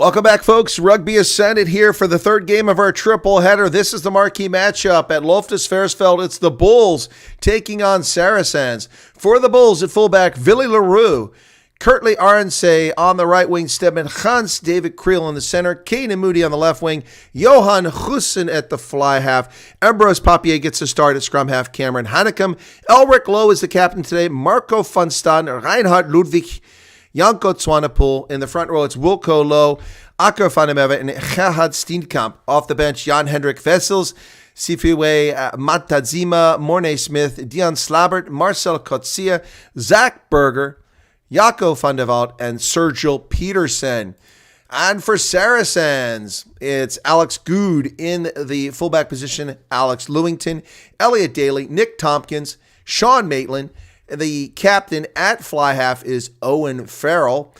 Welcome back, folks. Rugby Ascended here for the third game of our triple header. This is the marquee matchup at Loftus Versfeld. It's the Bulls taking on Saracens. For the Bulls at fullback, Willy Leroux. Kurtley Arnsey on the right wing, Stedman Hans, David Creel in the center, Kane Moody on the left wing, Johan Hussen at the fly half, Ambrose Papier gets a start at scrum half, Cameron Hannekam, Elric Lowe is the captain today, Marco van Stan, Reinhard Ludwig, Janko Zwanepoel. In the front row, it's Wilco Lowe, Akker van der Merwe, and Gerhard Steenkamp. Off the bench, Jan-Hendrik Vessels, Sifiwe Matazima, Mornay Smith, Dion Slabert, Marcel Kotsia, Zach Berger, Jaco van der Walt, and Sergio Peterson. And for Saracens, it's Alex Good in the fullback position, Alex Lewington, Elliot Daly, Nick Tompkins, Sean Maitland. The captain at fly half is Owen Farrell.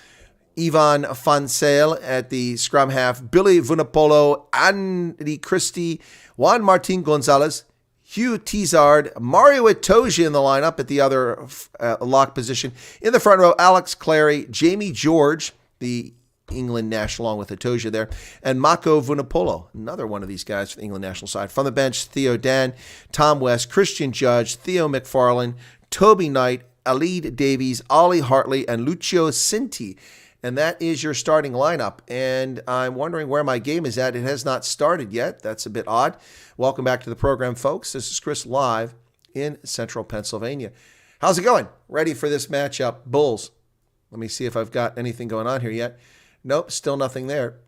Ivan Fansale at the scrum half, Billy Vunapolo, Andy Christie, Juan Martin Gonzalez, Hugh Tizard, Mario Itoje in the lineup at the other lock position. In the front row, Alex Clary, Jamie George, the England national, along with Itoje there, and Mako Vunapolo, another one of these guys for the England national side. From the bench, Theo Dan, Tom West, Christian Judge, Theo McFarlane, Toby Knight, Alid Davies, Ollie Hartley, and Lucio Cinti. And that is your starting lineup. And I'm wondering where my game is at. It has not started yet. That's a bit odd. Welcome back to the program, folks. This is Chris live in central Pennsylvania. How's it going? Ready for this matchup? Bulls. Let me see if I've got anything going on here yet. Nope, still nothing there.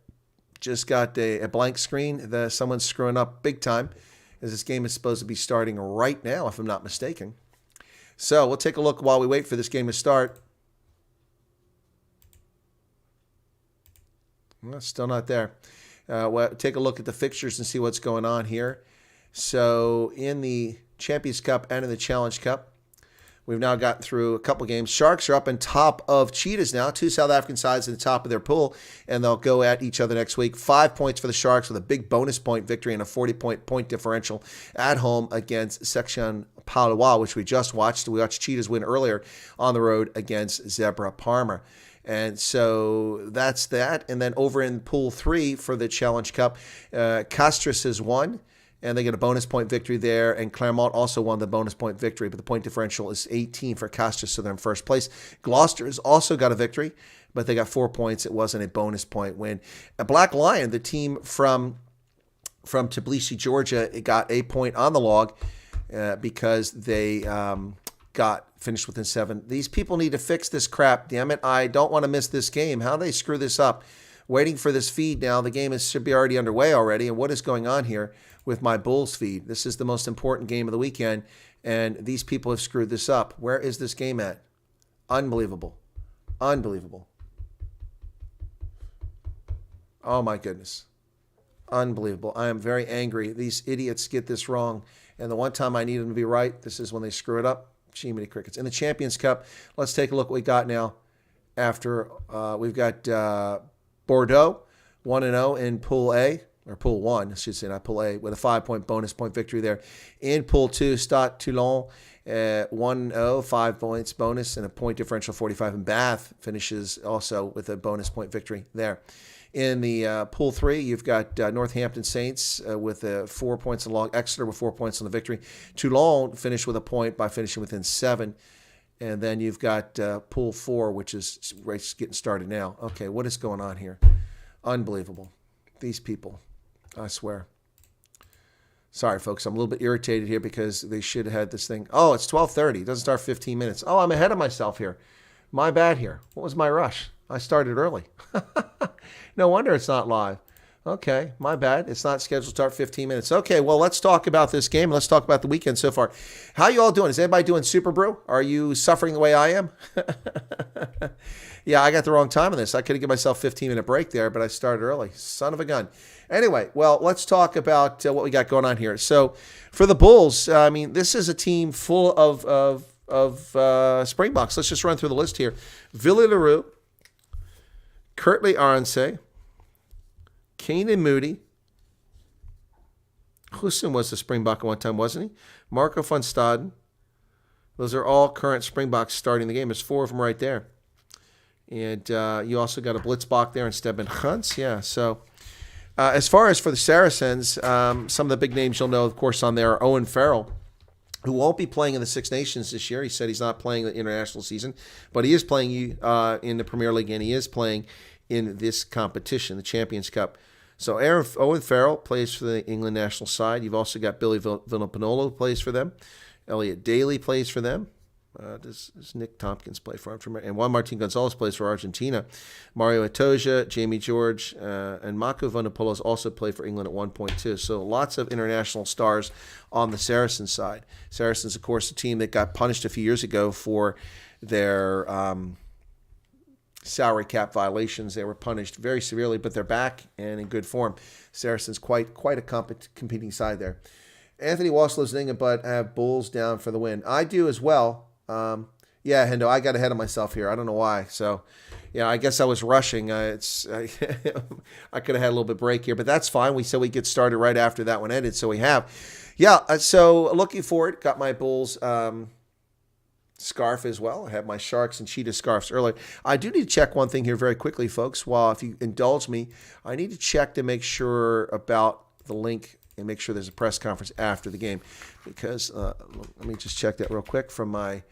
Just got a blank screen. Someone's screwing up big time, as this game is supposed to be starting right now, if I'm not mistaken. So we'll take a look while we wait for this game to start. Well, still not there. We'll take a look at the fixtures and see what's going on here. So in the Champions Cup and in the Challenge Cup, we've now gotten through a couple games. Sharks are up on top of Cheetahs now, two South African sides at the top of their pool, and they'll go at each other next week. 5 points for the Sharks with a big bonus point victory and a 40-point differential at home against Section Palawa, which we just watched. We watched Cheetahs win earlier on the road against Zebra Parma. And so that's that. And then over in Pool 3 for the Challenge Cup, Castries has won, and they get a bonus point victory there. And Claremont also won the bonus point victory, but the point differential is 18 for Castries, so they're in first place. Gloucester has also got a victory, but they got 4 points. It wasn't a bonus point win. Black Lion, the team from Tbilisi, Georgia, it got a point on the log because they got finished within 7. These people need to fix this crap. Damn it. I don't want to miss this game. How do they screw this up? Waiting for this feed now. The game should be already underway already. And what is going on here with my Bulls feed? This is the most important game of the weekend, and these people have screwed this up. Where is this game at? Unbelievable. Unbelievable. Oh, my goodness. Unbelievable. I am very angry. These idiots get this wrong. And the one time I need them to be right, this is when they screw it up. Jiminy crickets. In the Champions Cup, let's take a look what we got now. After we've got Bordeaux 1-0 in Pool A, or Pool 1, I should say, not Pool A, with a 5-point bonus point victory there. In Pool 2, Stade Toulon 1-0, 5 points bonus and a point differential 45. And Bath finishes also with a bonus point victory there. In the Pool 3, you've got Northampton Saints with 4 points along. Exeter with 4 points on the victory. Toulon finished with a point by finishing within 7. And then you've got Pool 4, which is race getting started now. Okay, what is going on here? Unbelievable. These people, I swear. Sorry, folks. I'm a little bit irritated here because they should have had this thing. Oh, it's 12:30. It doesn't start 15 minutes. Oh, I'm ahead of myself here. My bad here. What was my rush? I started early. No wonder it's not live. Okay, my bad. It's not scheduled to start 15 minutes. Okay, well, let's talk about this game. Let's talk about the weekend so far. How you all doing? Is anybody doing Super Brew? Are you suffering the way I am? Yeah, I got the wrong time on this. I could have given myself a 15-minute break there, but I started early. Son of a gun. Anyway, well, let's talk about what we got going on here. So for the Bulls, I mean, this is a team full of Springboks. Let's just run through the list here. Willy Leroux, Kurtley Arnsey, Kane Moody. Hussen was the Springbok at one time, wasn't he? Marco van Staden. Those are all current Springboks starting the game. There's 4 of them right there. And you also got a Blitzbach there instead of Huntz. Yeah, so as far as for the Saracens, some of the big names you'll know, of course, on there are Owen Farrell, who won't be playing in the Six Nations this year. He said he's not playing the international season, but he is playing in the Premier League, and he is playing in this competition, the Champions Cup. So Owen Farrell plays for the England national side. You've also got Billy Villapinolo who plays for them. Elliot Daly plays for them. Does Nick Tompkins play for him? And Juan Martin Gonzalez plays for Argentina. Mario Itoja, Jamie George, and Mako Vonipolos also play for England at one point too. So lots of international stars on the Saracens side. Saracens, of course, a team that got punished a few years ago for their salary cap violations. They were punished very severely, but they're back and in good form. Saracens quite a competing side there. Anthony Walsh lives in England, but I have Bulls down for the win. I do as well. Yeah, Hendo, I got ahead of myself here. I don't know why. So, yeah, I guess I was rushing. I could have had a little bit of break here, but that's fine. We said we get started right after that one ended, so we have. Yeah, so looking forward. Got my Bulls scarf as well. I have my Sharks and Cheetah scarves earlier. I do need to check one thing here very quickly, folks. While if you indulge me, I need to check to make sure about the link and make sure there's a press conference after the game, because let me just check that real quick from my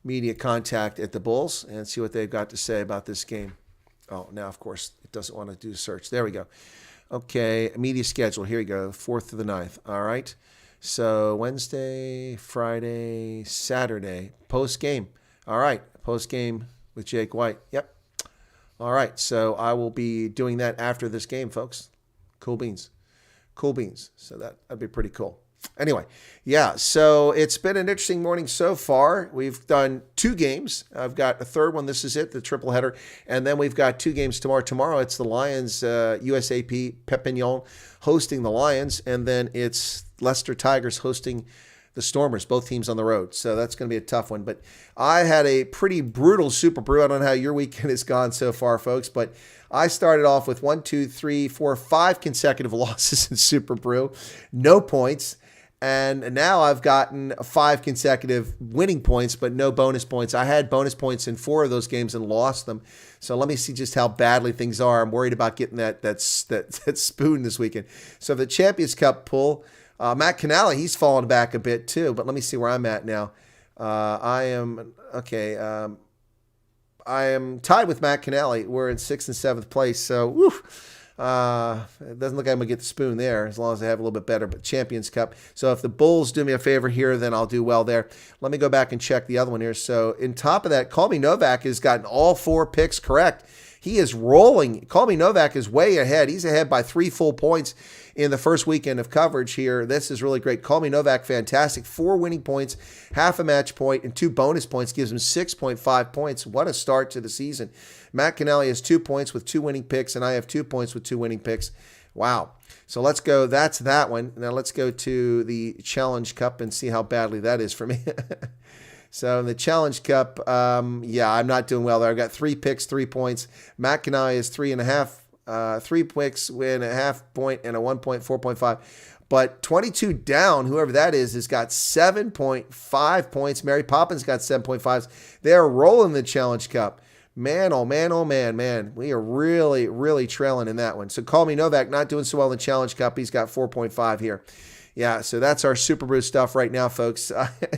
media contact at the Bulls and see what they've got to say about this game. Oh, now, of course, it doesn't want to do a search. There we go. Okay, media schedule. Here we go, 4th to the 9th. All right. So Wednesday, Friday, Saturday, post-game. All right, post-game with Jake White. Yep. All right, so I will be doing that after this game, folks. Cool beans. Cool beans. So that'd be pretty cool. Anyway, yeah, so it's been an interesting morning so far. We've done 2 games. I've got a third one. This is it, the triple header. And then we've got 2 games tomorrow. Tomorrow it's the Lions, USAP, Perpignan hosting the Lions. And then it's Leicester Tigers hosting the Stormers, both teams on the road. So that's going to be a tough one. But I had a pretty brutal Super Brew. I don't know how your weekend has gone so far, folks, but I started off with 5 consecutive losses in Super Brew, no points. And now I've gotten 5 consecutive winning points, but no bonus points. I had bonus points in 4 of those games and lost them. So let me see just how badly things are. I'm worried about getting that spoon this weekend. So the Champions Cup pull, Matt Canale, he's fallen back a bit too. But let me see where I'm at now. I am tied with Matt Canale. We're in 6th and 7th place. So, whew. It doesn't look like I'm going to get the spoon there as long as I have a little bit better, but Champions Cup. So if the Bulls do me a favor here, then I'll do well there. Let me go back and check the other one here. So in top of that, Call Me Novak has gotten all 4 picks correct. He is rolling. Call Me Novak is way ahead. He's ahead by 3 full points in the first weekend of coverage here. This is really great. Call Me Novak, fantastic. 4 winning points, half a match point, and 2 bonus points gives him 6.5 points. What a start to the season. Matt Canale has 2 points with 2 winning picks, and I have 2 points with 2 winning picks. Wow. So let's go. That's that one. Now let's go to the Challenge Cup and see how badly that is for me. So in the Challenge Cup, yeah, I'm not doing well there. I've got 3 picks, 3 points. Matt Canale is 3.5, 3 picks, win a half point and a 1 point, 4.5. But 22 down, whoever that is, has got 7.5 points. Mary Poppins got 7.5s. They're rolling the Challenge Cup. Man, oh man, oh man, man. We are really, really trailing in that one. So Call Me Novak not doing so well in the Challenge Cup. He's got 4.5 here. Yeah, so that's our Super Brew stuff right now, folks.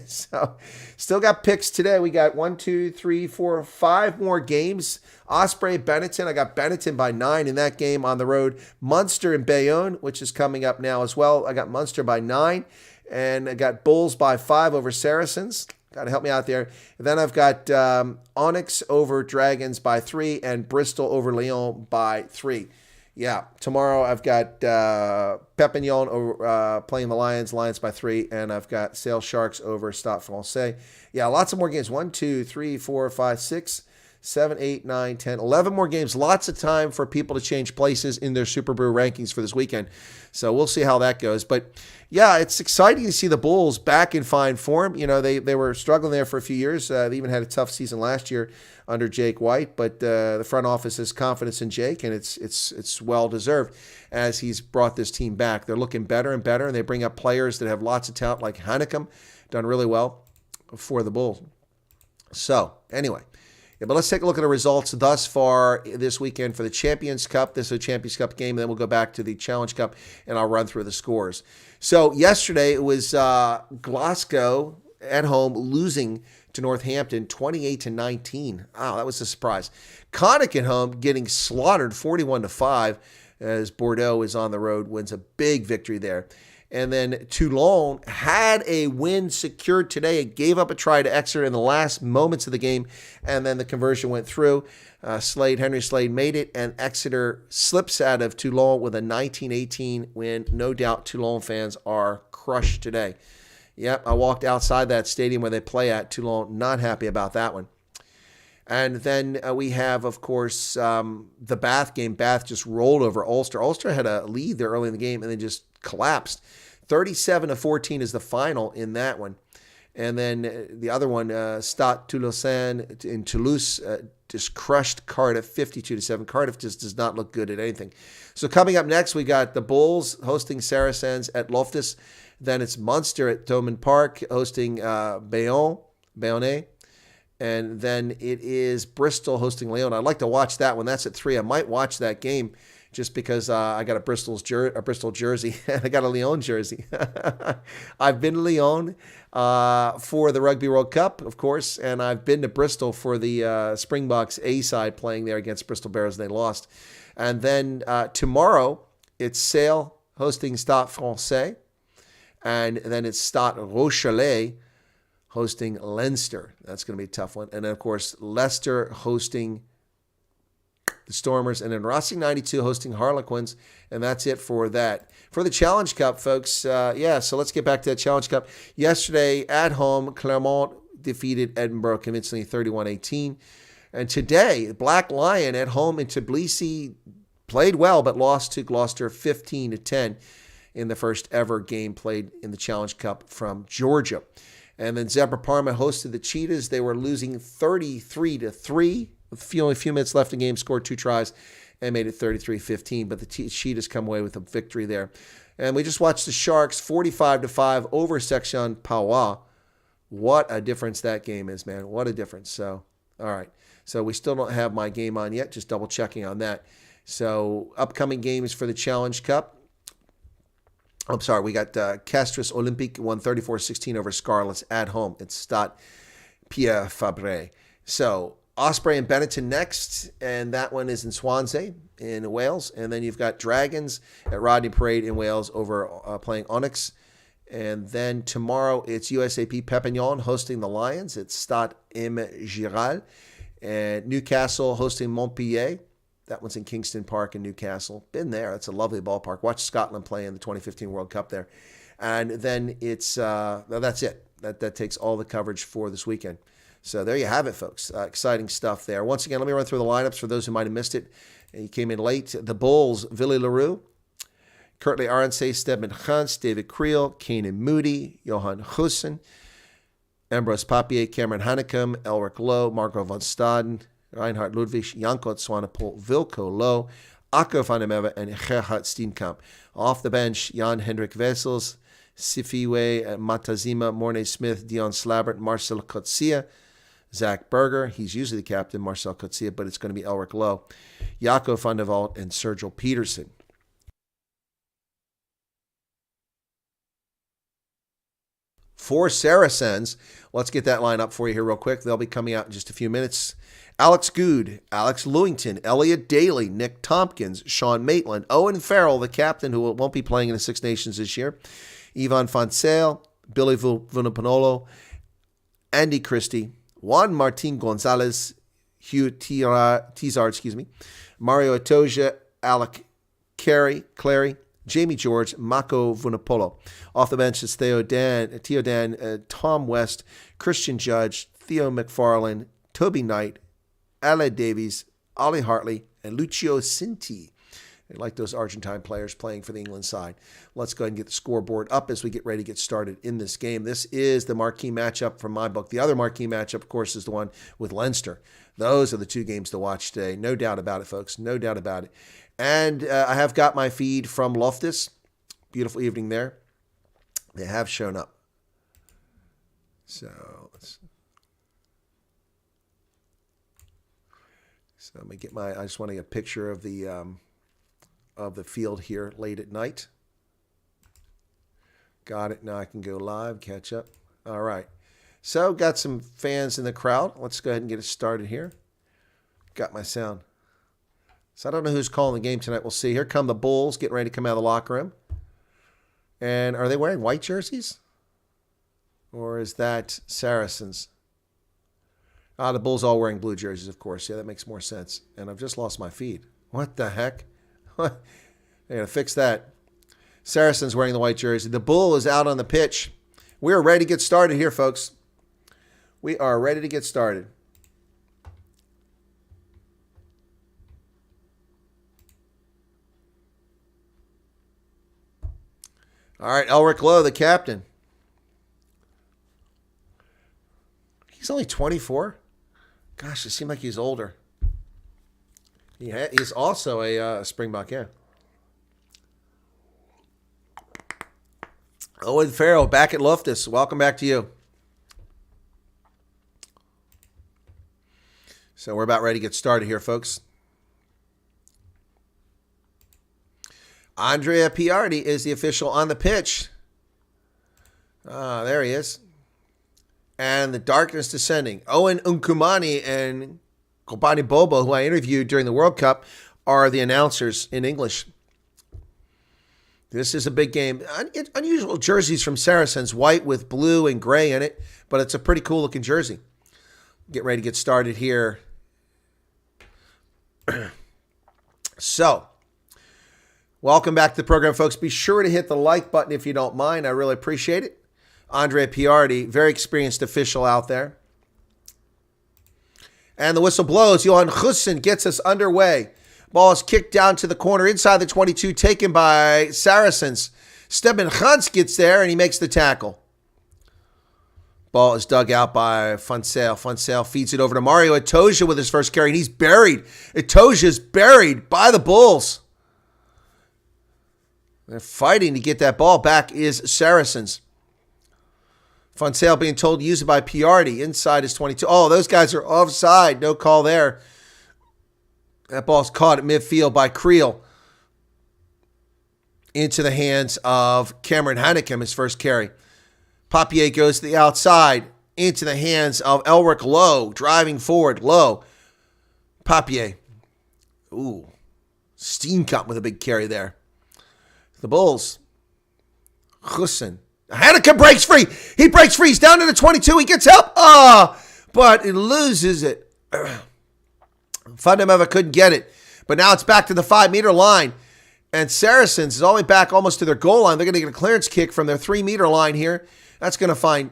So still got picks today. We got 1, 2, 3, 4, 5 more games. Osprey, Benetton. I got Benetton by 9 in that game on the road. Munster and Bayonne, which is coming up now as well. I got Munster by 9. And I got Bulls by 5 over Saracens. Got to help me out there. And then I've got Onyx over Dragons by 3 and Bristol over Lyon by 3. Yeah, tomorrow I've got Perpignan over, playing the Lions by 3, and I've got Sale Sharks over Stade Francais. Yeah, lots of more games. 1, 2, 3, 4, 5, 6, 7, 8, 9, 10, 11 more games. Lots of time for people to change places in their Super Brew rankings for this weekend. So we'll see how that goes. But yeah, it's exciting to see the Bulls back in fine form. You know, they were struggling there for a few years. They even had a tough season last year under Jake White, but the front office has confidence in Jake, and it's well deserved as he's brought this team back. They're looking better and better, and they bring up players that have lots of talent, like Hanekom, done really well for the Bulls. So anyway, Yeah, but let's take a look at the results thus far this weekend for the Champions Cup. This is a Champions Cup game, and then we'll go back to the Challenge Cup, and I'll run through the scores. So yesterday it was Glasgow at home losing to Northampton 28-19. Wow, that was a surprise. Connacht at home getting slaughtered 41-5 as Bordeaux is on the road, wins a big victory there. And then Toulon had a win secured today. It gave up a try to Exeter in the last moments of the game, and then the conversion went through. Henry Slade made it, and Exeter slips out of Toulon with a 19-18 win. No doubt Toulon fans are crushed today. Yep, I walked outside that stadium where they play at. Toulon, not happy about that one. And then we have, of course, the Bath game. Bath just rolled over Ulster. Ulster had a lead there early in the game and then just collapsed. 37-14 is the final in that one. And then the other one, Stade Toulousain in Toulouse, just crushed Cardiff 52-7. Cardiff just does not look good at anything. So coming up next, we got the Bulls hosting Saracens at Loftus. Then it's Munster at Thomond Park hosting Bayonne. And then it is Bristol hosting Lyon. I'd like to watch that one. That's at 3. I might watch that game just because I got a Bristol jersey and I got a Lyon jersey. I've been to Lyon for the Rugby World Cup, of course, and I've been to Bristol for the Springboks A side playing there against Bristol Bears, and they lost. And then tomorrow it's Sale hosting Stade Francais, and then it's Stade Rochelet hosting Leinster. That's going to be a tough one. And then, of course, Leicester hosting the Stormers, and then Racing 92 hosting Harlequins, and that's it for that. For the Challenge Cup, folks, so let's get back to that Challenge Cup. Yesterday, at home, Clermont defeated Edinburgh convincingly 31-18. And today, Black Lion at home in Tbilisi played well, but lost to Gloucester 15-10 in the first ever game played in the Challenge Cup from Georgia. And then Zebra Parma hosted the Cheetahs. They were losing 33-3. Only a few minutes left in the game, scored 2 tries and made it 33-15. But the Cheetahs come away with a victory there. And we just watched the Sharks 45-5 over Section Pawa. What a difference that game is, man. What a difference. So, all right. So we still don't have my game on yet. Just double checking on that. So upcoming games for the Challenge Cup. I'm sorry, we got Castres Olympique won 34-16 over Scarlets at home. It's Stade Pierre Fabre. So Osprey and Benetton next, and that one is in Swansea in Wales. And then you've got Dragons at Rodney Parade in Wales over playing Onyx. And then tomorrow it's USAP Perpignan hosting the Lions. It's Stade M. Giral. And Newcastle hosting Montpellier. That one's in Kingston Park in Newcastle. Been there. It's a lovely ballpark. Watched Scotland play in the 2015 World Cup there. And then it's that's it. That takes all the coverage for this weekend. So there you have it, folks. Exciting stuff there. Once again, let me run through the lineups for those who might have missed it. You came in late. The Bulls, Villy Leroux, Kurtley Arnsay, Stedman Hunt, David Creel, Keenan Moody, Johan Hussen, Ambrose Papier, Cameron Hanekom, Elric Lowe, Marco van Staden, Reinhard Ludwig, Janko Swanepoel, Vilko Lowe, Akko van der Merwe, and Gerhard Steenkamp. Off the bench, Jan Hendrik Wessels, Sifiwe Matazima, Mornay Smith, Dion Slabbert, Marcel Kotsia, Zach Berger. He's usually the captain, Marcel Kotsia, but it's going to be Elric Lowe, Jaco van der Walt, and Sergio Peterson. For Saracens, let's get that line up for you here real quick. They'll be coming out in just a few minutes. Alex Good, Alex Lewington, Elliot Daly, Nick Tompkins, Sean Maitland, Owen Farrell, the captain who won't be playing in the Six Nations this year, Ivan Fonsale, Billy Vunipanolo, Andy Christie, Juan Martin Gonzalez, Hugh Tizard, Mario Atoja, Alec Clary, Jamie George, Mako Vunapolo. Off the bench is Theo Dan, Tom West, Christian Judge, Theo McFarlane, Toby Knight, Ale Davies, Ollie Hartley, and Lucio Cinti. I like those Argentine players playing for the England side. Let's go ahead and get the scoreboard up as we get ready to get started in this game. This is the marquee matchup from my book. The other marquee matchup, of course, is the one with Leinster. Those are the two games to watch today. No doubt about it, folks. No doubt about it. And I have got my feed from Loftus. Beautiful evening there. They have shown up. So let's So let me get I just want to get a picture of the field here late at night. Got it. Now I can go live, catch up. All right. So got some fans in the crowd. Let's go ahead and get it started here. Got my sound. So I don't know who's calling the game tonight. We'll see. Here come the Bulls getting ready to come out of the locker room. And are they wearing white jerseys? Or is that Saracens? The Bulls all wearing blue jerseys, of course. Yeah, that makes more sense. And I've just lost my feed. What the heck? I gotta fix that. Saracens wearing the white jersey. The Bull is out on the pitch. We are ready to get started here, folks. We are ready to get started. All right, Elric Lowe, the captain. He's only 24. Gosh, it seemed like he's older. He's also a Springbok, yeah. Owen Farrell back at Loftus. Welcome back to you. So we're about ready to get started here, folks. Andrea Piardi is the official on the pitch. There he is. And the darkness descending. Owen Nkumani and Kobani Bobo, who I interviewed during the World Cup, are the announcers in English. This is a big game. Unusual jerseys from Saracens, white with blue and gray in it, but it's a pretty cool looking jersey. Get ready to get started here. So, welcome back to the program, folks. Be sure to hit the like button if you don't mind. I really appreciate it. Andre Piardi, very experienced official out there. And the whistle blows. Johan Gussen gets us underway. Ball is kicked down to the corner inside the 22, taken by Saracens. Steben Gans gets there, and he makes the tackle. Ball is dug out by Fonsale. Fonsale feeds it over to Mario Itoja with his first carry, and he's buried. Itoja's buried by the Bulls. They're fighting to get that ball back is Saracens. Fonsale being told to use it by Piardi inside his 22. Oh, those guys are offside. No call there. That ball's caught at midfield by Creel. Into the hands of Cameron Hanneken, his first carry. Papier goes to the outside. Into the hands of Elric Lowe. Driving forward. Lowe. Papier. Ooh. Steenkamp with a big carry there. The Bulls. Gussen. Hanneken breaks free. He breaks free. He's down to the 22. He gets help. But he loses it. Fundameva couldn't get it. But now it's back to the 5-meter line. And Saracens is all the way back almost to their goal line. They're going to get a clearance kick from their 3-meter line here. That's going to find...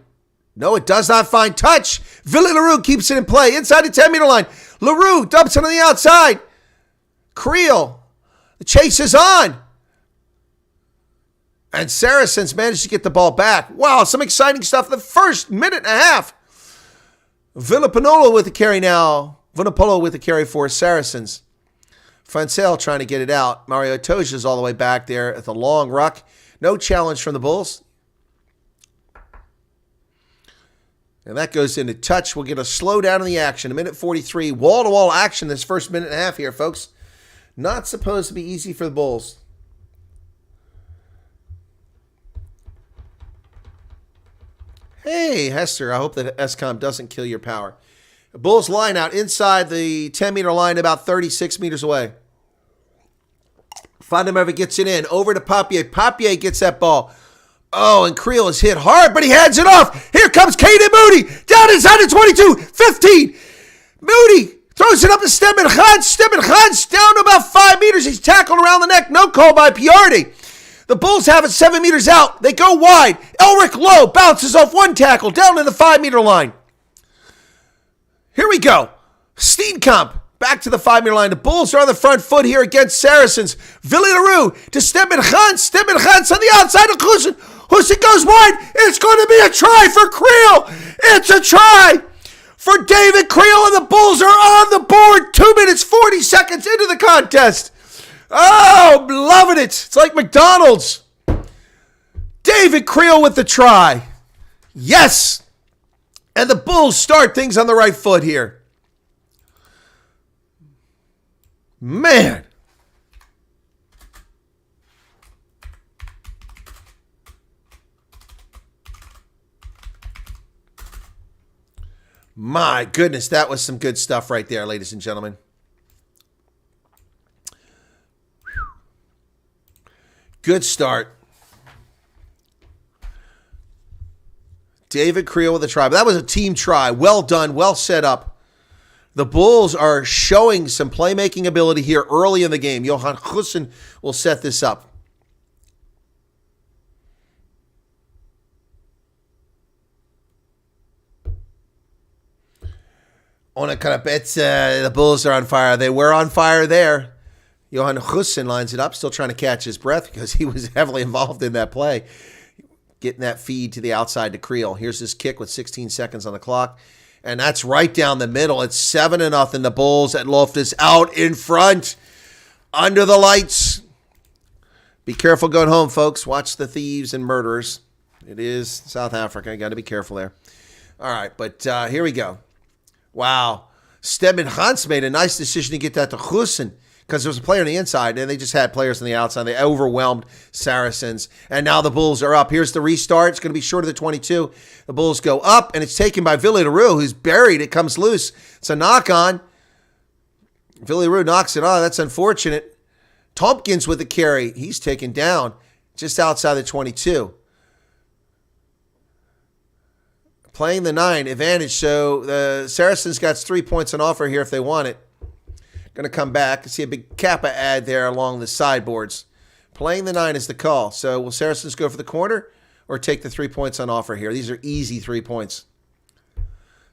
No, it does not find touch. Villy LaRue keeps it in play inside the 10-meter line. LaRue dumps it on the outside. Creel. The chase is on. And Saracens managed to get the ball back. Wow, some exciting stuff in the first minute and a half. Villapolo with the carry now. Villapolo with the carry for Saracens. Fonsale trying to get it out. Mario Itoja is all the way back there at the long ruck. No challenge from the Bulls. And that goes into touch. We'll get a slowdown in the action. A minute 43. Wall-to-wall action this first minute and a half here, folks. Not supposed to be easy for the Bulls. Hey, Hester, I hope that SCOM doesn't kill your power. The Bulls line out inside the 10-meter line about 36 meters away. Fundameva gets it in. Over to Papier. Papier gets that ball. Oh, and Creel is hit hard, but he hands it off. Here comes Caden Moody. Down inside the 22. 15. Moody throws it up to Steben Gans. Steben Gans down to about 5 meters. He's tackled around the neck. No call by Piardi. The Bulls have it 7 meters out. They go wide. Elric Lowe bounces off one tackle down to the 5-meter line. Here we go. Steenkamp back to the 5-meter line. The Bulls are on the front foot here against Saracens. Villy LaRue to Steben Gans. Steben Gans on the outside of Gussen. Gussen goes wide. It's going to be a try for Creel. It's a try for David Creel, and the Bulls are on the board. 2 minutes, 40 seconds into the contest. Oh, loving it. It's like McDonald's. David Creel with the try. Yes. And the Bulls start things on the right foot here. Man. My goodness, that was some good stuff right there, ladies and gentlemen. Good start. David Creel with a try. But that was a team try. Well done. Well set up. The Bulls are showing some playmaking ability here early in the game. Johan Gussen will set this up. On a kind of bets, the Bulls are on fire. They were on fire there. Johan Gussen lines it up, still trying to catch his breath because he was heavily involved in that play. Getting that feed to the outside to Creel. Here's his kick with 16 seconds on the clock. And that's right down the middle. It's 7-0. The Bulls at Loftus out in front. Under the lights. Be careful going home, folks. Watch the thieves and murderers. It is South Africa. You got to be careful there. All right, but here we go. Wow. Stedman Hans made a nice decision to get that to Gussen because there was a player on the inside, and they just had players on the outside. They overwhelmed Saracens, and now the Bulls are up. Here's the restart. It's going to be short of the 22. The Bulls go up, and it's taken by Villy LaRue, who's buried. It comes loose. It's a knock-on. Villy LaRue knocks it on. That's unfortunate. Tompkins with the carry. He's taken down just outside the 22. Playing the 9 advantage, so the Saracens got 3 points on offer here if they want it. Going to come back. See a big Kappa ad there along the sideboards. Playing the 9 is the call. So will Saracens go for the corner or take the 3 points on offer here? These are easy 3 points.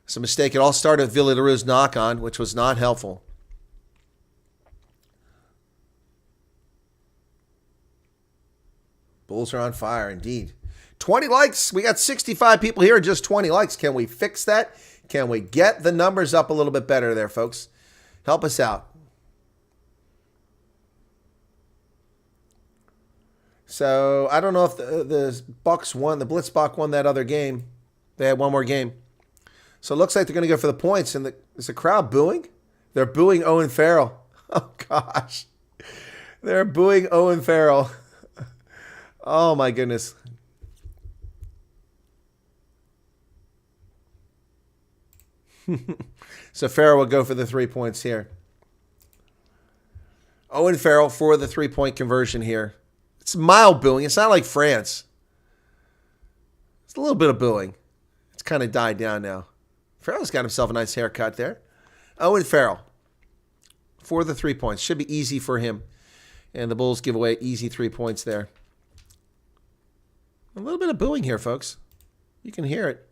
It's a mistake. It all started with Villy LaRue's knock-on, which was not helpful. Bulls are on fire indeed. 20 likes. We got 65 people here and just 20 likes. Can we fix that? Can we get the numbers up a little bit better there, folks? Help us out. So I don't know if the Bucks won. The Blitzbach won that other game. They had one more game. So it looks like they're going to go for the points. And is the crowd booing? They're booing Owen Farrell. Oh, gosh. They're booing Owen Farrell. Oh, my goodness. So Farrell will go for the 3 points here. Owen Farrell for the 3-point conversion here. It's mild booing. It's not like France. It's a little bit of booing. It's kind of died down now. Farrell's got himself a nice haircut there. Owen Farrell for the 3 points. Should be easy for him. And the Bulls give away easy 3 points there. A little bit of booing here, folks. You can hear it.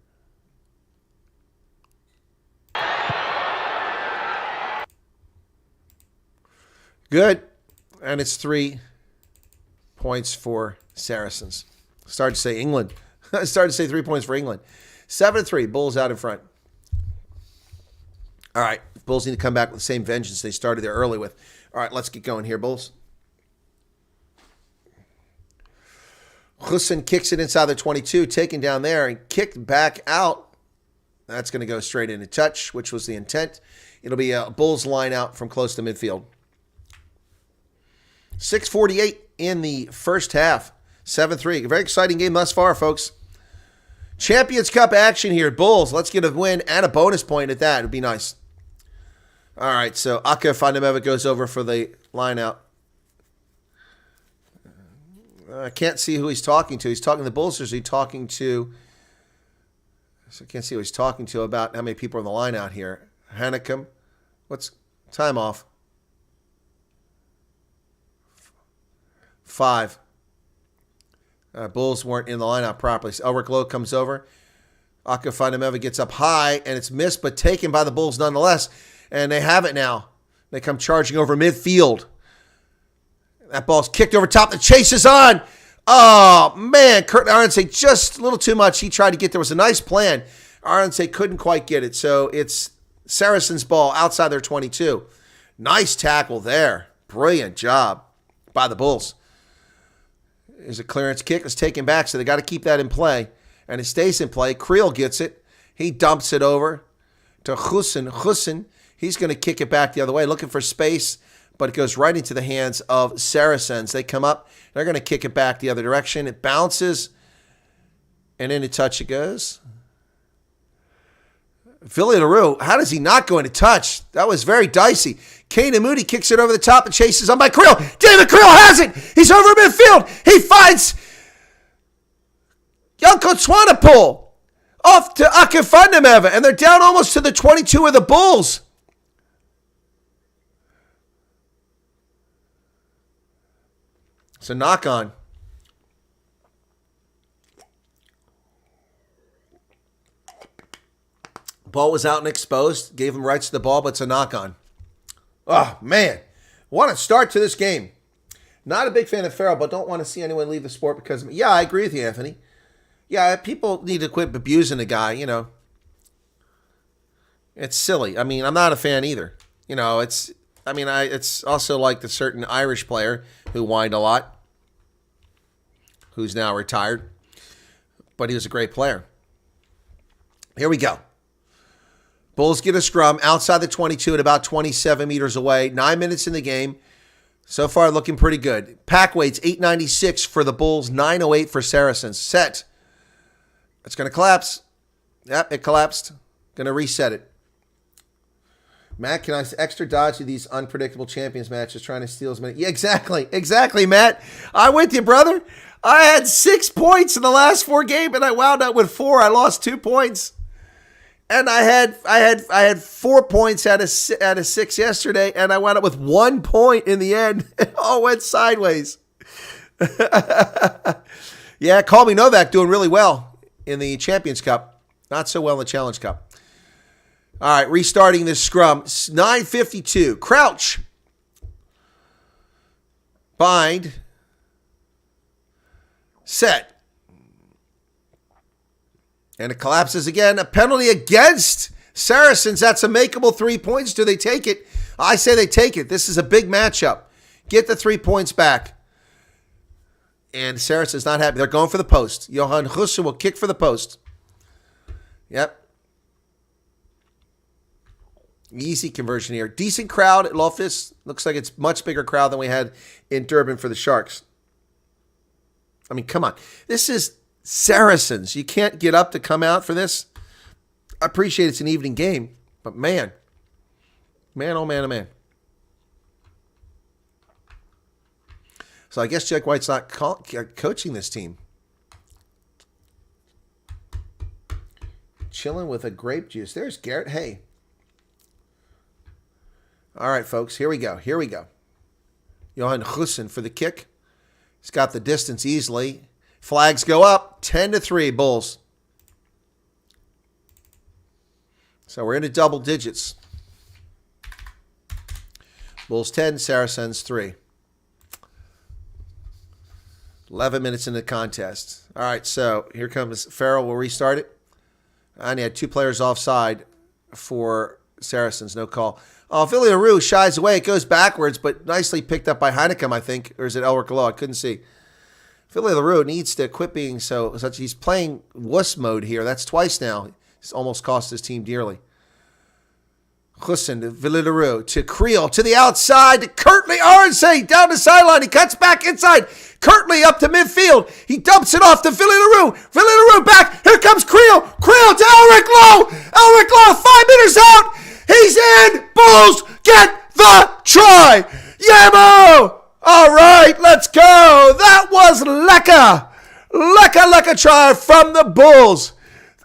Good. And it's 3 points for Saracens. Started to say England. Started to say 3 points for England. 7-3. Bulls out in front. All right. Bulls need to come back with the same vengeance they started there early with. All right, let's get going here, Bulls. Gussen kicks it inside the 22, taken down there and kicked back out. That's going to go straight into touch, which was the intent. It'll be a Bulls line out from close to midfield. 6:48 in the first half. 7-3. A very exciting game thus far, folks. Champions Cup action here. Bulls, let's get a win and a bonus point at that. It would be nice. All right, so Aka Fandameva goes over for the line out. I can't see who he's talking to. He's talking to the Bulls, or is he talking to... So I can't see who he's talking to about how many people are on the line out here. Hanekom. What's time off? 5. Bulls weren't in the lineup properly. So Elric Lowe comes over. Aka Fandameva gets up high, and it's missed, but taken by the Bulls nonetheless. And they have it now. They come charging over midfield. That ball's kicked over top. The chase is on. Oh, man. Kurt Arnsey just a little too much. He tried to get there. Was a nice plan. Arnsey couldn't quite get it. So it's Saracens' ball outside their 22. Nice tackle there. Brilliant job by the Bulls. There's a clearance kick. It's taken back, so they got to keep that in play. And it stays in play. Creel gets it. He dumps it over to Gussen. Gussen, he's going to kick it back the other way, looking for space. but it goes right into the hands of Saracens. They come up. They're going to kick it back the other direction. It bounces, and into touch it goes. Philly LaRue, how does he not go into touch? That was very dicey. Kanan Moody kicks it over the top and chases on by Creel. David Creel has it. He's over midfield. He finds Janko Swanepoel off to Akifundameva, and they're down almost to the 22 of the Bulls. It's a knock-on. Ball was out and exposed. Gave him rights to the ball, but it's a knock-on. Oh, man. What a start to this game. Not a big fan of Farrell, but don't want to see anyone leave the sport because of me. Yeah, I agree with you, Anthony. Yeah, people need to quit abusing the guy, you know. It's silly. I mean, I'm not a fan either. You know, it's also like the certain Irish player who whined a lot, who's now retired. But he was a great player. Here we go. Bulls get a scrum outside the 22 at about 27 meters away. 9 minutes in the game. So far, looking pretty good. Pack weights, 896 for the Bulls, 908 for Saracens. Set. It's going to collapse. Yep, it collapsed. Going to reset it. Matt, can I extra dodge to these unpredictable champions matches trying to steal as many? Yeah, exactly. Exactly, Matt. I'm with you, brother. I had 6 points in the last 4 games, and I wound up with 4. I lost 2 points. And I had 4 points out of 6 yesterday, and I wound up with 1 point in the end. It all went sideways. Yeah, call me Novak doing really well in the Champions Cup. Not so well in the Challenge Cup. All right, restarting this scrum. 9:52. Crouch. Bind. Set. And it collapses again. A penalty against Saracens. That's a makeable 3 points. Do they take it? I say they take it. This is a big matchup. Get the 3 points back. And Saracens not happy. They're going for the post. Johan Husse will kick for the post. Yep. Easy conversion here. Decent crowd at Loftus. Looks like it's much bigger crowd than we had in Durban for the Sharks. I mean, come on. This is Saracens. You can't get up to come out for this. I appreciate it's an evening game, but man. Man, oh man, oh man. So I guess Jack White's not coaching this team. Chilling with a grape juice. There's Garrett Hay. All right, folks. Here we go. Here we go. Johan Hussen for the kick. He's got the distance easily. Flags go up. 10-3, Bulls. So we're into double digits. Bulls 10, Saracens 3. 11 minutes into the contest. All right, so here comes Farrell. Will restart it. And he had 2 players offside for Saracens. No call. Oh, Philly LaRue shies away. It goes backwards, but nicely picked up by Heineken, I think. Or is it Elric Law? I couldn't see. Philly LaRue needs to quit being such. He's playing wuss mode here. That's twice now. He's almost cost his team dearly. Listen to Philly LaRue, to Creel, to the outside, to Kirtley Arnsey, down the sideline. He cuts back inside. Kirtley up to midfield. He dumps it off to Philly LaRue. Philly LaRue back. Here comes Creel. Creel to Elric Lowe. Elric Lowe, 5 meters out. He's in. Bulls get the try. Yamo. All right, let's go. That was lekker. Lekker try from the Bulls.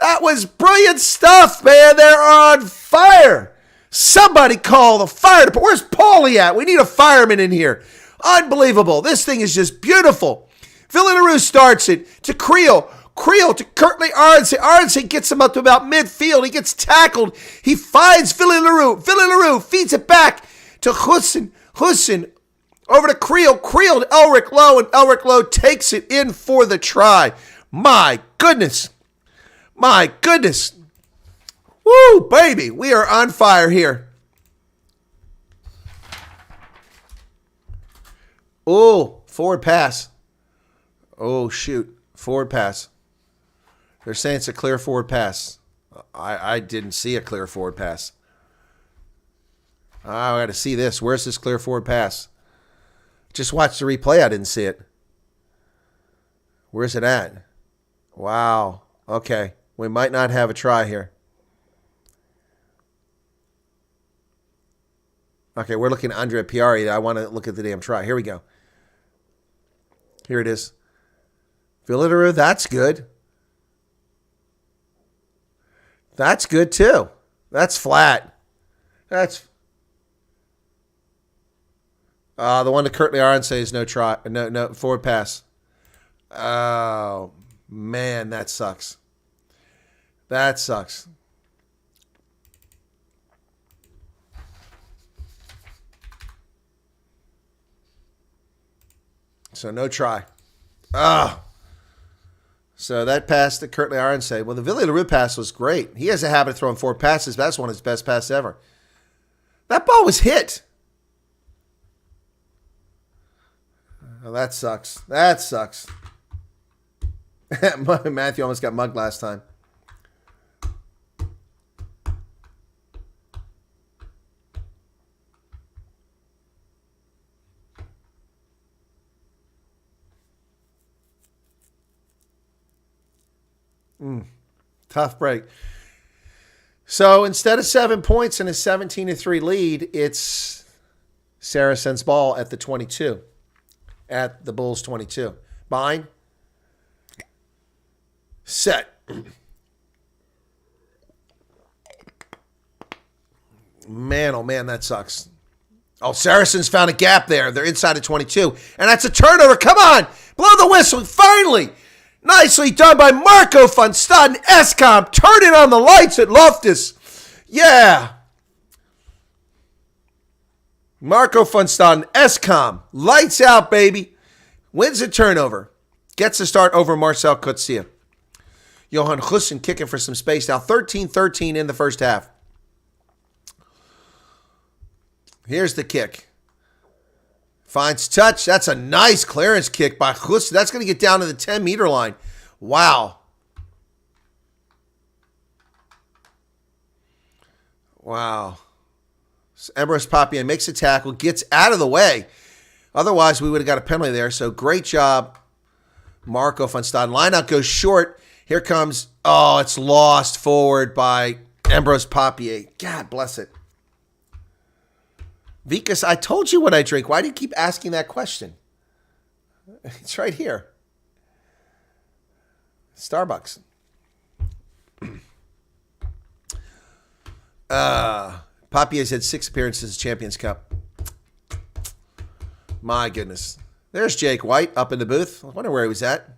That was brilliant stuff, man. They're on fire. Somebody call the fire department. Where's Paulie at? We need a fireman in here. Unbelievable. This thing is just beautiful. Philly LaRue starts it to Creel. Creel to Kirtley Arnsey. Arnsey gets him up to about midfield. He gets tackled. He finds Philly LaRue. Philly LaRue feeds it back to Hussen. Hussen over to Creel. Creel to Elric Lowe. And Elric Lowe takes it in for the try. My goodness. My goodness. Woo, baby. We are on fire here. Oh, forward pass. Oh, shoot. Forward pass. They're saying it's a clear forward pass. I didn't see a clear forward pass. Oh, I got to see this. Where's this clear forward pass? Just watched the replay. I didn't see it. Where's it at? Wow. Okay. We might not have a try here. Okay, we're looking at Andrea Piari. I want to look at the damn try. Here we go. Here it is. Villarreal, that's good. That's good too. That's flat. That's the one to Curtly Arnse is no try. No forward pass. Oh man, that sucks. That sucks. So no try. Oh. So that pass to Curtly Arnse. Well, the Villarreal pass was great. He has a habit of throwing forward passes. That's one of his best passes ever. That ball was hit. Oh, that sucks. That sucks. Matthew almost got mugged last time. Tough break. So instead of 7 points and a 17-3 lead, it's Saracens ball at the 22. At the Bulls 22. Bind. Set. Man, oh man, that sucks. Oh, Saracens found a gap there. They're inside of 22. And that's a turnover. Come on. Blow the whistle. Finally. Nicely done by Marco van Staden. Escom turning on the lights at Loftus. Yeah. Marco van Staden. Escom. Lights out, baby. Wins a turnover. Gets the start over Marcel Kutsia. Johan Hussen kicking for some space now. 13-13 in the first half. Here's the kick. Finds touch. That's a nice clearance kick by Hussen. That's going to get down to the 10-meter line. Wow. Wow. So Emrys Papier makes a tackle, gets out of the way. Otherwise, we would have got a penalty there. So great job, Marco van Staden. Lineout goes short. Here comes, oh, it's lost forward by Emrys Papier. God bless it. Vikas, I told you what I drink. Why do you keep asking that question? It's right here. Starbucks. Papier's had 6 appearances in the Champions Cup. My goodness. There's Jake White up in the booth. I wonder where he was at.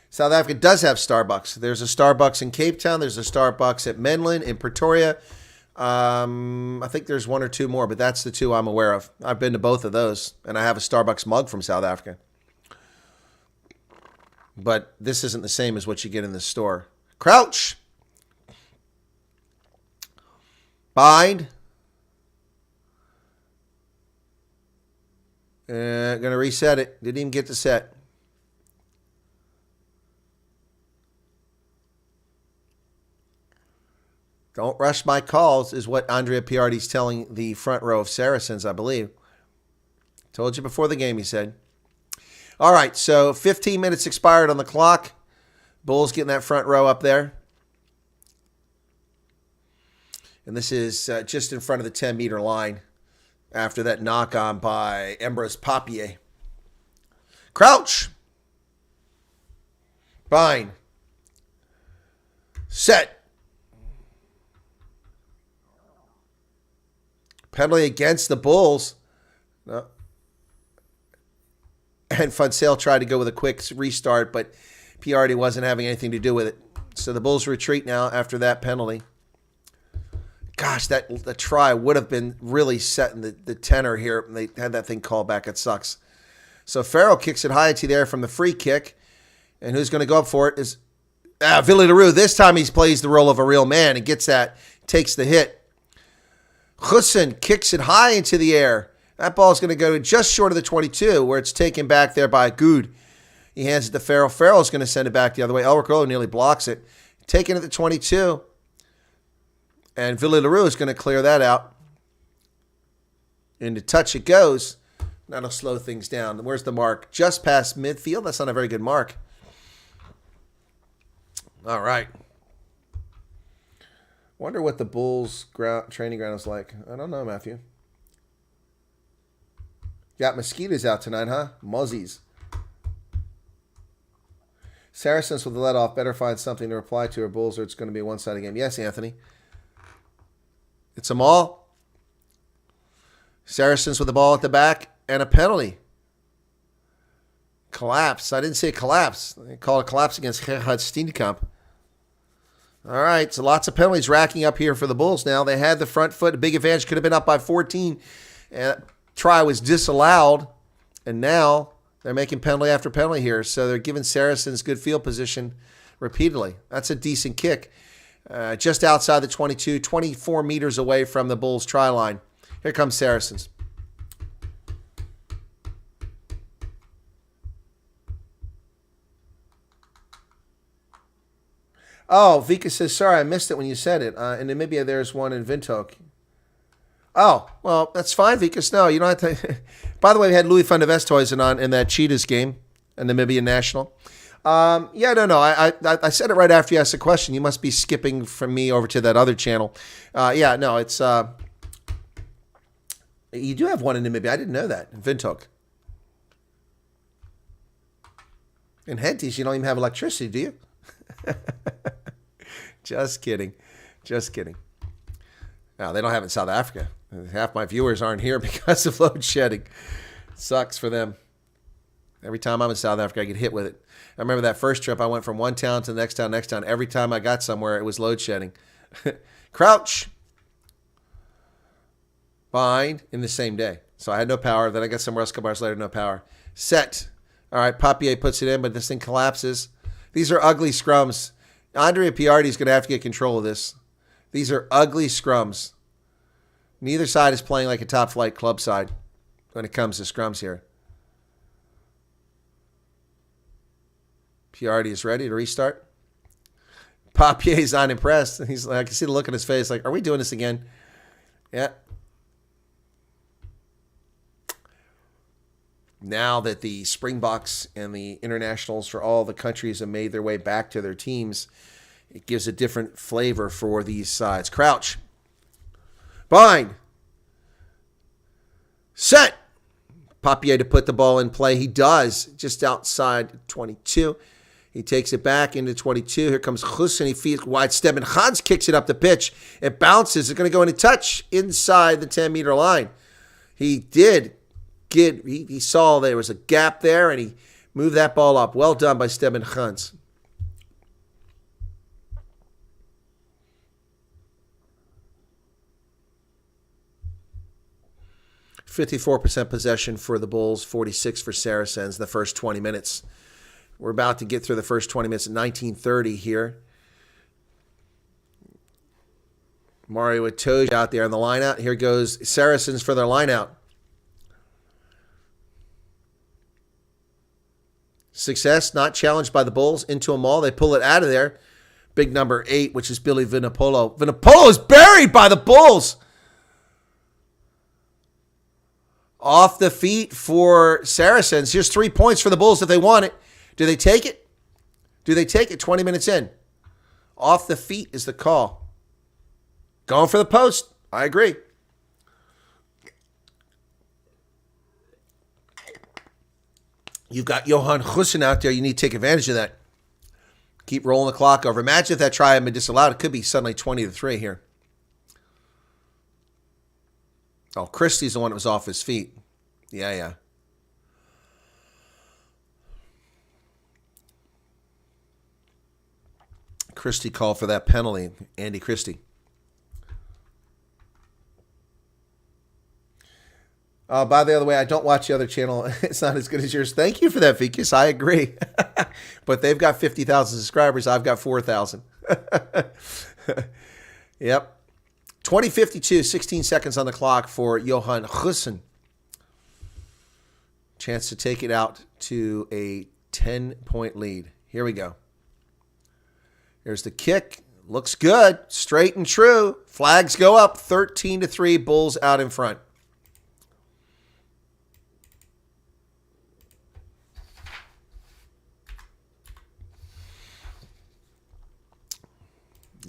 South Africa does have Starbucks. There's a Starbucks in Cape Town. There's a Starbucks at Menlyn in Pretoria. I think there's 1 or 2 more, but that's the 2 I'm aware of. I've been to both of those, and I have a Starbucks mug from South Africa. But this isn't the same as what you get in the store. Crouch. Bind. Going to reset it. Didn't even get to set. Don't rush my calls is what Andrea Piardi's telling the front row of Saracens, I believe. Told you before the game, he said. All right, so 15 minutes expired on the clock. Bulls getting that front row up there. And this is just in front of the 10-meter line after that knock-on by Emrys Papier. Crouch. Bind. Set. Penalty against the Bulls. No. And Funsale tried to go with a quick restart, but Piardi wasn't having anything to do with it. So the Bulls retreat now after that penalty. Gosh, the try would have been really setting the tenor here. And they had that thing called back. It sucks. So Farrell kicks it high to there from the free kick. And who's going to go up for it is Villarreal. This time he plays the role of a real man and gets that, takes the hit. Hussen kicks it high into the air. That ball's going to go just short of the 22, where it's taken back there by Good. He hands it to Farrell. Farrell's going to send it back the other way. Elric Rowe nearly blocks it. Taking it to 22. And Villy LaRue is going to clear that out. Into touch it goes. That'll slow things down. Where's the mark? Just past midfield. That's not a very good mark. All right. Wonder what the Bulls training ground is like. I don't know, Matthew. Got mosquitoes out tonight, huh? Muzzies. Saracens with the let off. Better find something to reply to, or Bulls, or it's going to be a one-sided game. Yes, Anthony. It's a maul. Saracens with the ball at the back and a penalty. Collapse. I didn't say collapse. They call it a collapse against Gerhard Steenkamp. All right, so lots of penalties racking up here for the Bulls now. They had the front foot, a big advantage, could have been up by 14. And try was disallowed, and now they're making penalty after penalty here. So they're giving Saracens good field position repeatedly. That's a decent kick. Just outside the 22, 24 meters away from the Bulls' try line. Here comes Saracens. Oh, Vika says, sorry, I missed it when you said it. And then maybe there's one in Windhoek. Oh, well, that's fine, Vika. No, you don't have to. By the way, we had Louis van der Westhuizen on in that Cheetahs game, in the Namibia National. I said it right after you asked the question. You must be skipping from me over to that other channel. It's... you do have one in Namibia. I didn't know that, in Windhoek. In Henties, you don't even have electricity, do you? Just kidding. No, they don't have it in South Africa. Half my viewers aren't here because of load shedding. Sucks for them. Every time I'm in South Africa, I get hit with it. I remember that first trip, I went from one town to the next town. Every time I got somewhere, it was load shedding. Crouch. Bind in the same day. So I had no power. Then I got somewhere else a couple hours later, no power. Set. All right, Papier puts it in, but this thing collapses. These are ugly scrums. Andrea Piardi is going to have to get control of this. These are ugly scrums. Neither side is playing like a top-flight club side when it comes to scrums here. Piardi is ready to restart. Papier's unimpressed. He's like, I can see the look on his face like, are we doing this again? Yeah. Now that the Springboks and the internationals for all the countries have made their way back to their teams, it gives a different flavor for these sides. Crouch. Bind. Set. Papier to put the ball in play. He does, just outside 22. He takes it back into 22. Here comes Hussein. He feeds wide step, and Hans kicks it up the pitch. It bounces. It's going to go into touch inside the 10-meter line. He did. He saw there was a gap there, and he moved that ball up. Well done by Steben Hans. %54 possession for the Bulls, 46 for Saracens, the first 20 minutes. We're about to get through the first 20 minutes at 19:30 here. Mario Itoje out there on the lineout. Here goes Saracens for their lineout. Success, not challenged by the Bulls. Into a maul. They pull it out of there. Big number 8, which is Billy Vunipola. Vunipola is buried by the Bulls. Off the feet for Saracens. Here's 3 points for the Bulls if they want it. Do they take it? 20 minutes in? Off the feet is the call. Going for the post. I agree. You've got Johan Hussein out there. You need to take advantage of that. Keep rolling the clock over. Imagine if that try had been disallowed. It could be suddenly 20-3 here. Oh, Christie's the one that was off his feet. Yeah. Christie called for that penalty. Andy Christie. By the other way, I don't watch the other channel. It's not as good as yours. Thank you for that, Vikas. I agree. But they've got 50,000 subscribers. I've got 4,000. Yep. 20:52, 16 seconds on the clock for Johan Hussein. Chance to take it out to a 10-point lead. Here we go. Here's the kick. Looks good. Straight and true. Flags go up. 13-3. Bulls out in front.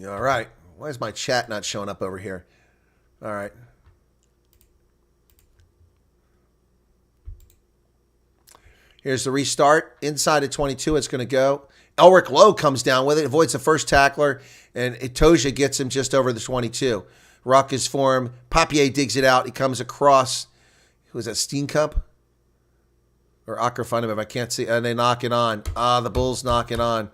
All right. Why is my chat not showing up over here? All right. Here's the restart. Inside of 22, it's going to go. Elric Lowe comes down with it, avoids the first tackler, and Itoja gets him just over the 22. Ruck is for him. Papier digs it out. He comes across. Who is that, Steenkamp? Or Ackerfunnebev? I can't see. And they knock it on. The Bulls knock it on.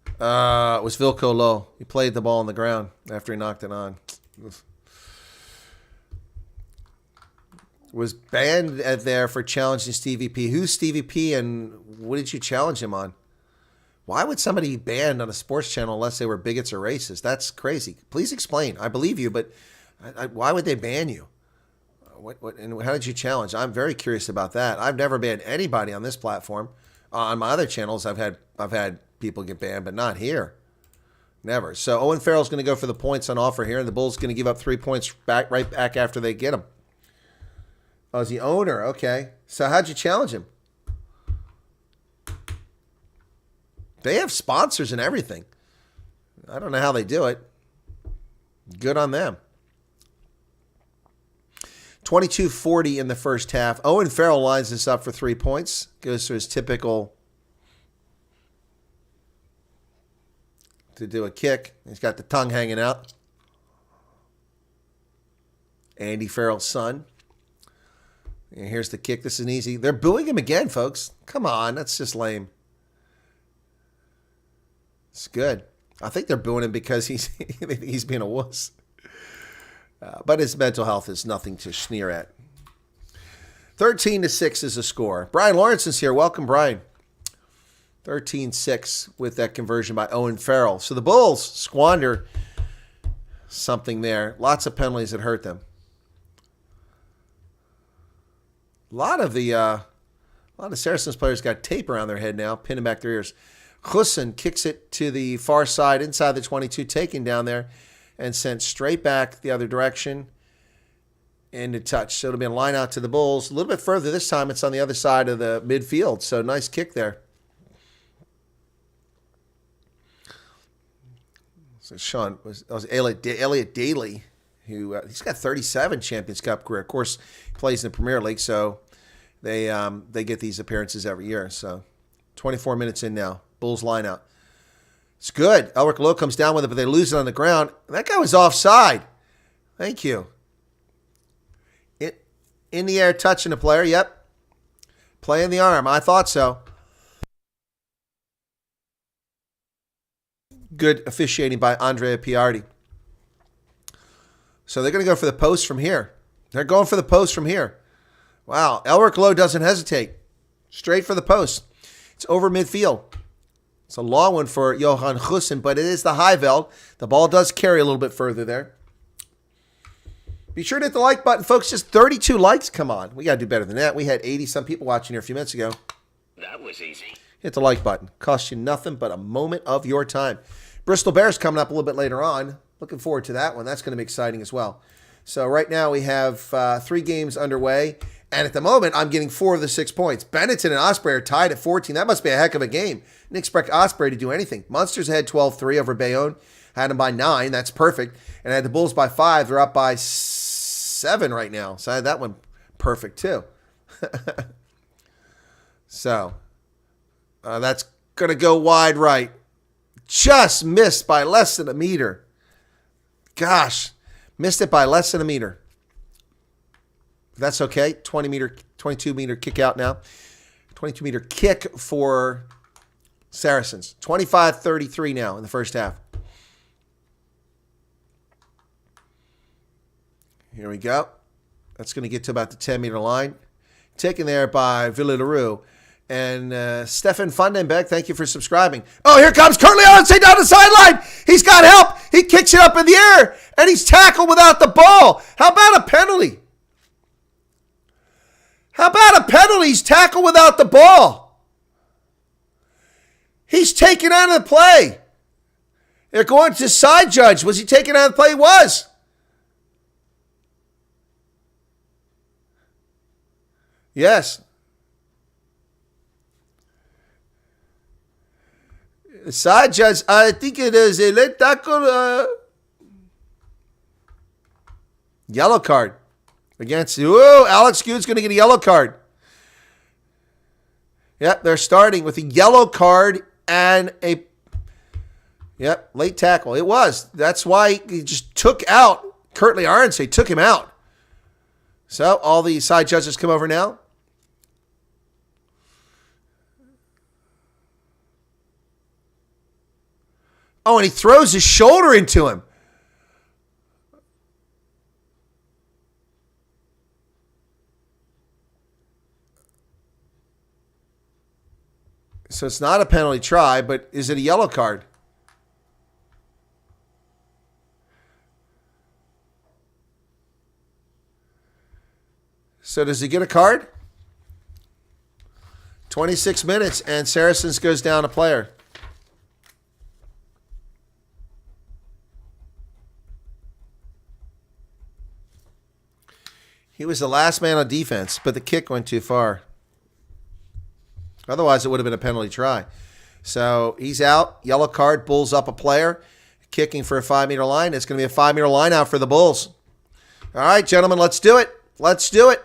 It was Vilko Lowe. He played the ball on the ground after he knocked it on. Was banned there for challenging Stevie P. Who's Stevie P and what did you challenge him on? Why would somebody be banned on a sports channel unless they were bigots or racist? That's crazy. Please explain. I believe you, but why would they ban you? What and how did you challenge? I'm very curious about that. I've never banned anybody on this platform. On my other channels, I've had people get banned, but not here. Never. So Owen Farrell's going to go for the points on offer here, and the Bulls going to give up 3 points right back after they get them. Oh, is the owner? Okay. So how'd you challenge him? They have sponsors and everything. I don't know how they do it. Good on them. 22-40 in the first half. Owen Farrell lines this up for 3 points. Goes to his typical to do a kick. He's got the tongue hanging out. Andy Farrell's son. And here's the kick. This is easy. They're booing him again, folks. Come on. That's just lame. It's good. I think they're booing him because he's being a wuss. But his mental health is nothing to sneer at. 13-6 is the score. Brian Lawrence is here. Welcome, Brian. 13-6 with that conversion by Owen Farrell. So the Bulls squander something there. Lots of penalties that hurt them. A lot of Saracens players got tape around their head now, pinning back their ears. Hussein kicks it to the far side, inside the 22, taken down there, and sent straight back the other direction into touch. So it'll be a line out to the Bulls. A little bit further this time, it's on the other side of the midfield. So nice kick there. So Sean, that was Elliot Daly, who he's got 37 Champions Cup career. Of course, he plays in the Premier League, so they get these appearances every year. So 24 minutes in now. Bulls line out. It's good. Elric Lowe comes down with it, but they lose it on the ground. That guy was offside. Thank you. In the air, touching the player. Yep. Playing the arm. I thought so. Good officiating by Andrea Piardi. So they're going to go for the post from here. They're going for the post from here. Wow. Elric Lowe doesn't hesitate. Straight for the post. It's over midfield. It's a long one for Johan Hussein, but it is the Highveld. The ball does carry a little bit further there. Be sure to hit the like button, folks. Just 32 likes. Come on. We got to do better than that. We had 80-some people watching here a few minutes ago. That was easy. Hit the like button. Costs you nothing but a moment of your time. Bristol Bears coming up a little bit later on. Looking forward to that one. That's going to be exciting as well. So right now we have 3 games underway. And at the moment, I'm getting 4 of the 6 points. Benetton and Osprey are tied at 14. That must be a heck of a game. Didn't expect Osprey to do anything. Munsters ahead 12-3 over Bayonne. Had them by 9. That's perfect. And I had the Bulls by 5. They're up by 7 right now. So I had that one perfect too. So that's going to go wide right. Just missed by less than a meter. Gosh, missed it by less than a meter. That's okay. 22-meter kick out now. 22-meter kick for Saracens. 25-33 now in the first half. Here we go. That's going to get to about the 10-meter line. Taken there by Villileroux. And Stefan Fundenbeck, thank you for subscribing. Oh, here comes Corleone down the sideline. He's got help. He kicks it up in the air, and he's tackled without the ball. How about a penalty? How about a penalty? He's tackled without the ball. He's taken out of the play. They're going to side judge. Was he taken out of the play? He was. Yes. The side judge, I think it is a late tackle. Yellow card against. Whoa, Alex Good's going to get a yellow card. Yep, they're starting with a yellow card and a late tackle. It was. That's why he just took out Curtly Arns. They took him out. So all the side judges come over now. Oh, and he throws his shoulder into him. So it's not a penalty try, but is it a yellow card? So does he get a card? 26 minutes, and Saracens goes down a player. He was the last man on defense, but the kick went too far. Otherwise, it would have been a penalty try. So he's out. Yellow card. Bulls up a player. Kicking for a 5-meter line. It's going to be a 5-meter line out for the Bulls. All right, gentlemen, let's do it. Let's do it.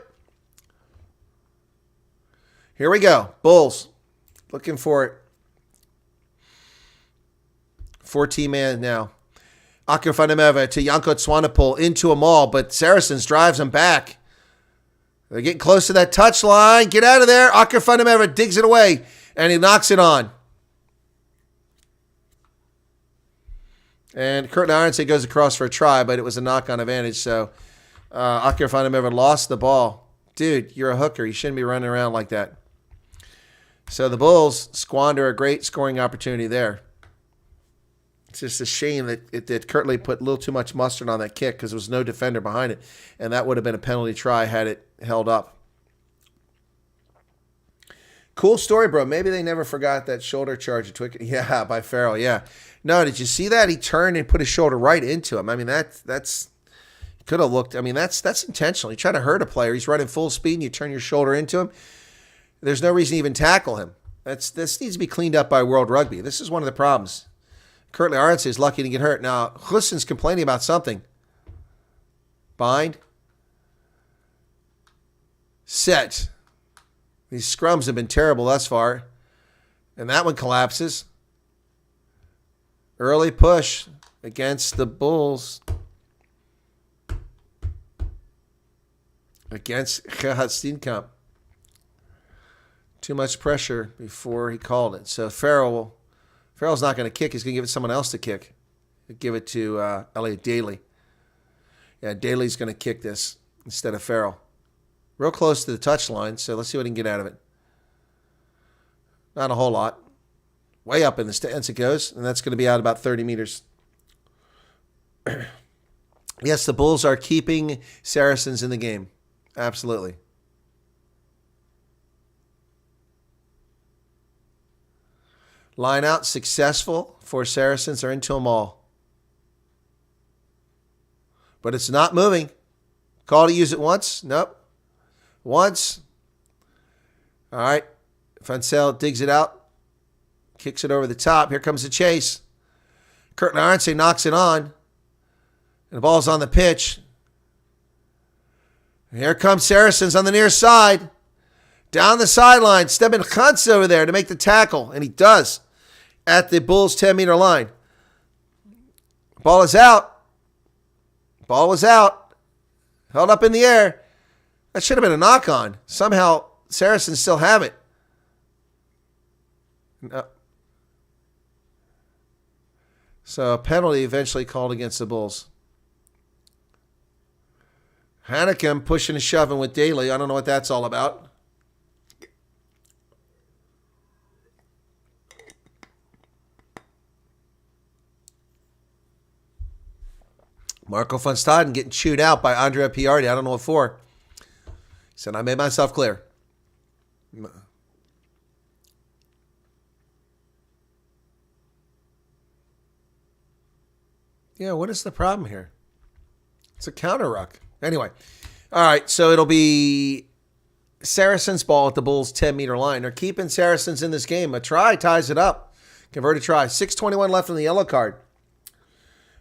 Here we go. Bulls. Looking for it. 14-man now. Akinfanimeva to Janko Swanepoel into a maul, but Saracens drives him back. They're getting close to that touch line. Get out of there. Akinfanimeva digs it away, and he knocks it on. And Curtly Arns goes across for a try, but it was a knock-on advantage, so Akinfanimeva lost the ball. Dude, you're a hooker. You shouldn't be running around like that. So the Bulls squander a great scoring opportunity there. It's just a shame that Curtly put a little too much mustard on that kick because there was no defender behind it, and that would have been a penalty try had it held up. Cool story, bro. Maybe they never forgot that shoulder charge. Yeah, by Farrell. Yeah. No, did you see that? He turned and put his shoulder right into him. I mean, that's could have looked. I mean, that's intentional. You try to hurt a player. He's running full speed, and you turn your shoulder into him. There's no reason to even tackle him. This needs to be cleaned up by World Rugby. This is one of the problems. Curtly Arns is lucky to get hurt. Now, Hussen's complaining about something. Bind. Set. These scrums have been terrible thus far. And that one collapses. Early push against the Bulls. Against Gerhard Steenkamp. Too much pressure before he called it. So Farrell's not going to kick. He's going to give it to someone else to kick. He'll give it to Elliot Daly. Yeah, Daly's going to kick this instead of Farrell. Real close to the touchline, so let's see what he can get out of it. Not a whole lot. Way up in the stance it goes, and that's going to be out about 30 meters. Yes, the Bulls are keeping Saracens in the game. Absolutely. Line out successful for Saracens. Are into them all. But it's not moving. Call to use it once. Nope. Once. All right. Fansel digs it out. Kicks it over the top. Here comes the chase. Curtly Arns knocks it on. And the ball's on the pitch. And here comes Saracens on the near side. Down the sideline. Steben Chantz over there to make the tackle. And he does. At the Bulls' 10-meter line. Ball is out. Ball was out. Held up in the air. That should have been a knock-on. Somehow, Saracens still have it. No. So a penalty eventually called against the Bulls. Hanneken pushing and shoving with Daly. I don't know what that's all about. Marco van Staden getting chewed out by Andrea Piardi. I don't know what for. He said, I made myself clear. Yeah, what is the problem here? It's a counter ruck. Anyway. All right, so it'll be Saracens ball at the Bulls' 10-meter line. They're keeping Saracens in this game. A try ties it up. Converted try. 6:21 left on the yellow card.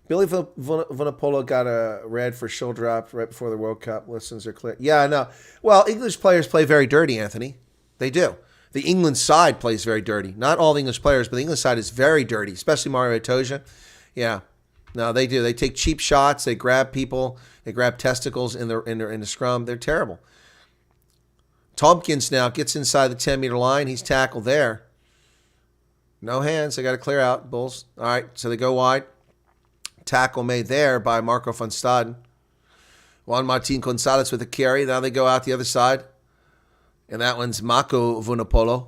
Billy Vunipola got a red for shoulder drop right before the World Cup. Listens are clear. Yeah, I know. Well, English players play very dirty, Anthony. They do. The England side plays very dirty. Not all the English players, but the English side is very dirty, especially Mario Itoje. Yeah. No, they do. They take cheap shots. They grab people. They grab testicles in the scrum. They're terrible. Tompkins now gets inside the 10-meter line. He's tackled there. No hands. They got to clear out. Bulls. All right, so they go wide. Tackle made there by Marco van Staden. Juan Martin Gonzalez with a carry. Now they go out the other side. And that one's Mako Vunipolo.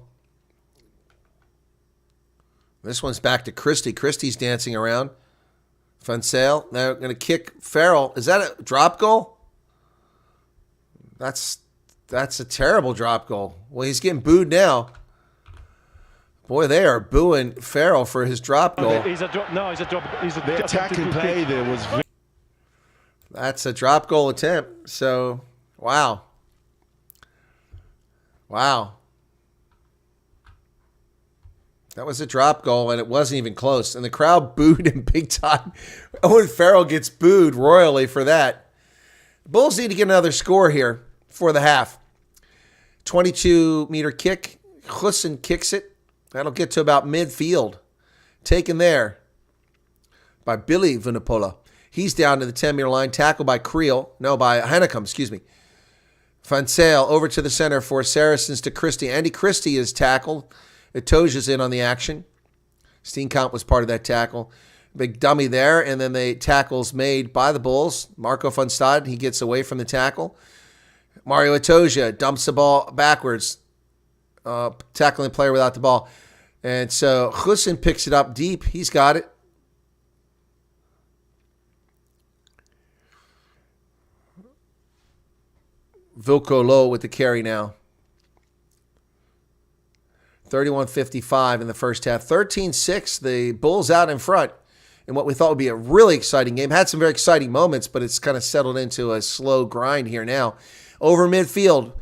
This one's back to Christie. Christie's dancing around. Van Sale. They're going to kick Farrell. Is that a drop goal? That's a terrible drop goal. Well, he's getting booed now. Boy, they are booing Farrell for his drop goal. He's a drop. No, he's a drop. The attacking play there was. That's a drop goal attempt. So, wow. That was a drop goal, and it wasn't even close. And the crowd booed him big time. Owen Farrell gets booed royally for that. Bulls need to get another score here for the half. 22-meter kick. Hussein kicks it. That'll get to about midfield. Taken there by Billy Vunipola. He's down to the 10-meter line. Tackled by by Hannecum, excuse me. Van Sale over to the center for Saracens to Christie. Andy Christie is tackled. Itoje's in on the action. Steenkamp was part of that tackle. Big dummy there, and then the tackles made by the Bulls. Marco van Staden, he gets away from the tackle. Mario Itoje dumps the ball backwards. Tackling player without the ball. And so Hussein picks it up deep. He's got it. Vilko Low with the carry now. 31-55 in the first half. 13-6, the Bulls out in front in what we thought would be a really exciting game. Had some very exciting moments, but it's kind of settled into a slow grind here now. Over midfield.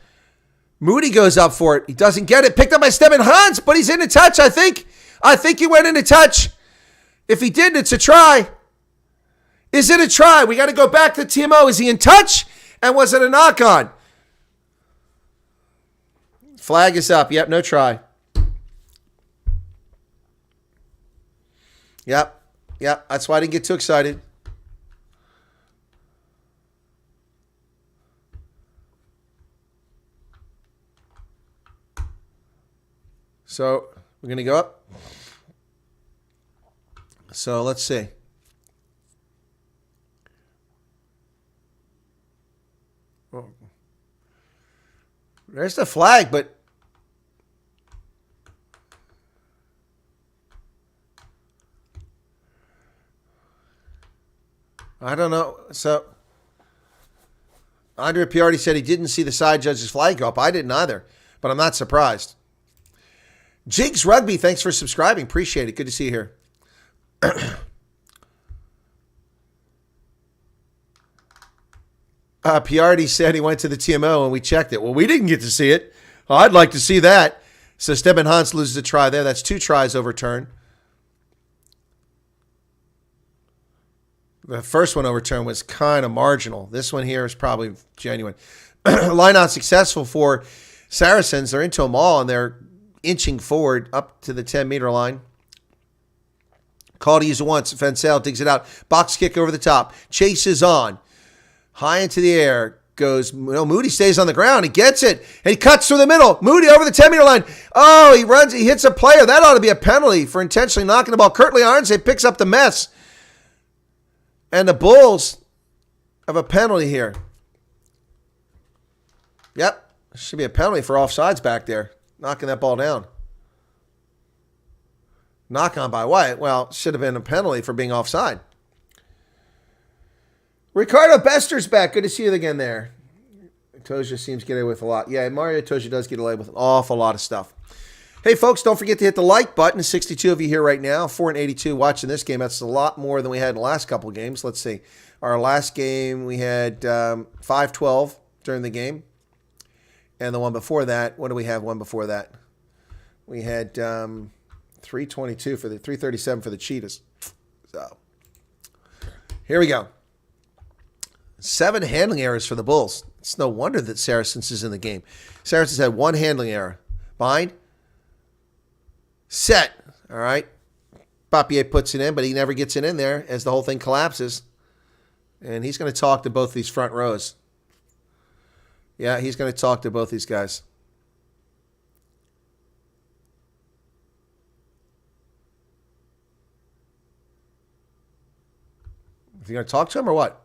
Moody goes up for it. He doesn't get it. Picked up by Stephen Hans, but he's into touch, I think. I think he went into touch. If he didn't, it's a try. Is it a try? We got to go back to TMO. Is he in touch? And was it a knock-on? Flag is up. Yep, no try. Yep. That's why I didn't get too excited. So we're going to go up. So let's see. Oh. There's the flag, but I don't know. So Andrea Piardi said he didn't see the side judge's flag go up. I didn't either, but I'm not surprised. Jigs Rugby, thanks for subscribing. Appreciate it. Good to see you here. Piardi said he went to the TMO and we checked it. Well, we didn't get to see it. I'd like to see that. So Steben Hans loses a try there. That's 2 tries overturned. The first one overturned was kind of marginal. This one here is probably genuine. Line out successful for Saracens. They're into them all, and they're inching forward up to the 10-meter line. Call to use it once. Fensel digs it out. Box kick over the top. Chases on. High into the air. Goes. Moody stays on the ground. He gets it. And he cuts through the middle. Moody over the 10-meter line. Oh, he runs. He hits a player. That ought to be a penalty for intentionally knocking the ball. Curtly Arnsey picks up the mess. And the Bulls have a penalty here. Yep. Should be a penalty for offsides back there. Knocking that ball down. Knock on by Wyatt. Well, should have been a penalty for being offside. Ricardo Bester's back. Good to see you again there. Itoje seems to get away with a lot. Yeah, Mario Itoje does get away with an awful lot of stuff. Hey, folks, don't forget to hit the like button. 62 of you here right now, 482 watching this game. That's a lot more than we had in the last couple of games. Let's see. Our last game, we had 512 during the game. And the one before that, what do we have one before that? We had 322 for the 337 for the Cheetahs. So here we go. 7 handling errors for the Bulls. It's no wonder that Saracens is in the game. Saracens had 1 handling error. Bind. Set. All right. Papier puts it in, but he never gets it in there as the whole thing collapses. And he's going to talk to both these front rows. Yeah, he's going to talk to both these guys. Is he going to talk to him or what?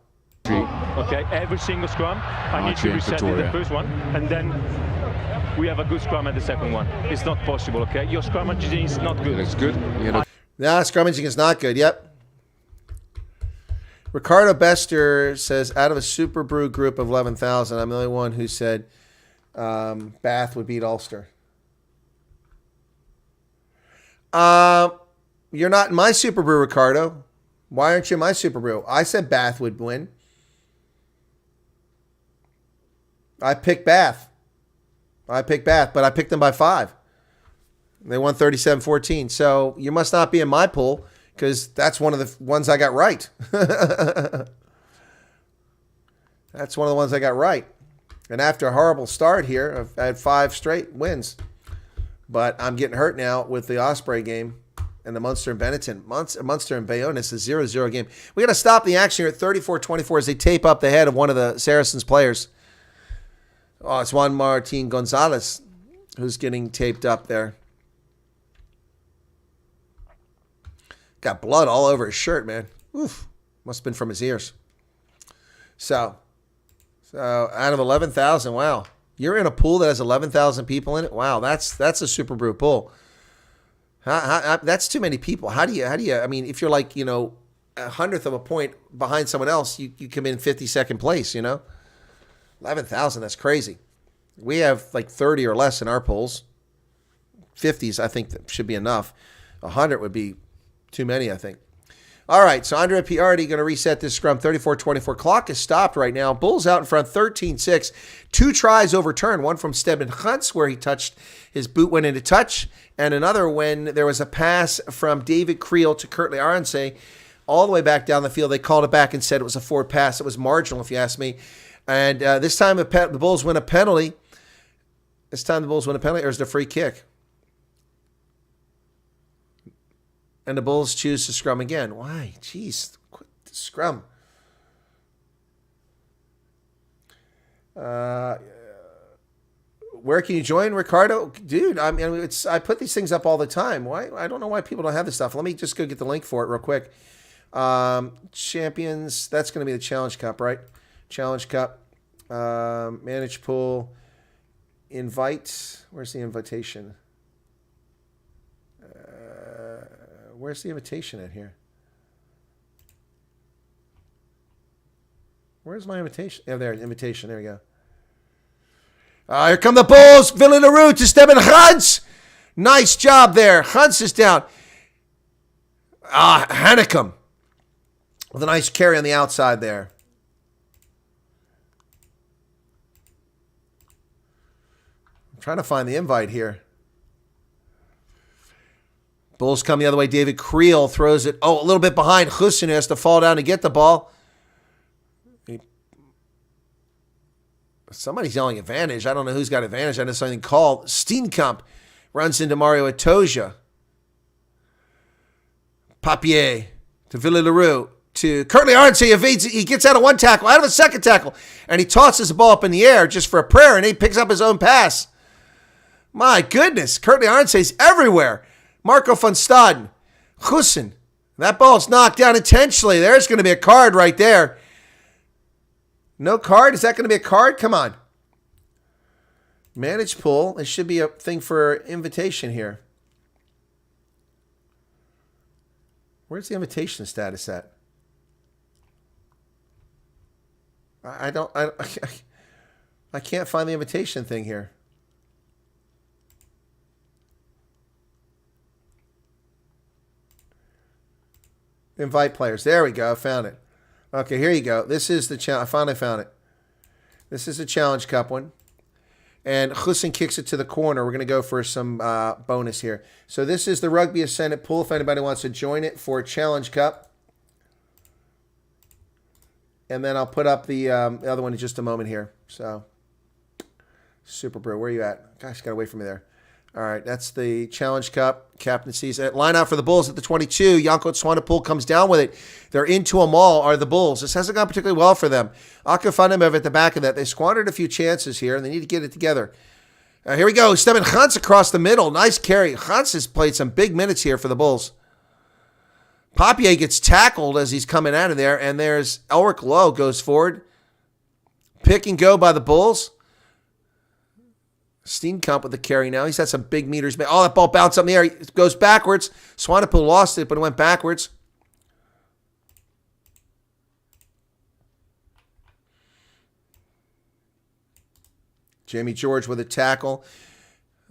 Okay, every single scrum, I need to reset in the first one, and then we have a good scrum at the second one. It's not possible, okay? Your scrummaging is not good. It's good. Nah, scrummaging is not good. Yep. Ricardo Bester says, out of a Super Brew group of 11,000, I'm the only one who said Bath would beat Ulster. You're not in my Super Brew, Ricardo. Why aren't you in my Super Brew? I said Bath would win. I picked Bath. But I picked them by 5. They won 37-14. So you must not be in my pool because that's one of the ones I got right. That's one of the ones I got right. And after a horrible start here, I've had 5 straight wins. But I'm getting hurt now with the Osprey game and the Munster and Benetton. Munster and Bayonne is a 0-0 game. We got to stop the action here at 34-24 as they tape up the head of one of the Saracens players. Oh, it's Juan Martin Gonzalez who's getting taped up there. Got blood all over his shirt, man. Oof. Must have been from his ears. So out of 11,000, wow. You're in a pool that has 11,000 people in it? Wow, that's a Super Brew pool. That's too many people. How do you, I mean, if you're like, a 100th of a point behind someone else, you come in 52nd place, 11,000, that's crazy. We have like 30 or less in our polls. 50s, I think that should be enough. 100 would be too many, I think. All right, so Andre Piardi going to reset this scrum. 34-24. Clock is stopped right now. Bulls out in front, 13-6. 2 tries overturned. One from Stedman Huntz where he touched, his boot went into touch, and another when there was a pass from David Creel to Curtly Arnsey all the way back down the field. They called it back and said it was a forward pass. It was marginal, if you ask me. And this time the Bulls win a penalty. Or is it a free kick? And the Bulls choose to scrum again. Why? Jeez, quit the scrum. Where can you join, Ricardo? Dude, I mean, I put these things up all the time. Why? I don't know why people don't have this stuff. Let me just go get the link for it real quick. Champions, that's going to be the Challenge Cup, right? Challenge Cup. Manage pool. Invite. Where's the invitation? Where's the invitation at here? Where's my invitation? Oh, there, invitation. There we go. Here come the Bulls. Villeneuve to Steben Huntz. Nice job there. Huntz is down. Hanekom with a nice carry on the outside there. I'm trying to find the invite here. Bulls come the other way. David Creel throws it. Oh, a little bit behind. Hussein has to fall down to get the ball. Somebody's yelling advantage. I don't know who's got advantage. I know something called. Steenkamp runs into Mario Itoja. Papier to Villeneuve to Curtly Arnsey. Evades. He gets out of one tackle, out of a second tackle, and he tosses the ball up in the air just for a prayer, and he picks up his own pass. My goodness. Curtly Arnsey's everywhere. Marco van Staden. Hussein. That ball's knocked down intentionally. There's going to be a card right there. No card? Is that going to be a card? Come on. Manage pool. It should be a thing for invitation here. Where's the invitation status at? I can't find the invitation thing here. Invite players. There we go. I found it. Okay, here you go. This is the challenge. I finally found it. This is the Challenge Cup one. And Hussein kicks it to the corner. We're going to go for some bonus here. So this is the Rugby Ascendant pool. If anybody wants to join it for Challenge Cup. And then I'll put up the other one in just a moment here. So, Super Brew, where are you at? Gosh, got away from me there. All right, that's the Challenge Cup captaincies. Line out for the Bulls at the 22. Yanko Swanepoel comes down with it. They're into them all, are the Bulls. This hasn't gone particularly well for them. Akafanimov at the back of that. They squandered a few chances here, and they need to get it together. Here we go. Steven Gans across the middle. Nice carry. Gans has played some big minutes here for the Bulls. Papier gets tackled as he's coming out of there, and there's Elric Lowe goes forward. Pick and go by the Bulls. Steenkamp with the carry now. He's had some big meters. Oh, that ball bounced up in the air. It goes backwards. Swanepoel lost it, but it went backwards. Jamie George with a tackle.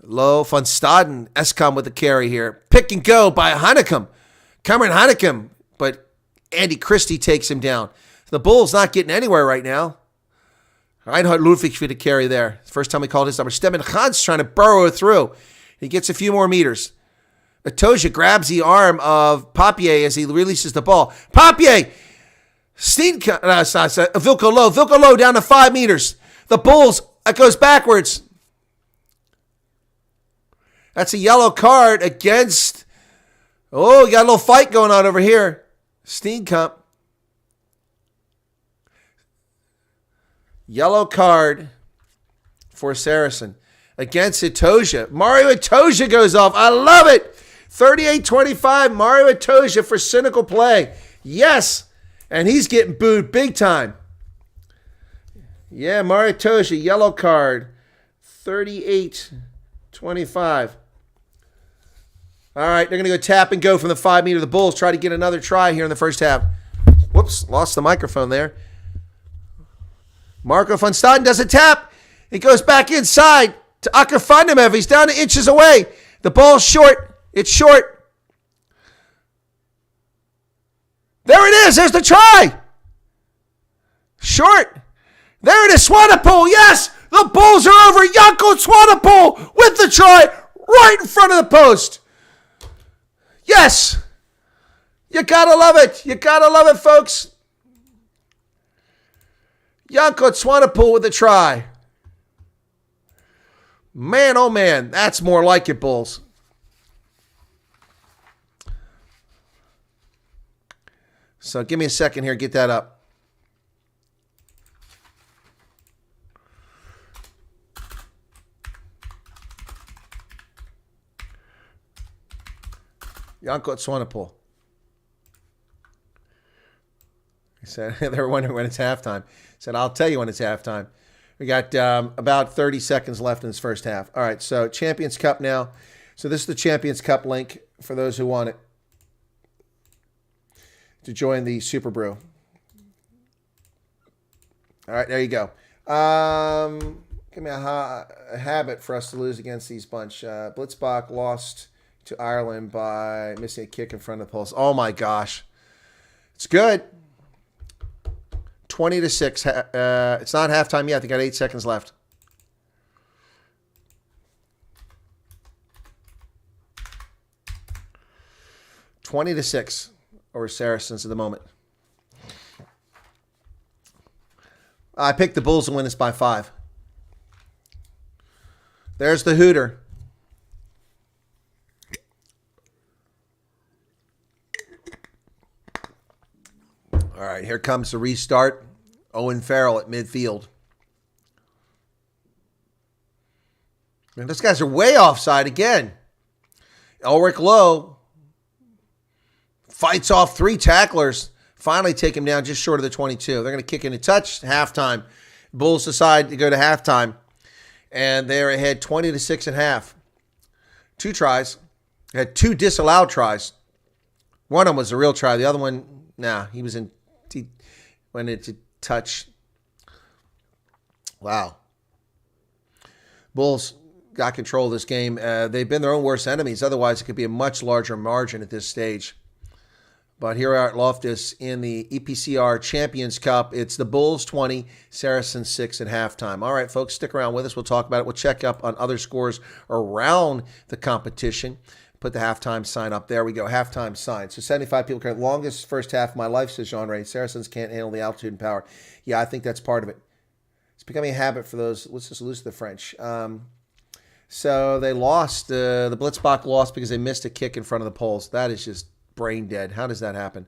Low, Van Staden, Eskom with the carry here. Pick and go by Heineken. Cameron Heineken, but Andy Christie takes him down. The Bulls not getting anywhere right now. Reinhard Ludwig for the carry there. First time we called his number. Steven Gans trying to burrow it through. He gets a few more meters. Atoja grabs the arm of Papier as he releases the ball. Papier! Vilko Lowe. Vilko Lowe down to 5 meters. The Bulls, it goes backwards. That's a yellow card against... Oh, you got a little fight going on over here. Steenkamp. Yellow card for Saracen against Itoja. Mario Itoja goes off. I love it. 38-25, Mario Itoja for cynical play. Yes, and he's getting booed big time. Yeah, Mario Itoja, yellow card. 38-25. All right, they're going to go tap and go from the 5 meter. The Bulls try to get another try here in the first half. Whoops, lost the microphone there. Marco van Staden does a tap. It goes back inside to Akafanimov. He's down to inches away. The ball's short. It's short. There it is. There's the try. Short. There it is. Swanepoel. Yes, the Bulls are over. Yanko Swanepoel with the try right in front of the post. Yes. You gotta love it. You gotta love it, folks. Yanko Swanepoel with a try. Man, oh man, that's more like it, Bulls. So give me a second here, get that up. Yanko Swanepoel. He said, they were wondering when it's halftime. He said, I'll tell you when it's halftime. We got about 30 seconds left in this first half. All right, so Champions Cup now. So this is the Champions Cup link for those who want it to join the Super Brew. All right, there you go. Give me a habit for us to lose against these bunch. Blitzbach lost to Ireland by missing a kick in front of the post. Oh, my gosh. It's good. 20-6. It's not halftime yet. They got 8 seconds left. $20-6 over Saracens at the moment. I picked the Bulls to win this by 5. There's the Hooter. All right, here comes the restart. Owen Farrell at midfield. And those guys are way offside again. Elric Lowe fights off 3 tacklers. Finally take him down just short of the 22. They're going to kick in a touch. Halftime. Bulls decide to go to halftime. And they're ahead 20-6 at half. 2 tries. Had 2 disallowed tries. One of them was a real try. The other one, nah, he was in... He went into touch. Wow. Bulls got control of this game. They've been their own worst enemies. Otherwise, it could be a much larger margin at this stage. But here we are at Loftus in the EPCR Champions Cup. It's the Bulls 20, Saracens 6 at halftime. All right, folks, stick around with us. We'll talk about it. We'll check up on other scores around the competition. Put the halftime sign up. There we go, halftime sign. So 75 people current. Longest first half of my life, says Jean-Ray. Saracens can't handle the altitude and power. Yeah, I think that's part of it. It's becoming a habit for those. Let's just lose the French. So they lost. The Blitzbach lost because they missed a kick in front of the poles. That is just brain dead. How does that happen?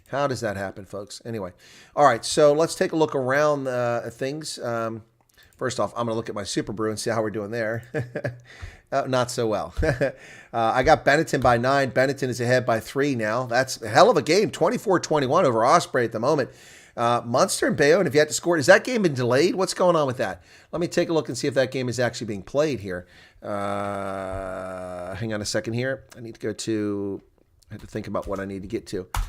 How does that happen, folks? Anyway, all right, so let's take a look around things. First off, I'm going to look at my Super Brew and see how we're doing there. Not so well. I got Benetton by 9. Benetton is ahead by 3 now. That's a hell of a game, 24-21 over Osprey at the moment. Munster and Bayonne have yet to score. Has that game been delayed? What's going on with that? Let me take a look and see if that game is actually being played here. Hang on a second here. I need to go to... I had to think about what I need to get to. I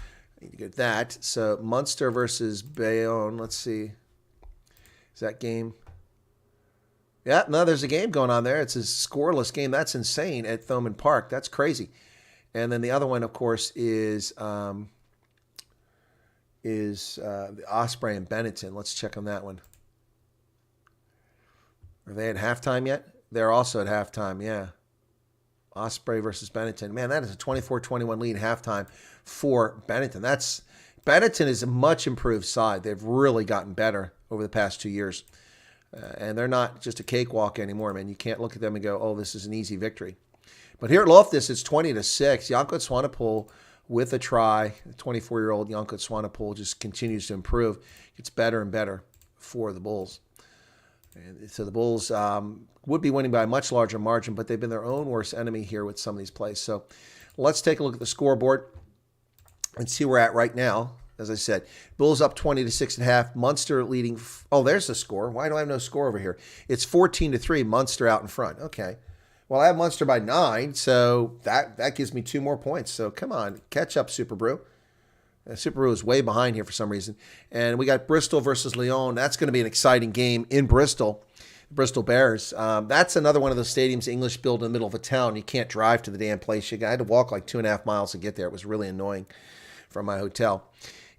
need to get that. So Munster versus Bayonne. Let's see. Is that game? Yeah, no, there's a game going on there. It's a scoreless game. That's insane at Thomond Park. That's crazy. And then the other one, of course, is the Osprey and Benetton. Let's check on that one. Are they at halftime yet? They're also at halftime, yeah. Osprey versus Benetton. Man, that is a 24-21 lead halftime for Benetton. Benetton is a much improved side. They've really gotten better over the past 2 years. And they're not just a cakewalk anymore, man. You can't look at them and go, oh, this is an easy victory. But here at Loftus, it's 20-6. Janko Swanepoel with a try. The 24-year-old Janko Swanepoel just continues to improve. Gets better and better for the Bulls. And so the Bulls would be winning by a much larger margin, but they've been their own worst enemy here with some of these plays. So let's take a look at the scoreboard and see where we're at right now. As I said, Bulls up 20-6 at half. Munster leading. Oh, there's the score. Why do I have no score over here? It's 14-3. Munster out in front. Okay. Well, I have Munster by 9, so that gives me 2 more points. So come on, catch up, Super Brew. Super Brew is way behind here for some reason. And we got Bristol versus Lyon. That's going to be an exciting game in Bristol. Bristol Bears. That's another one of those stadiums English build in the middle of a town. You can't drive to the damn place. I had to walk like 2.5 miles to get there. It was really annoying from my hotel.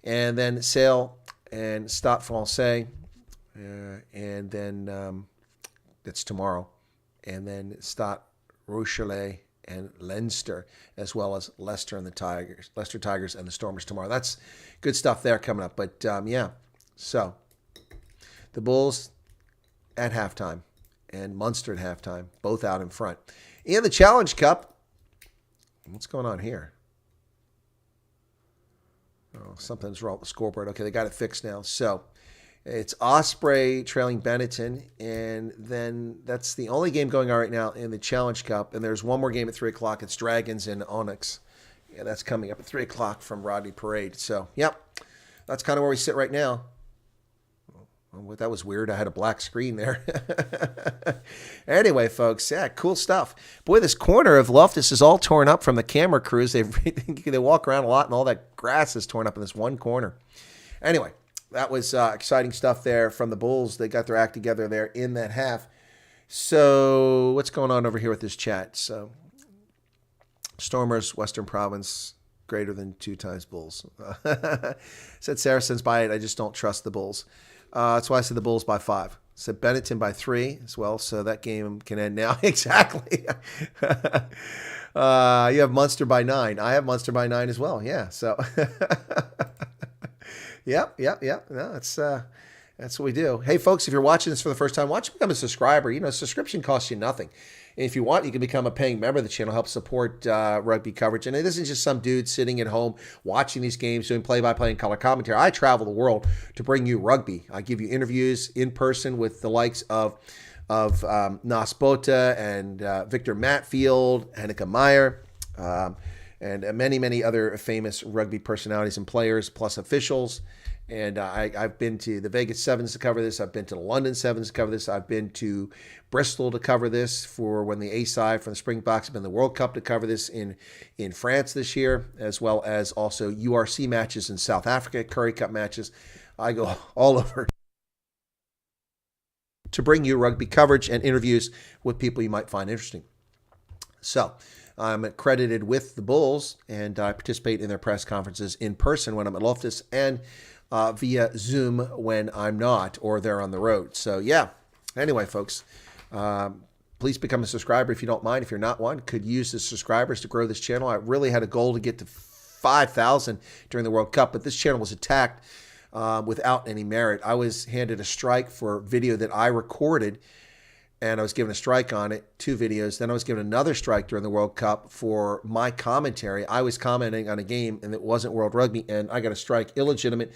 And then Sale and Stade Francais. And then that's tomorrow. And then Stade Rochelet and Leinster, as well as Leicester and the Tigers, Leicester Tigers and the Stormers tomorrow. That's good stuff there coming up. But yeah, so the Bulls at halftime and Munster at halftime, both out in front. In the Challenge Cup, what's going on here? Oh, something's wrong with the scoreboard. Okay, they got it fixed now. So it's Osprey trailing Benetton, and then that's the only game going on right now in the Challenge Cup. And there's one more game at 3 o'clock. It's Dragons and Onyx. Yeah, that's coming up at 3 o'clock from Rodney Parade. So, yep, that's kind of where we sit right now. Well, that was weird. I had a black screen there. Anyway, folks, yeah, cool stuff. Boy, this corner of Loftus is all torn up from the camera crews. They walk around a lot, and all that grass is torn up in this one corner. Anyway, that was exciting stuff there from the Bulls. They got their act together there in that half. So what's going on over here with this chat? So Stormers, Western Province, greater than 2 times Bulls. Said Saracens by 8. I just don't trust the Bulls. That's why I said the Bulls by 5. Said Benetton by 3 as well, so that game can end now. Exactly. You have Munster by 9. I have Munster by 9 as well. Yeah, so Yep. No, that's what we do. Hey, folks, if you're watching this for the first time, why don't you become a subscriber? You know, subscription costs you nothing. And if you want, you can become a paying member of the channel, help support rugby coverage. And it isn't just some dude sitting at home watching these games, doing play-by-play and color commentary. I travel the world to bring you rugby. I give you interviews in person with the likes of Nas Bota and Victor Matfield, Hanneke Meyer, and many, many other famous rugby personalities and players, plus officials. And I've been to the Vegas Sevens to cover this. I've been to the London Sevens to cover this. I've been to Bristol to cover this for when the A-side from the Springboks. I've been to the World Cup to cover this in France this year, as well as also URC matches in South Africa, Currie Cup matches. I go all over to bring you rugby coverage and interviews with people you might find interesting. So I'm accredited with the Bulls, and I participate in their press conferences in person when I'm at Loftus and via Zoom when I'm not or they're on the road. So, yeah. Anyway, folks, please become a subscriber if you don't mind. If you're not one, could use the subscribers to grow this channel. I really had a goal to get to 5,000 during the World Cup, but this channel was attacked without any merit. I was handed a strike for video that I recorded, and I was given a strike on it, 2 videos. Then I was given another strike during the World Cup for my commentary. I was commenting on a game, and it wasn't World Rugby, and I got a strike. Illegitimate,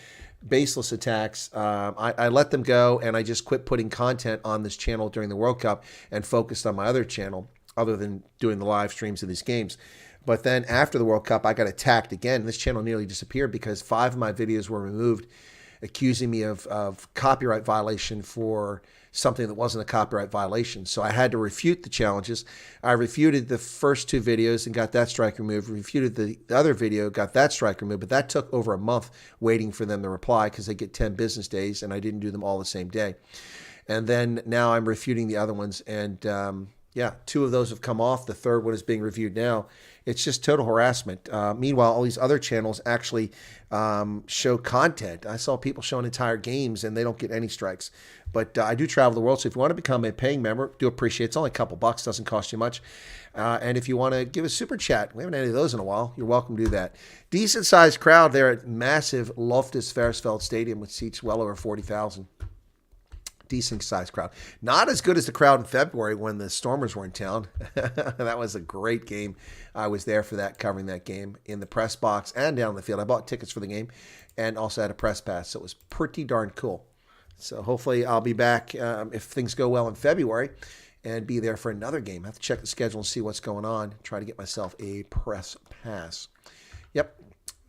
baseless attacks. I let them go, and I just quit putting content on this channel during the World Cup and focused on my other channel other than doing the live streams of these games. But then after the World Cup, I got attacked again. This channel nearly disappeared because 5 of my videos were removed, accusing me of copyright violation for something that wasn't a copyright violation. So I had to refute the challenges. I refuted the first 2 videos and got that strike removed. Refuted the other video, got that strike removed. But that took over a month waiting for them to reply because they get 10 business days, and I didn't do them all the same day. And then now I'm refuting the other ones, and yeah, 2 of those have come off. The third one is being reviewed now. It's just total harassment. Meanwhile, all these other channels actually show content. I saw people showing entire games, and they don't get any strikes. But I do travel the world, so if you want to become a paying member, do appreciate it. It's only a couple bucks, doesn't cost you much. And if you want to give a super chat, we haven't had any of those in a while, you're welcome to do that. Decent-sized crowd there at massive Loftus Versfeld Stadium, which seats well over 40,000. Decent-sized crowd. Not as good as the crowd in February when the Stormers were in town. That was a great game. I was there for that, covering that game in the press box and down the field. I bought tickets for the game and also had a press pass, so it was pretty darn cool. So hopefully I'll be back if things go well in February and be there for another game. I have to check the schedule and see what's going on. Try to get myself a press pass. Yep.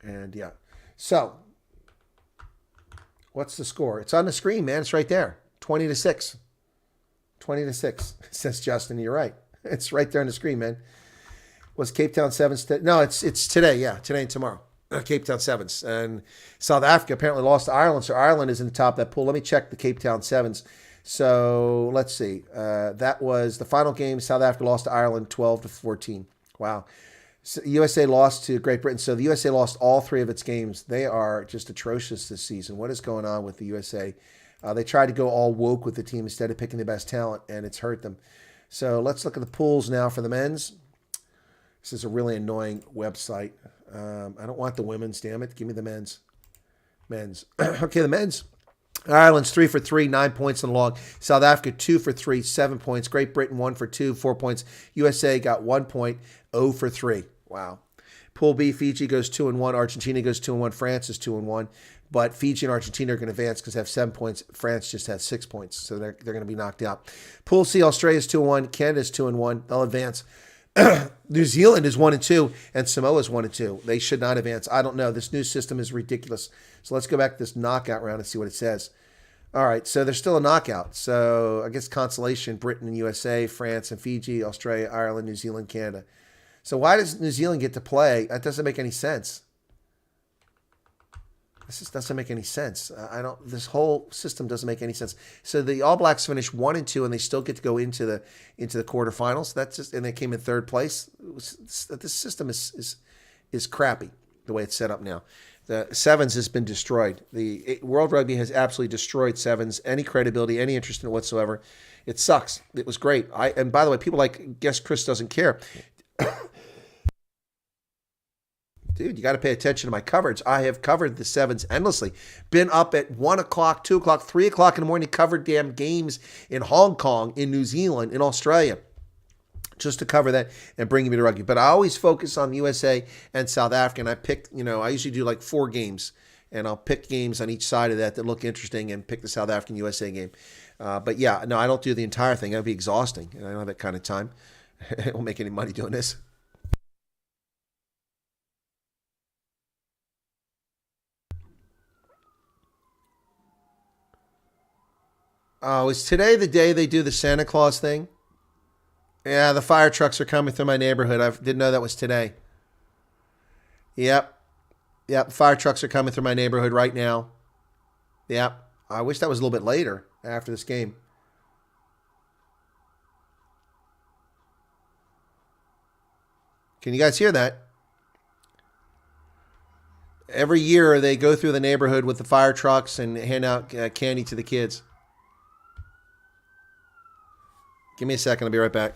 And yeah. So what's the score? It's on the screen, man. It's right there. 20-6. 20-6, says Justin. You're right. It's right there on the screen, man. Was Cape Town Sevens? No, it's today. Yeah, today and tomorrow. Cape Town Sevens. And South Africa apparently lost to Ireland, so Ireland is in the top of that pool. Let me check the Cape Town Sevens. So let's see. That was the final game. South Africa lost to Ireland 12-14. Wow. So USA lost to Great Britain. So the USA lost all 3 of its games. They are just atrocious this season. What is going on with the USA? They tried to go all woke with the team instead of picking the best talent, and it's hurt them. So let's look at the pools now for the men's. This is a really annoying website. I don't want the women's, damn it. Give me the men's. Men's. Okay, the men's. Ireland's 3 for 3, 9 points in the log. South Africa 2 for 3, 7 points. Great Britain 1 for 2, 4 points. USA got 1 point, 0 for 3. Wow. Pool B, Fiji goes 2-1. Argentina goes 2-1. France is 2-1. But Fiji and Argentina are going to advance because they have 7 points. France just has 6 points, so they're going to be knocked out. Pool C, Australia is 2-1. Canada is 2-1. They'll advance. New Zealand is 1-2, and Samoa is 1-2. They should not advance. I don't know. This new system is ridiculous. So let's go back to this knockout round and see what it says. All right, so there's still a knockout. So I guess consolation, Britain and USA, France and Fiji, Australia, Ireland, New Zealand, Canada. So why does New Zealand get to play? That doesn't make any sense. This just doesn't make any sense. This whole system doesn't make any sense. So the All Blacks finished 1-2, and they still get to go into the quarterfinals. That's just, and they came in 3rd place. This system is crappy the way it's set up now. The Sevens has been destroyed. The World Rugby has absolutely destroyed Sevens. Any credibility, any interest in it whatsoever. It sucks. It was great. And by the way, people like guess Chris doesn't care. Dude, you got to pay attention to my coverage. I have covered the Sevens endlessly. Been up at 1 o'clock, 2 o'clock, 3 o'clock in the morning, covered damn games in Hong Kong, in New Zealand, in Australia, just to cover that and bring me to rugby. But I always focus on USA and South Africa, and I pick, I usually do like 4 games, and I'll pick games on each side of that look interesting and pick the South African USA game. But yeah, no, I don't do the entire thing. That would be exhausting, and I don't have that kind of time. I won't make any money doing this. Oh, is today the day they do the Santa Claus thing? Yeah, the fire trucks are coming through my neighborhood. I didn't know that was today. Yep. Yep, fire trucks are coming through my neighborhood right now. Yep. I wish that was a little bit later after this game. Can you guys hear that? Every year they go through the neighborhood with the fire trucks and hand out candy to the kids. Give me a second. I'll be right back.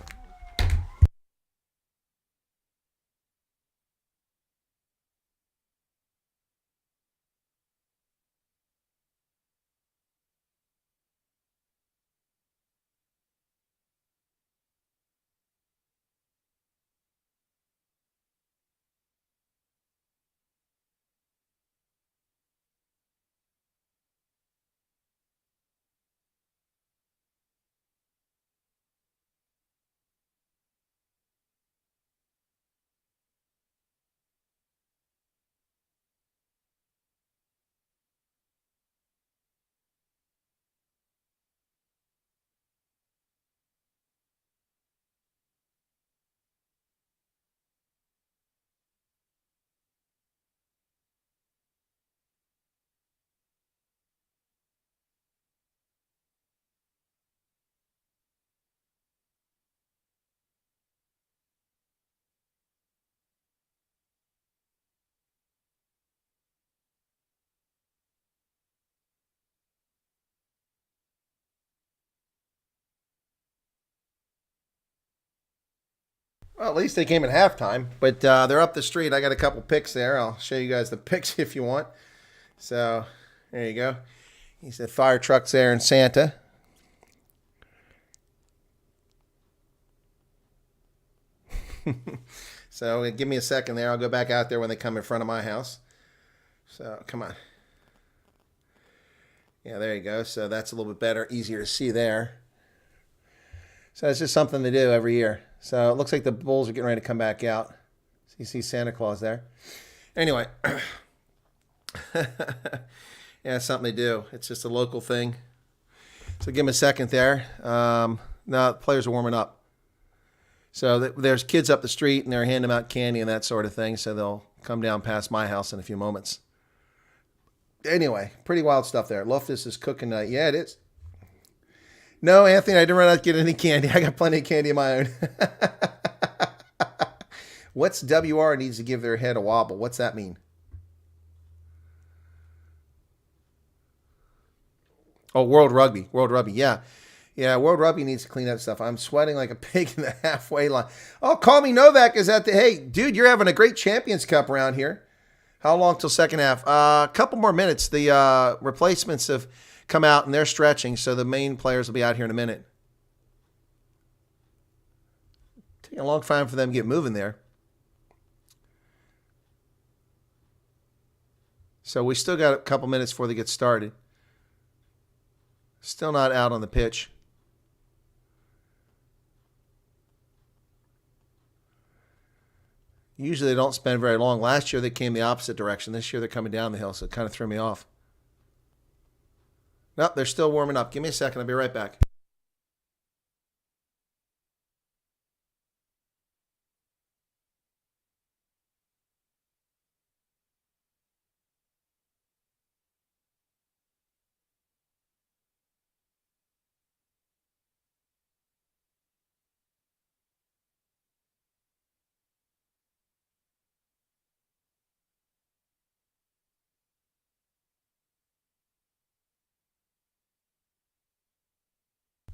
Well, at least they came at halftime, but they're up the street. I got a couple picks there. I'll show you guys the picks if you want. So there you go. He said fire trucks there in Santa. So give me a second there. I'll go back out there when they come in front of my house. So come on. Yeah, there you go. So that's a little bit better, easier to see there. So it's just something to do every year. So it looks like the Bulls are getting ready to come back out. So you see Santa Claus there. Anyway. Yeah, it's something to do. It's just a local thing. So give them a second there. Now the players are warming up. So there's kids up the street, and they're handing out candy and that sort of thing. So they'll come down past my house in a few moments. Anyway, pretty wild stuff there. Loftus is cooking. Yeah, it is. No, Anthony, I didn't run out to get any candy. I got plenty of candy of my own. What's WR needs to give their head a wobble? What's that mean? Oh, World Rugby. World Rugby, yeah. Yeah, World Rugby needs to clean up stuff. I'm sweating like a pig in the halfway line. Oh, Call Me Novak is at the... Hey, dude, you're having a great Champions Cup around here. How long till second half? A couple more minutes. The replacements have come out, and they're stretching, so the main players will be out here in a minute. Taking a long time for them to get moving there. So we still got a couple minutes before they get started. Still not out on the pitch. Usually they don't spend very long. Last year they came the opposite direction. This year they're coming down the hill, so it kind of threw me off. Nope, they're still warming up. Give me a second. I'll be right back.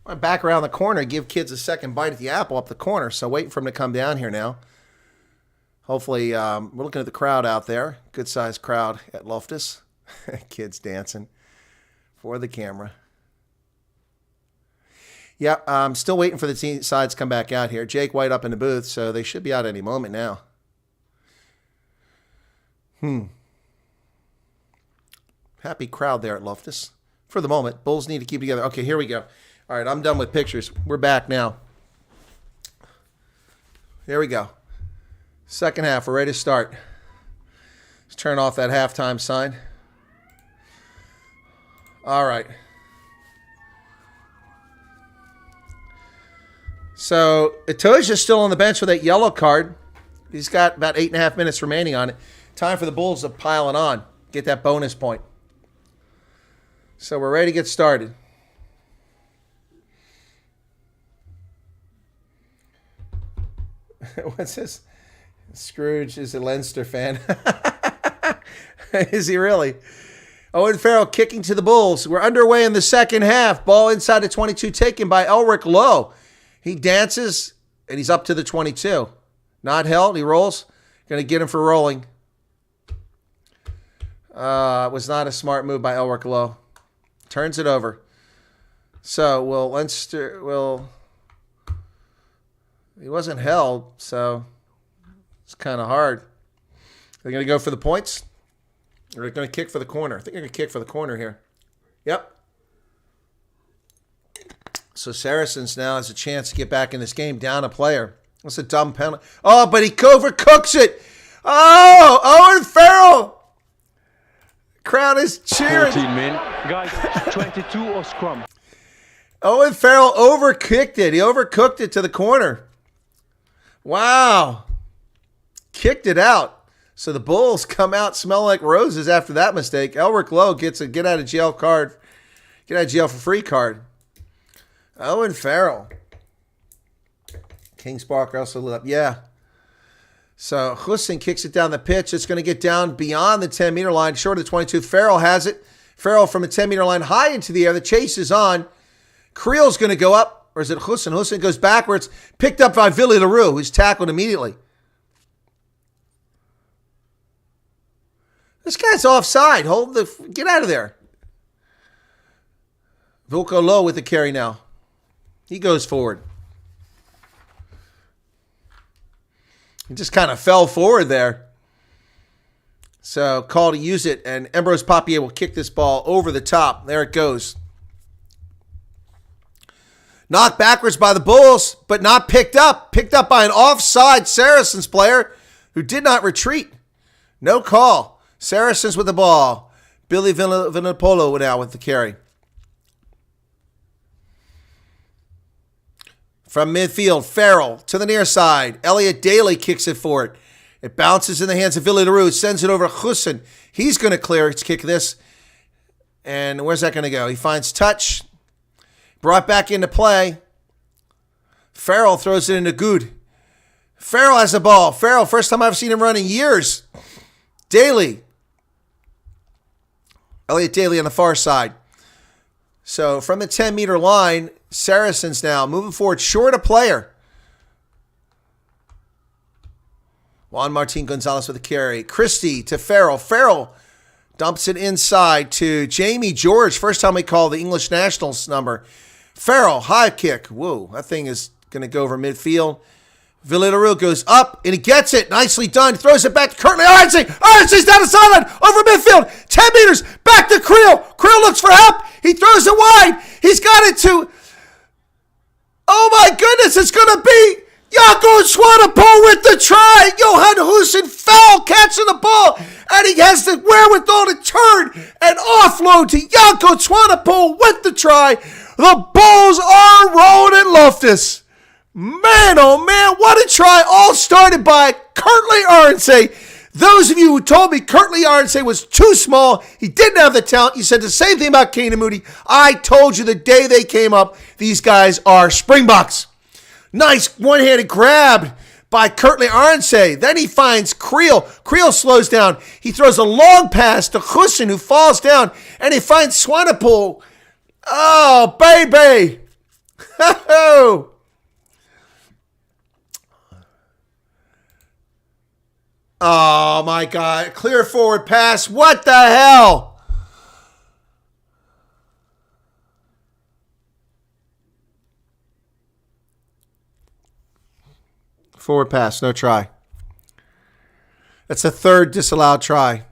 I'm back around the corner, give kids a second bite at the apple up the corner. So waiting for them to come down here now. Hopefully, we're looking at the crowd out there. Good sized crowd at Loftus. Kids dancing for the camera. Yeah, I'm still waiting for the sides to come back out here. Jake White up in the booth, so they should be out any moment now. Happy crowd there at Loftus. For the moment, Bulls need to keep together. Okay, here we go. All right, I'm done with pictures. We're back now. Here we go. Second half, we're ready to start. Let's turn off that halftime sign. All right. So, Itoja's still on the bench with that yellow card. He's got about 8.5 minutes remaining on it. Time for the Bulls to pile it on. Get that bonus point. So, we're ready to get started. What's this? Scrooge is a Leinster fan. Is he really? Owen Farrell kicking to the Bulls. We're underway in the second half. Ball inside the 22 taken by Elric Lowe. He dances, and he's up to the 22. Not held. He rolls. Going to get him for rolling. It was not a smart move by Elric Lowe. Turns it over. So, he wasn't held, so it's kind of hard. They're going to go for the points? Or they're going to kick for the corner? I think they're going to kick for the corner here. Yep. So Saracens now has a chance to get back in this game, down a player. That's a dumb penalty. Oh, but he overcooks it. Oh, Owen Farrell. Crowd is cheering. 14 men. Guys, 22 or scrum. Owen Farrell overkicked it. He overcooked it to the corner. Wow. Kicked it out. So the Bulls come out smelling like roses after that mistake. Elric Lowe gets a get out of jail card. Get out of jail for free card. Owen Farrell. Kings Park also lit up. Yeah. So Hussein kicks it down the pitch. It's going to get down beyond the 10-meter line, short of the 22. Farrell has it. Farrell from the 10-meter line high into the air. The chase is on. Creel's going to go up. Or is it Hussein? Hussein goes backwards. Picked up by Billy LaRue, who's tackled immediately. This guy's offside. Get out of there. Vilko Lowe with the carry now. He goes forward. He just kind of fell forward there. So call to use it, and Ambrose Papier will kick this ball over the top. There it goes. Knocked backwards by the Bulls, but not picked up. Picked up by an offside Saracens player who did not retreat. No call. Saracens with the ball. Billy Villapolo now with the carry. From midfield, Farrell to the near side. Elliot Daly kicks it forward. It bounces in the hands of Billy LaRue. Sends it over to Hussein. He's going to clear. Let's kick this. And where's that going to go? He finds touch. Brought back into play. Farrell throws it into Good. Farrell has the ball. Farrell, first time I've seen him run in years. Daly. Elliot Daly on the far side. So from the 10-meter line, Saracens now moving forward, short a player. Juan Martin Gonzalez with a carry. Christie to Farrell. Farrell dumps it inside to Jamie George. First time we call the English Nationals number. Farrell, high kick. Whoa, that thing is going to go over midfield. Villarreal goes up, and he gets it. Nicely done. Throws it back to Curtly Arnsey. Arnsey's down the sideline, over midfield. 10 meters, back to Creel. Creel looks for help. He throws it wide. He's got it to... Oh, my goodness, it's going to be Jaco Swanepoel with the try. Johan Hussein fell catching the ball, and he has the wherewithal to turn and offload to Jaco Swanepoel with the try. The Bulls are rolling at Loftus. Man, oh man, what a try. All started by Curtly Arnsey. Those of you who told me Curtly Arnsey was too small, he didn't have the talent, you said the same thing about Kane and Moody. I told you the day they came up, these guys are Springboks. Nice one-handed grab by Curtly Arnsey. Then he finds Creel. Creel slows down. He throws a long pass to Hussein, who falls down, and he finds Swanepoel. Oh, baby. Ho-ho. Oh, my God. Clear forward pass. What the hell? Forward pass. No try. That's a third disallowed try.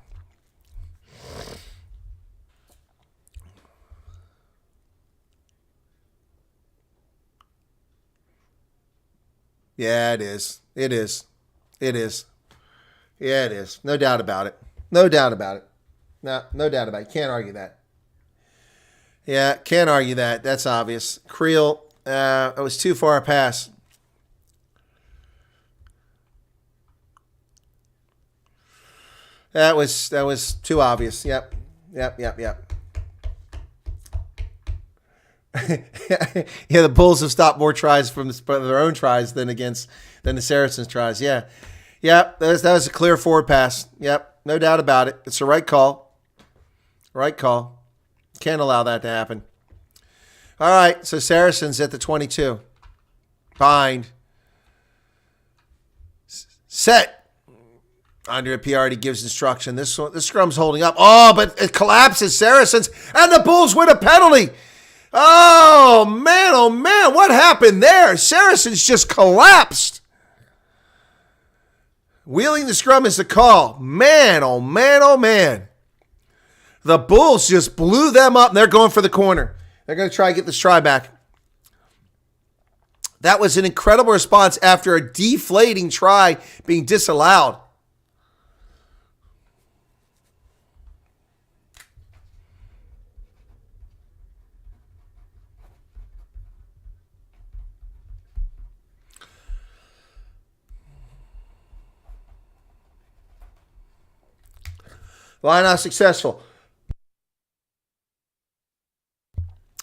Yeah, it is. It is. It is. Yeah, it is. No doubt about it. No doubt about it. No doubt about it. Can't argue that. Yeah, can't argue that. That's obvious. Creel, it was too far a pass. That was too obvious. Yep. Yeah, the Bulls have stopped more tries from their own tries than the Saracens tries. Yeah. Yep, that was a clear forward pass. Yep, no doubt about it. It's the right call. Right call. Can't allow that to happen. All right, so Saracens at the 22. Bind. Set. Andrea Piardi gives instruction. This scrum's holding up. Oh, but it collapses. Saracens, and the Bulls win a penalty. Oh, man. What happened there? Saracens just collapsed. Wheeling the scrum is the call. Man, oh, man. The Bulls just blew them up, and they're going for the corner. They're going to try to get this try back. That was an incredible response after a deflating try being disallowed. Line out successful.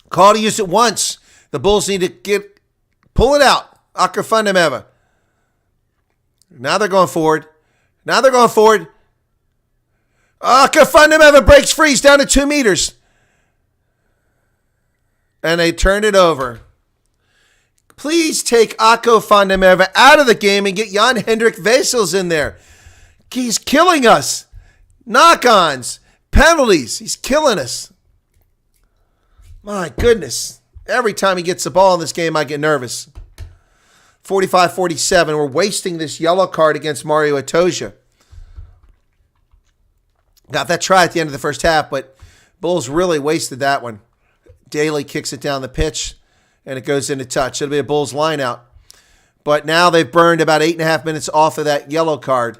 Call to use it once. The Bulls need to pull it out. Akafundameva. Now they're going forward. Akafundameva breaks free. He's down to 2 meters. And they turn it over. Please take Akafundameva out of the game and get Jan-Hendrik Wessels in there. He's killing us. Knock-ons. Penalties. He's killing us. My goodness. Every time he gets the ball in this game, I get nervous. 45-47. We're wasting this yellow card against Mario Itoja. Got that try at the end of the first half, but Bulls really wasted that one. Daly kicks it down the pitch, and it goes into touch. It'll be a Bulls line out. But now they've burned about 8.5 minutes off of that yellow card.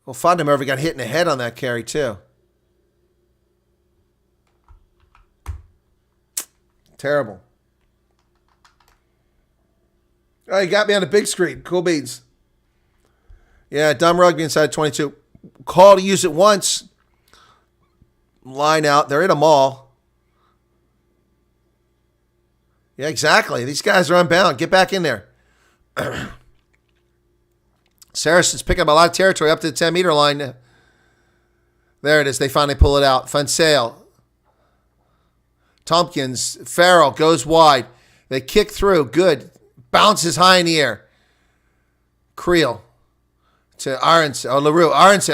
Well, Fundameva got hit in the head on that carry, too. Terrible. Oh, you got me on the big screen. Cool beans. Yeah, dumb rugby inside 22. Call to use it once. Line out. They're in a mall. Yeah, exactly. These guys are unbound. Get back in there. Saracens pick up a lot of territory up to the 10-meter line. There it is. They finally pull it out. Funsale. Tompkins. Farrell goes wide. They kick through. Good. Bounces high in the air. Creel. To Arance. Oh, LaRue. Arance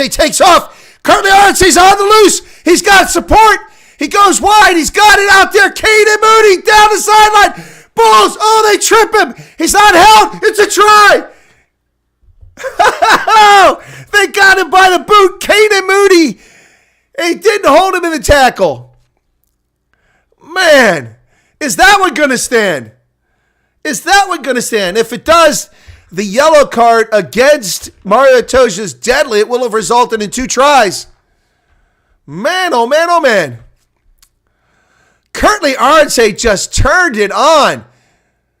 takes off. Currently Arance's on the loose. He's got support. He goes wide. He's got it out there. Caden Moody down the sideline. Bulls. Oh, they trip him. He's not held. It's a try. They got him by the boot. Caden Moody. He didn't hold him in the tackle. Man, is that one going to stand? If it does, the yellow card against Mario Itoja is deadly. It will have resulted in 2 tries. Man, oh man, oh man. Curtly Arance just turned it on.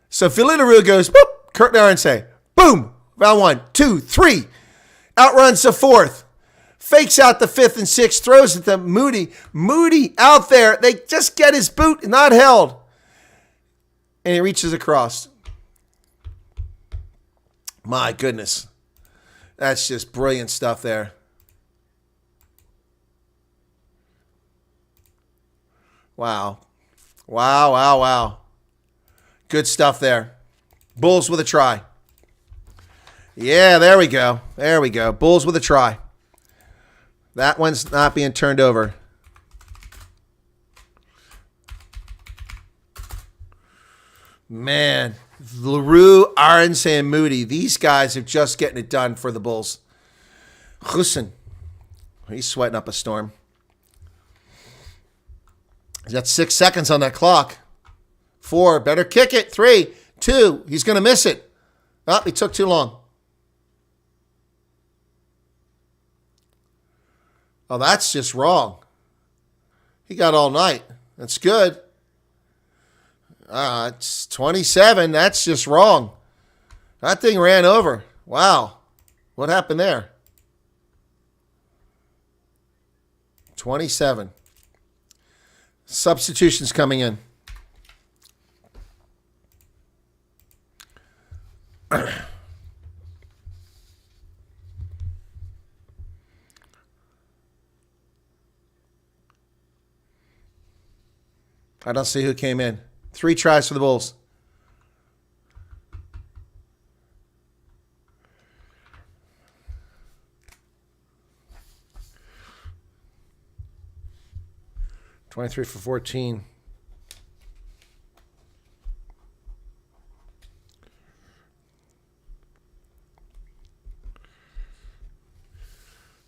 So Philly LaRue goes, boop, Curtly Arance, boom. Round 1, 2, 3. Outruns the 4th. Fakes out the 5th and 6th. Throws it to Moody. Moody out there. They just get his boot not held. And he reaches across. My goodness. That's just brilliant stuff there. Wow. Good stuff there. Bulls with a try. Yeah, there we go. Bulls with a try. That one's not being turned over. Man, LaRue, Arance, and Moody. These guys are just getting it done for the Bulls. Hussein. He's sweating up a storm. He's got 6 seconds on that clock. 4, better kick it. 3, 2, he's going to miss it. Oh, he took too long. Oh, that's just wrong. He got all night. That's good. It's 27. That's just wrong. That thing ran over. Wow. What happened there? 27. Substitutions coming in. I don't see who came in. 3 tries for the Bulls. $23 for 14.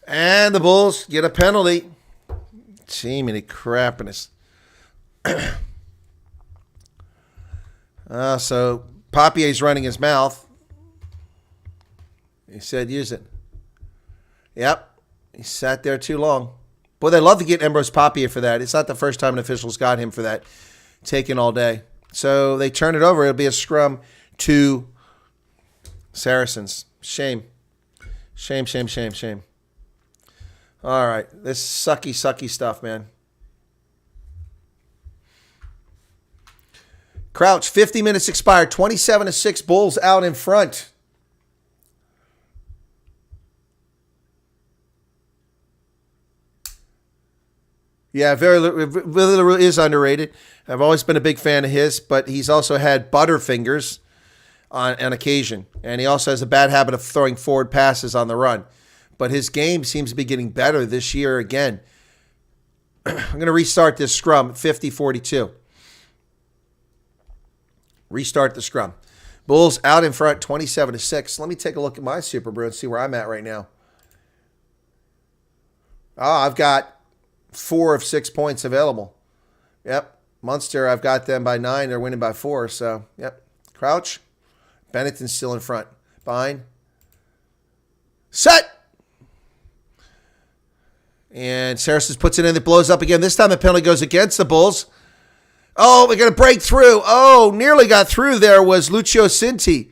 And the Bulls get a penalty. Gee, many crappiness. So Papier's running his mouth. He said, use it. Yep. He sat there too long. Boy, they love to get Ambrose Papier for that. It's not the first time an official's got him for that. Taking all day. So they turn it over. It'll be a scrum to Saracens. Shame. Shame, shame, shame, shame. All right. This sucky, sucky stuff, man. Crouch, 50 minutes expired. 27-6 Bulls out in front. Yeah, Billy LaRue is underrated. I've always been a big fan of his, but he's also had butterfingers on occasion. And he also has a bad habit of throwing forward passes on the run. But his game seems to be getting better this year again. I'm going to restart this scrum, 50-42. Restart the scrum. Bulls out in front, 27-6. Let me take a look at my Super Brew and see where I'm at right now. I've got 4 of 6 points available. Yep. Munster, I've got them by 9. They're winning by 4. So, yep. Crouch. Bennington's still in front. Behind. Set! And Saracens puts it in. It blows up again. This time the penalty goes against the Bulls. Oh, we're going to break through. Oh, nearly got through there was Lucio Cinti.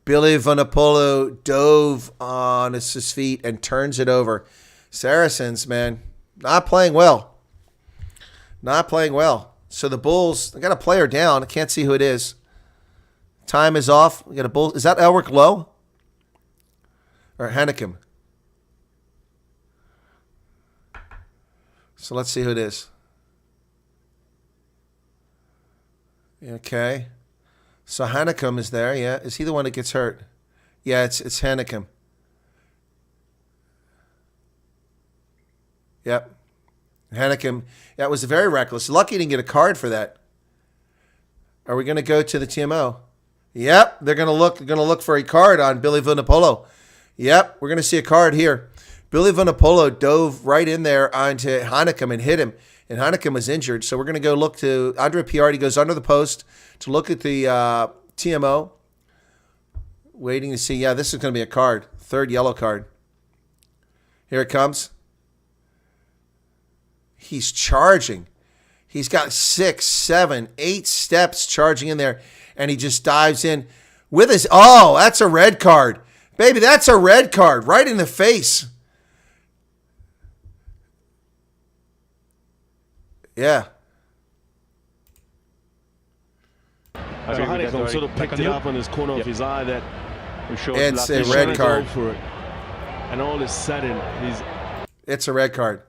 Billy Vunipola dove on his feet and turns it over. Saracens, man, not playing well. Not playing well. So the Bulls, they got a player down. I can't see who it is. Time is off. We got a Bull. Is that Elric Lowe? Or Hanneken? So let's see who it is. Okay. So Hanneken is there, yeah. Is he the one that gets hurt? Yeah, it's Hanneken. Yep. Hanneken. Yeah, it was very reckless. Lucky he didn't get a card for that. Are we going to go to the TMO? Yep, they're going to look for a card on Billy Vunipola. Yep, we're going to see a card here. Billy Vunipola dove right in there onto Hanneken and hit him. And Hanneken was injured. So we're going to go look to Andre Piardi. Goes under the post to look at the TMO. Waiting to see. Yeah, this is going to be a card. 3rd yellow card. Here it comes. He's charging. He's got 6, 7, 8 steps charging in there. And he just dives in with his. Oh, that's a red card. Baby, that's a red card. Right in the face. Yeah. So Hanneken sort of picked it up on his corner of his eye that it's a red card. For it. And all of a sudden, it's a red card.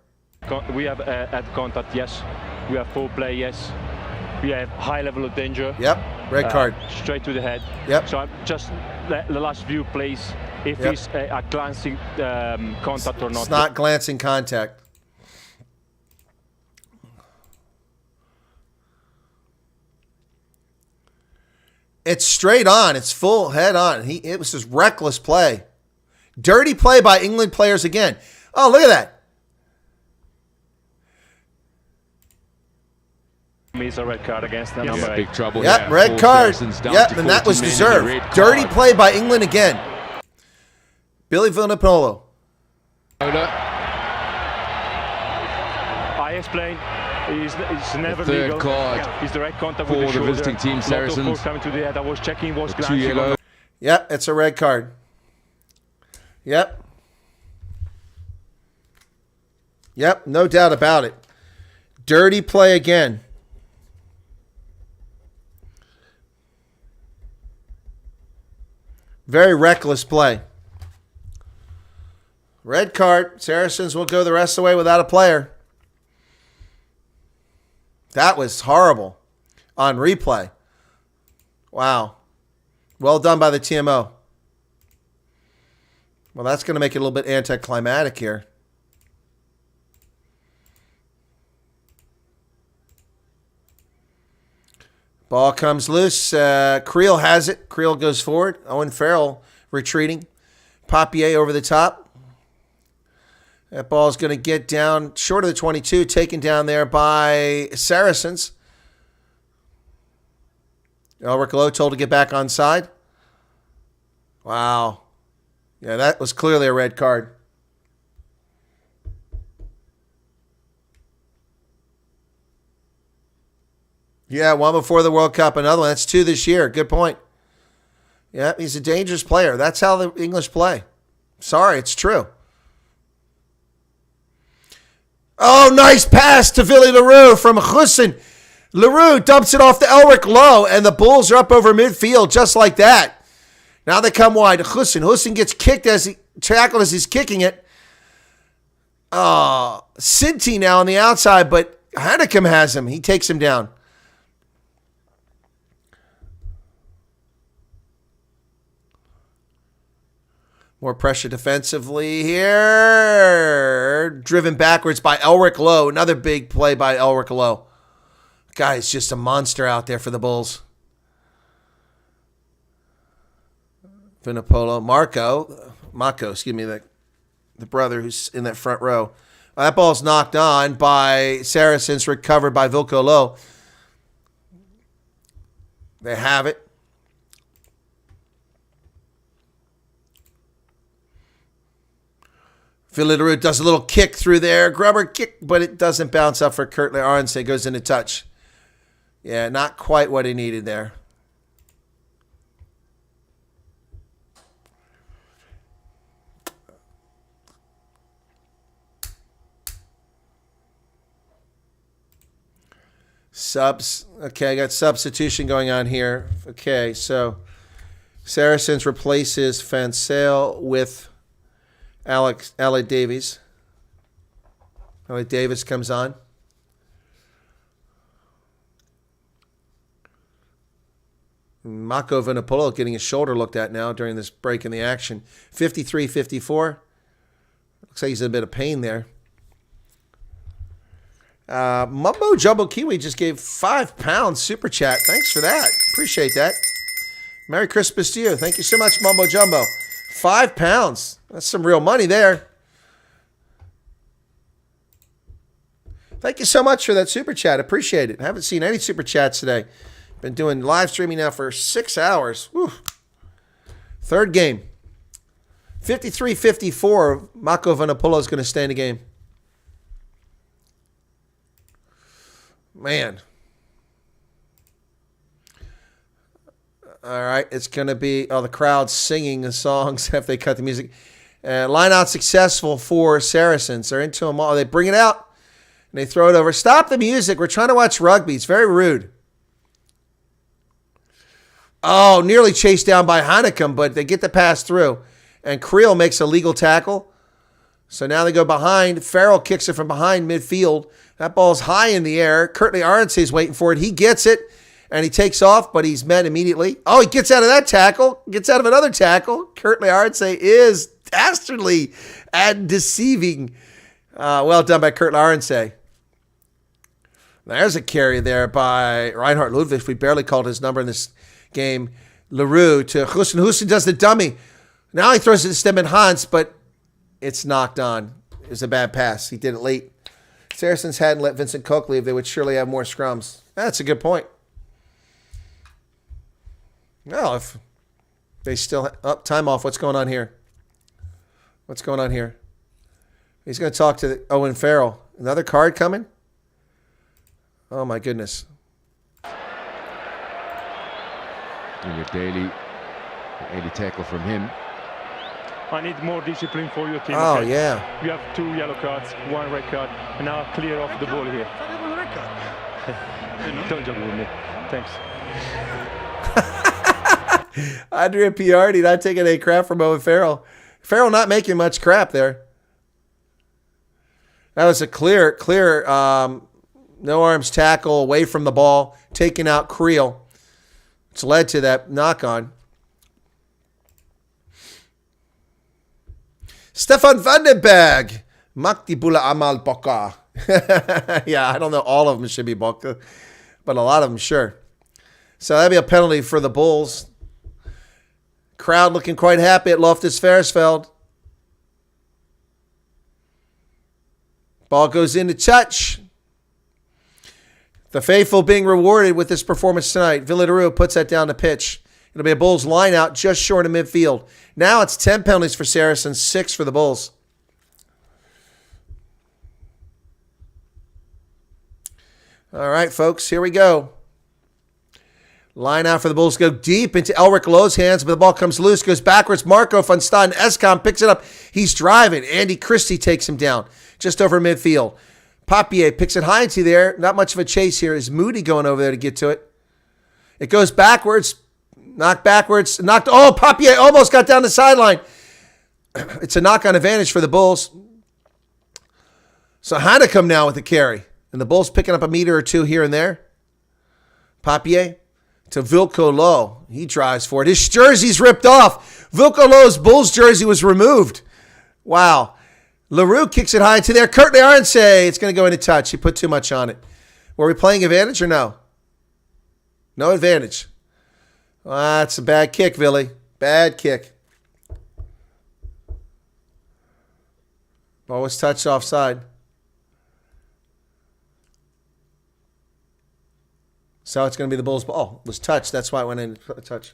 We have at contact, yes. We have full play, yes. We have high level of danger. Yep, red card. Straight to the head. Yep. So I'm just the last view, please, if it's a glancing contact or not. It's not glancing contact. It's straight on. It's full head on. It was just reckless play. Dirty play by England players again. Oh, look at that. It's a red card against them. Yeah, big trouble. Yep, red card. Yep, and that was deserved. Dirty play by England again. Billy Vunipola. I explain. It's never the third legal. card It's the red contact with the shoulder. for the visiting team, Saracens. Coming to the head. I was checking. Was 2 yellow. Yep, it's a red card. Yep. Yep, no doubt about it. Dirty play again. Very reckless play. Red card. Saracens will go the rest of the way without a player. That was horrible on replay. Wow. Well done by the TMO. Well, that's going to make it a little bit anticlimactic here. Ball comes loose. Creel has it. Creel goes forward. Owen Farrell retreating. Papier over the top. That ball is going to get down short of the 22, taken down there by Saracens. Elric Lowe told to get back on side. Wow. Yeah, that was clearly a red card. Yeah, one before the World Cup, another one. That's 2 this year. Good point. Yeah, he's a dangerous player. That's how the English play. Sorry, it's true. Oh, nice pass to Willy Leroux from Hussein. Leroux dumps it off to Elric Lowe, and the Bulls are up over midfield just like that. Now they come wide to Hussein. Hussein gets tackled as he's kicking it. Sinti now on the outside, but Hanekom has him. He takes him down. More pressure defensively here. Driven backwards by Elric Lowe. Another big play by Elric Lowe. Guy's just a monster out there for the Bulls. Vinapolo. Mako, excuse me, the brother who's in that front row. That ball's knocked on by Saracens, recovered by Vilko Lowe. They have it. Willy Leroux does a little kick through there. Grubber kick, but it doesn't bounce up for Kurtley Arnse. It goes into touch. Yeah, not quite what he needed there. Subs. Okay, I got substitution going on here. Okay, so Saracens replaces Fansale with Ali Davies. Ali Davis comes on. Mako Vinapolo getting his shoulder looked at now during this break in the action. 53-54. Looks like he's in a bit of pain there. Mumbo Jumbo Kiwi just gave £5 super chat. Thanks for that. Appreciate that. Merry Christmas to you. Thank you so much, Mumbo Jumbo. £5. That's some real money there. Thank you so much for that super chat. Appreciate it. I haven't seen any super chats today. Been doing live streaming now for 6 hours. Whew. Third game. 53-54. Mako Vinapolo is going to stay in the game. Man. All right, it's going to be the crowd singing the songs after they cut the music. Line out successful for Saracens. They're into them all. They bring it out, and they throw it over. Stop the music. We're trying to watch rugby. It's very rude. Oh, nearly chased down by Hanekom, but they get the pass through. And Creel makes a legal tackle. So now they go behind. Farrell kicks it from behind midfield. That ball's high in the air. Kurtley Arnse is waiting for it. He gets it. And he takes off, but he's met immediately. Oh, he gets out of that tackle. Gets out of another tackle. Kurtley Arnse is dastardly and deceiving. Well done by Kurtley Arnse. There's a carry there by Reinhard Ludwig. We barely called his number in this game. Leroux to Hussein. Hussein does the dummy. Now he throws it to Stedman Hans, but it's knocked on. It was a bad pass. He did it late. Saracens hadn't let Vincent Koch leave. They would surely have more scrums. That's a good point. Well, if they still time off, what's going on here? What's going on here? He's going to talk to Owen Farrell. Another card coming? Oh, my goodness. And your daily tackle from him. I need more discipline for your team. Oh, okay? yeah. You have 2 yellow cards, 1 red card, and now clear off the ball here. Don't joke with me. Thanks. Andrea Piardi not taking any crap from Owen Farrell. Farrell not making much crap there. That was a clear, no arms tackle away from the ball, taking out Creel. It's led to that knock-on. Stefan Vandenberg. Makti Bula Amal Boka. Yeah, I don't know. All of them should be Boka, but a lot of them, sure. So that'd be a penalty for the Bulls. Crowd looking quite happy at Loftus Versfeld. Ball goes into touch. The faithful being rewarded with this performance tonight. Villarreal puts that down the pitch. It'll be a Bulls line out just short of midfield. Now it's 10 penalties for Saracens, 6 for the Bulls. All right, folks, here we go. Line out for the Bulls. Go deep into Elric Lowe's hands, but the ball comes loose, goes backwards. Marco van Staden, Escom picks it up. He's driving. Andy Christie takes him down just over midfield. Papier picks it high into there. Not much of a chase here. Is Moody going over there to get to it? It goes backwards. Knocked backwards. Knocked. Oh, Papier almost got down the sideline. It's a knock-on advantage for the Bulls. So Hanekom now with the carry. And the Bulls picking up a meter or two here and there. Papier to Vilko Lowe. He drives for it. His jersey's ripped off. Vilko Lowe's Bulls jersey was removed. Wow. LaRue kicks it high into there. Kurt Arance. It's going to go into touch. He put too much on it. Were we playing advantage or no? No advantage. Well, that's a bad kick, Billy. Bad kick. Ball was touched offside. So it's going to be the Bulls' ball. Oh, it was touched. That's why it went in touch.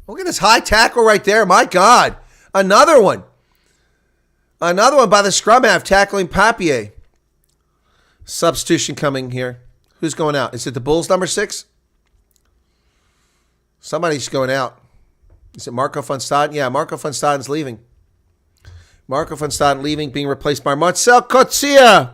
Look at this high tackle right there. My God. Another one. Another one by the scrum half tackling Papier. Substitution coming here. Who's going out? Is it the Bulls number 6? Somebody's going out. Is it Marco van Staden? Yeah, Marco van Staden's leaving. Marco van Staden leaving, being replaced by Marcel Coetzee.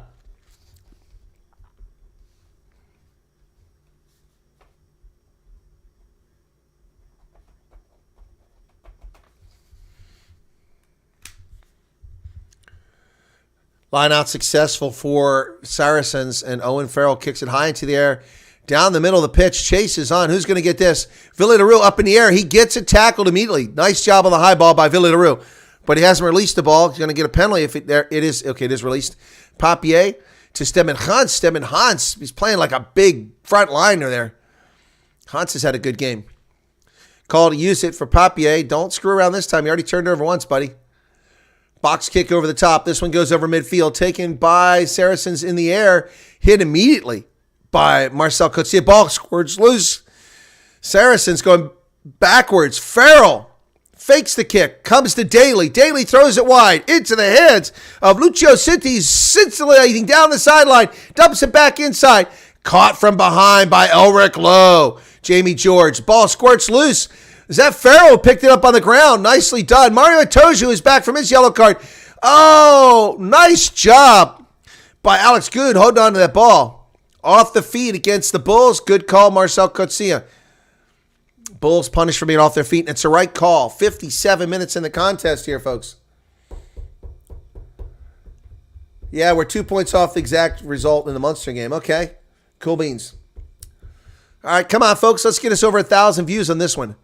Line out successful for Saracens, and Owen Farrell kicks it high into the air. Down the middle of the pitch, Chase is on. Who's going to get this? Villarreal up in the air. He gets it tackled immediately. Nice job on the high ball by Villarreal. But he hasn't released the ball. He's going to get a penalty if it is. Okay, it is released. Papier to Stemmen Hans. Stemmen Hans, he's playing like a big front liner there. Hans has had a good game. Call to use it for Papier. Don't screw around this time. You already turned over once, buddy. Box kick over the top. This one goes over midfield. Taken by Saracens in the air. Hit immediately by Marcel Coetzee. Ball squirts loose. Saracens going backwards. Farrell fakes the kick. Comes to Daly. Daly throws it wide into the hands of Lucio Cinti. Scintillating down the sideline. Dumps it back inside. Caught from behind by Elric Lowe. Jamie George. Ball squirts loose. Is that Farrell who picked it up on the ground? Nicely done. Mario Itoju is back from his yellow card. Oh, nice job by Alex Good holding on to that ball. Off the feet against the Bulls. Good call, Marcel Coetzee. Bulls punished for being off their feet, and it's a right call. 57 minutes in the contest here, folks. Yeah, we're 2 points off the exact result in the Munster game. Okay, cool beans. All right, come on, folks. Let's get us over 1,000 views on this one.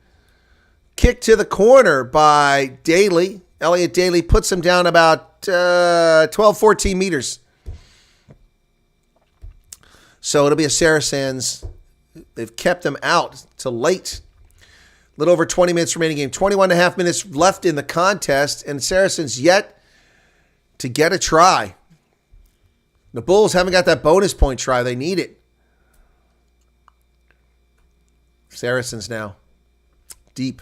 Kick to the corner by Daly. Elliot Daly puts him down about 12, 14 meters. So it'll be a Saracens. They've kept them out till late. A little over 20 minutes remaining game. 21 and a half minutes left in the contest, and Saracens yet to get a try. The Bulls haven't got that bonus point try. They need it. Saracens now. Deep.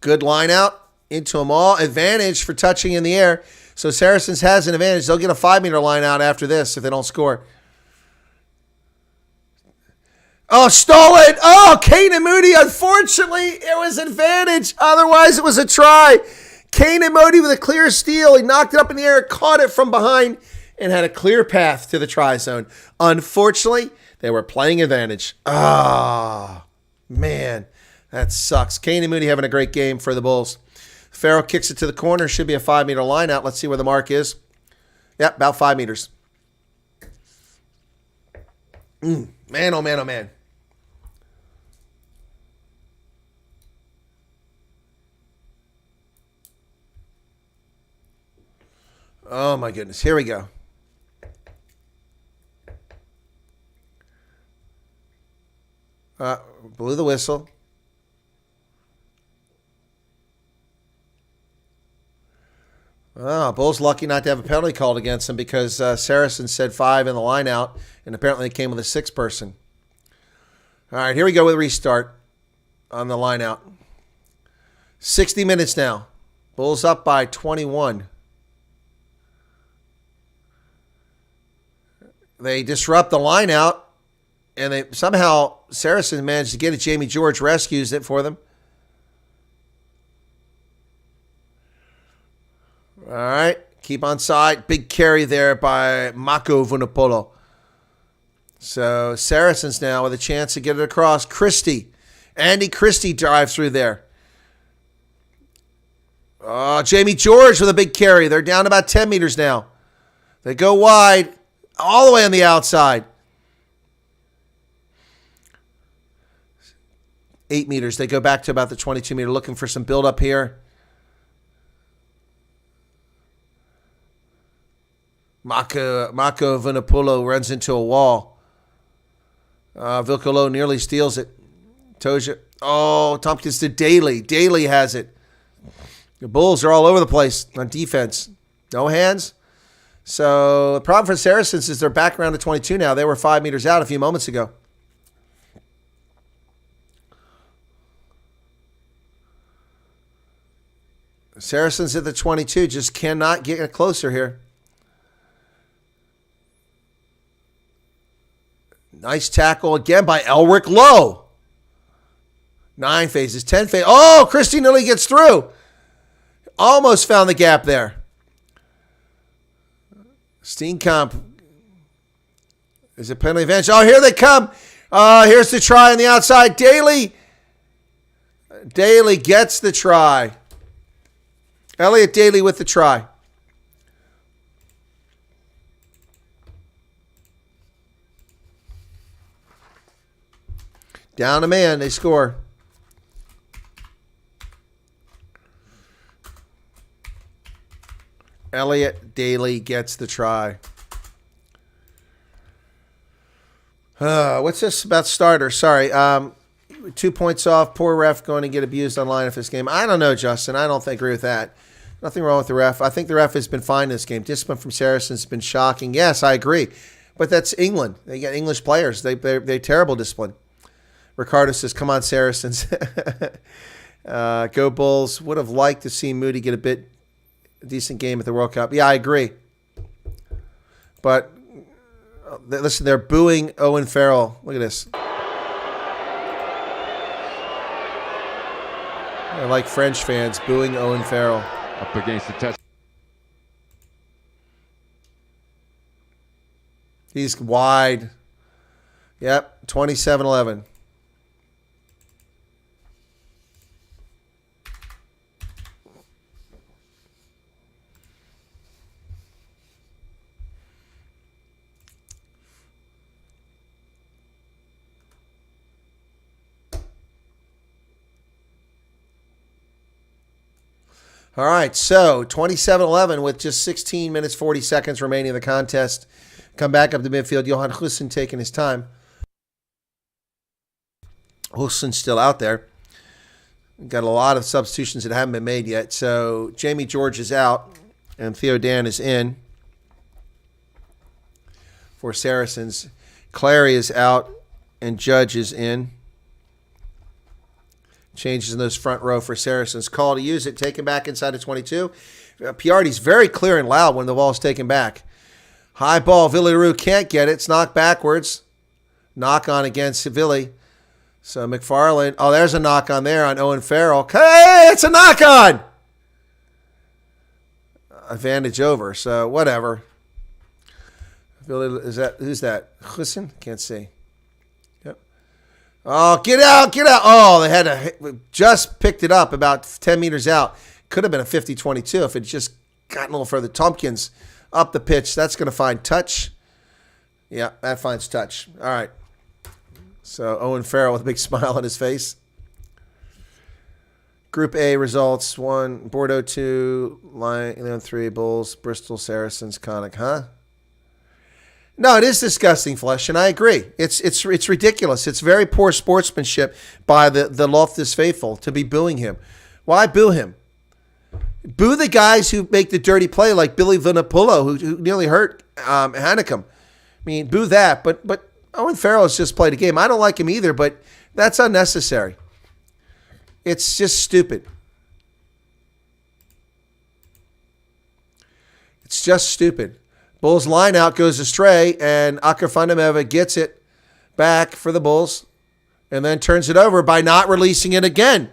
Good line out into them all. Advantage for touching in the air. So Saracens has an advantage. They'll get a 5-meter line out after this if they don't score. Oh, stolen. Oh, Kane Moody. Unfortunately, it was advantage. Otherwise, it was a try. Kane Moody with a clear steal. He knocked it up in the air, caught it from behind, and had a clear path to the try zone. Unfortunately, They were playing advantage. Ah, man, that sucks. Kane and Mooney having a great game for the Bulls. Farrell kicks it to the corner. Should be a 5-meter line out. Let's see where the mark is. Yep, about 5 meters. Man, oh man, oh man. Oh my goodness. Here we go. Blew the whistle. Oh, Bulls lucky not to have a penalty called against them because Saracens said 5 in the line out, and apparently they came with a 6 person. All right, here we go with a restart on the line out. 60 minutes now. Bulls up by 21. They disrupt the line out, and they somehow Saracens managed to get it. Jamie George rescues it for them. All right, keep on side. Big carry there by Mako Vunapolo. So Saracens now with a chance to get it across. Christie. Andy Christie drives through there. Oh, Jamie George with a big carry. They're down about 10 meters now. They go wide, all the way on the outside. 8 meters. They go back to about the 22-meter, looking for some build-up here. Mako Vunapolo runs into a wall. Vilcolo nearly steals it. Toja. Oh, Tompkins to Daly. Daly has it. The Bulls are all over the place on defense. No hands. So the problem for Saracens is they're back around to 22 now. They were 5 meters out a few moments ago. Saracens at the 22 just cannot get closer here. Nice tackle again by Elric Lowe. 9 phases, 10 phases. Oh, Christie nearly gets through. Almost found the gap there. Steenkamp. Is it penalty advantage? Oh, here they come. Here's the try on the outside. Daly gets the try. Elliot Daly with the try. Down a man, they score. Elliot Daly gets the try. What's this about starter? Sorry. 2 points off. Poor ref going to get abused online of this game. I don't know, Justin. I don't agree with that. Nothing wrong with the ref. I think the ref has been fine in this game. Discipline from Saracens has been shocking. Yes, I agree. But that's England. They got English players. They're terrible discipline. Ricardo says, come on, Saracens. Go Bulls. Would have liked to see Moody get a decent game at the World Cup. Yeah, I agree. But, listen, they're booing Owen Farrell. Look at this. They're like French fans booing Owen Farrell. Up against the touch. He's wide. Yep, 27-11. All right, so 27-11 with just 16 minutes, 40 seconds remaining in the contest. Come back up to midfield. Johan Hussein taking his time. Hussein's still out there. Got a lot of substitutions that haven't been made yet. So Jamie George is out, and Theo Dan is in for Saracens. Clary is out, and Judge is in. Changes in those front row for Saracens. Call to use it. Taken back inside of 22. Piardi's very clear and loud when the ball is taken back. High ball. Villy LaRue can't get it. It's knocked backwards. Knock on against Villy. So McFarland. Oh, there's a knock on there on Owen Farrell. Hey, it's a knock on. Advantage over. So whatever. Villy, is that who's that? Hussein? Can't see. Oh, get out, get out. Oh, they had to just picked it up about 10 meters out. Could have been a 50-22 if it just gotten a little further. Tompkins up the pitch. That's going to find touch. Yeah, that finds touch. All right. So Owen Farrell with a big smile on his face. Group A results: 1, Bordeaux 2, Lyon 3, Bulls, Bristol, Saracens, Connacht. Huh? No, it is disgusting, Flesh, and I agree. It's ridiculous. It's very poor sportsmanship by the Loftus faithful to be booing him. Why boo him? Boo the guys who make the dirty play, like Billy Vunipola, who nearly hurt Hannicum. I mean, boo that. But Owen Farrell has just played a game. I don't like him either, but that's unnecessary. It's just stupid. It's just stupid. Bulls line out goes astray, and Akafandameva gets it back for the Bulls and then turns it over by not releasing it again.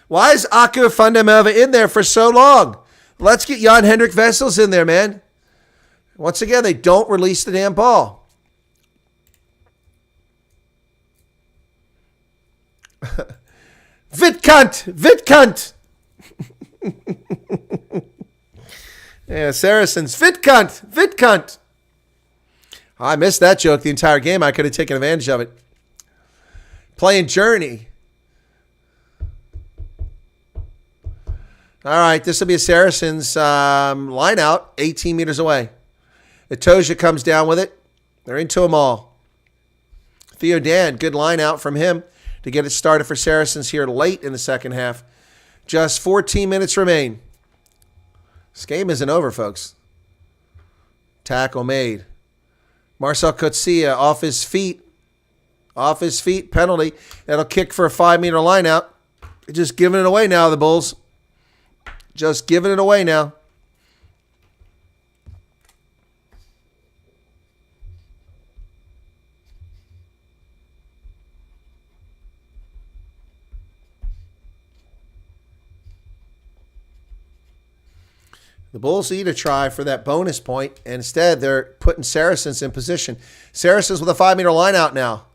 Why is Akafandameva in there for so long? Let's get Jan-Hendrik Wessels in there, man. Once again, they don't release the damn ball. Vitkunt! Yeah, Saracens. Vitkunt! I missed that joke the entire game. I could have taken advantage of it. Playing Journey. All right, this will be a Saracens line out, 18 meters away. Itoja comes down with it. They're into them all. Theo Dan, good line out from him to get it started for Saracens here late in the second half. Just 14 minutes remain. This game isn't over, folks. Tackle made. Marcel Coetzee off his feet. Off his feet, penalty. That'll kick for a 5-meter line out. Just giving it away now, the Bulls. Just giving it away now. The Bulls need to try for that bonus point, and instead they're putting Saracens in position. Saracens with a 5-meter line out now.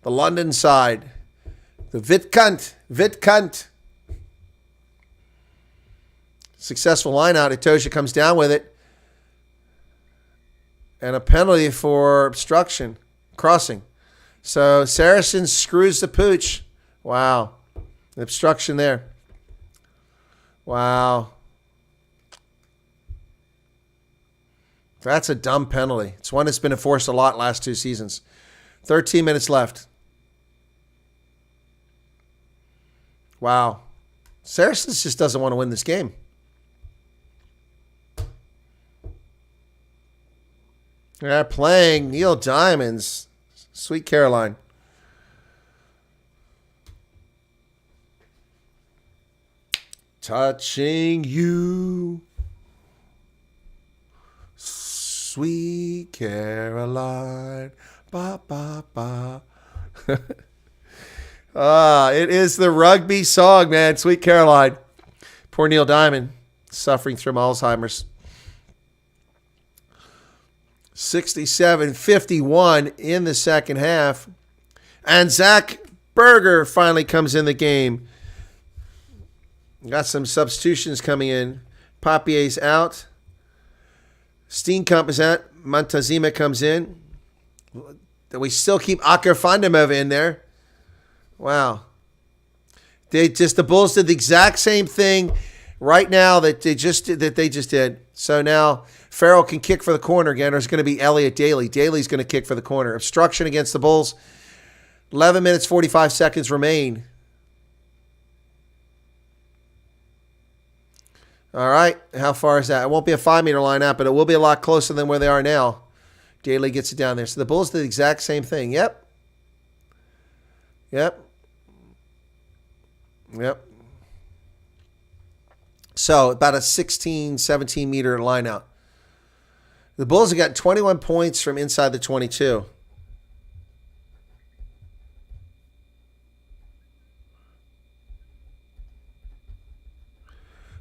The London side. The Vitkunt. Successful line out. Itoja comes down with it. And a penalty for obstruction. Crossing. So Saracens screws the pooch. Wow. Obstruction there. Wow. That's a dumb penalty. It's one that's been enforced a lot last 2 seasons. 13 minutes left. Wow. Saracens just doesn't want to win this game. They're playing Neil Diamond's Sweet Caroline. Touching you, Sweet Caroline. Ba, ba, ba. It is the rugby song, man. Sweet Caroline. Poor Neil Diamond, suffering from Alzheimer's. 67-51 in the second half. And Zach Berger finally comes in the game. Got some substitutions coming in. Papier's out. Steenkamp is out. Montezuma comes in. We still keep Akafandameva in there. Wow. The Bulls did the exact same thing right now that they just did. So now Farrell can kick for the corner again, or it's going to be Elliot Daly. Daly's going to kick for the corner. Obstruction against the Bulls. 11 minutes, 45 seconds remain. All right. How far is that? It won't be a 5-meter line out, but it will be a lot closer than where they are now. Daly gets it down there. So the Bulls did the exact same thing. Yep. So about a 16, 17-meter line out. The Bulls have got 21 points from inside the 22.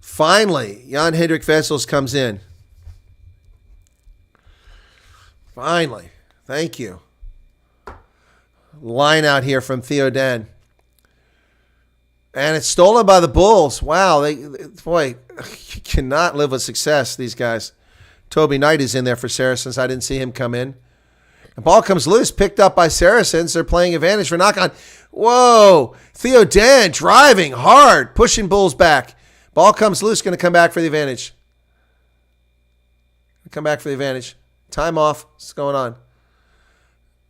Finally, Jan-Hendrik Wessels comes in. Finally. Thank you. line out here from Theo Den. And it's stolen by the Bulls. Wow, boy, you cannot live with success, these guys. Toby Knight is in there for Saracens. I didn't see him come in. The ball comes loose, picked up by Saracens. They're playing advantage for knock-on. Whoa, Theo Den driving hard, pushing Bulls back. Ball comes loose, going to come back for the advantage. Come back for the advantage. Time off. What's going on?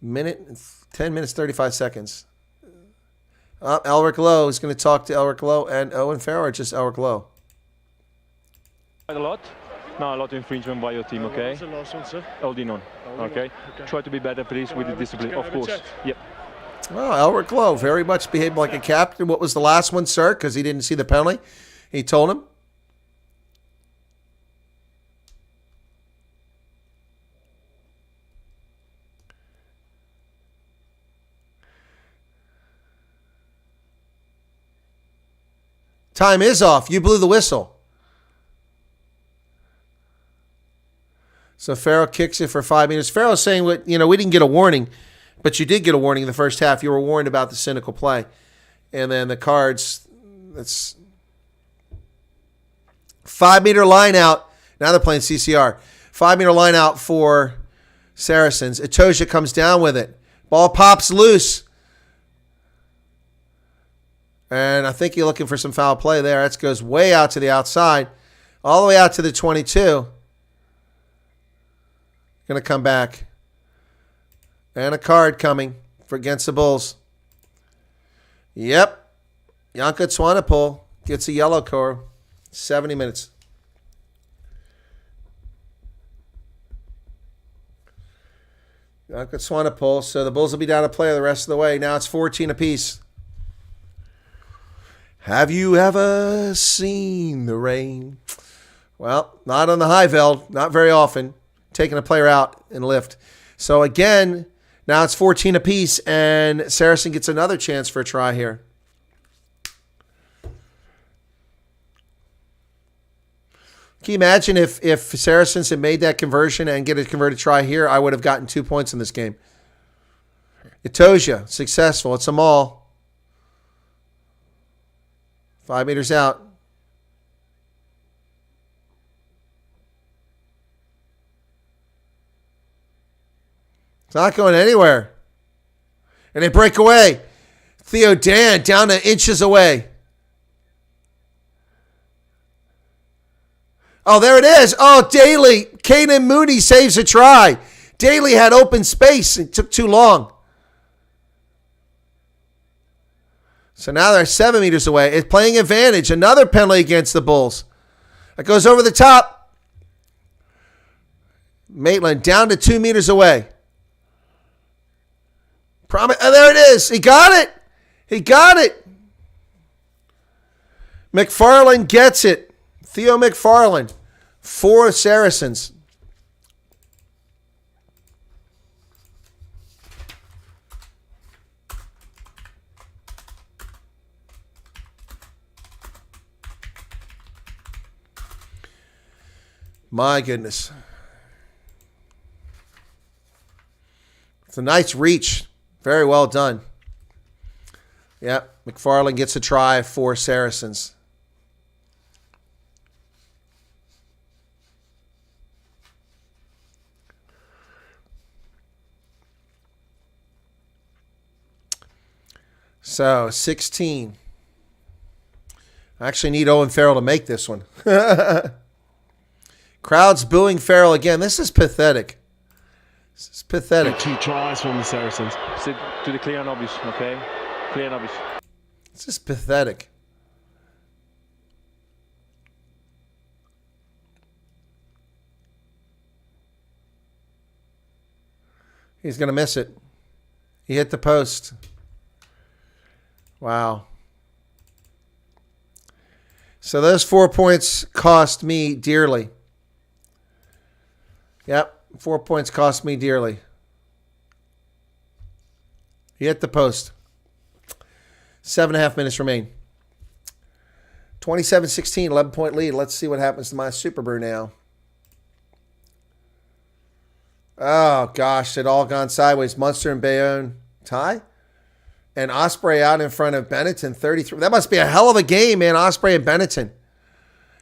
10 minutes, 35 seconds. Elric Lowe is going to talk to Elric Lowe and Owen Farrell, or just Elric Lowe? A lot. No, a lot of infringement by your team, okay? What's the last one, sir? Holding on, okay? Try to be better, please, with the discipline, of course. Yep. Well, Elric Lowe very much behaved like a captain. What was the last one, sir? Because he didn't see the penalty. He told him. Time is off. You blew the whistle. So Farrell kicks it for 5 minutes. Farrell's saying, we didn't get a warning, but you did get a warning in the first half. You were warned about the cynical play. And then the Cards, that's 5-meter line out. Now they're playing CCR. 5-meter line out for Saracens. Itoja comes down with it. Ball pops loose. And I think you're looking for some foul play there. That goes way out to the outside. All the way out to the 22. Going to come back. And a card coming for against the Bulls. Yep. Janka Swanepoel gets a yellow card. 70 minutes. Janka Swanepoel. So the Bulls will be down to play the rest of the way. Now it's 14 apiece. Have you ever seen the rain? Well, not on the Highveld. Not very often. Taking a player out and lift. So again, now it's 14 apiece, and Saracen gets another chance for a try here. Can you imagine if Saracens had made that conversion and get a converted try here? I would have gotten 2 points in this game. Itoja, successful. It's a maul. 5 meters out. It's not going anywhere. And they break away. Theo Dan down to inches away. Oh, there it is. Oh, Daly. Kanan Mooney saves a try. Daly had open space. It took too long. So now they're 7 meters away. It's playing advantage. Another penalty against the Bulls. It goes over the top. Maitland down to 2 meters away. There it is. He got it. He got it. McFarland gets it. Theo McFarland for Saracens. My goodness. It's a nice reach. Very well done. Yep, McFarland gets a try for Saracens. So, 16. I actually need Owen Farrell to make this one. Crowd's booing Farrell again. This is pathetic. This is pathetic. 2 tries from the Saracens. Sit to the clear and obvious, okay? Clear and obvious. This is pathetic. He's going to miss it. He hit the post. Wow. So those 4 points cost me dearly. Yep. 4 points cost me dearly. He hit the post. 7.5 minutes remain. 27-16, 11-point lead. Let's see what happens to my Super Brew now. Oh, gosh. It all gone sideways. Munster and Bayonne tie? And Osprey out in front of Benetton, 33. That must be a hell of a game, man, Osprey and Benetton.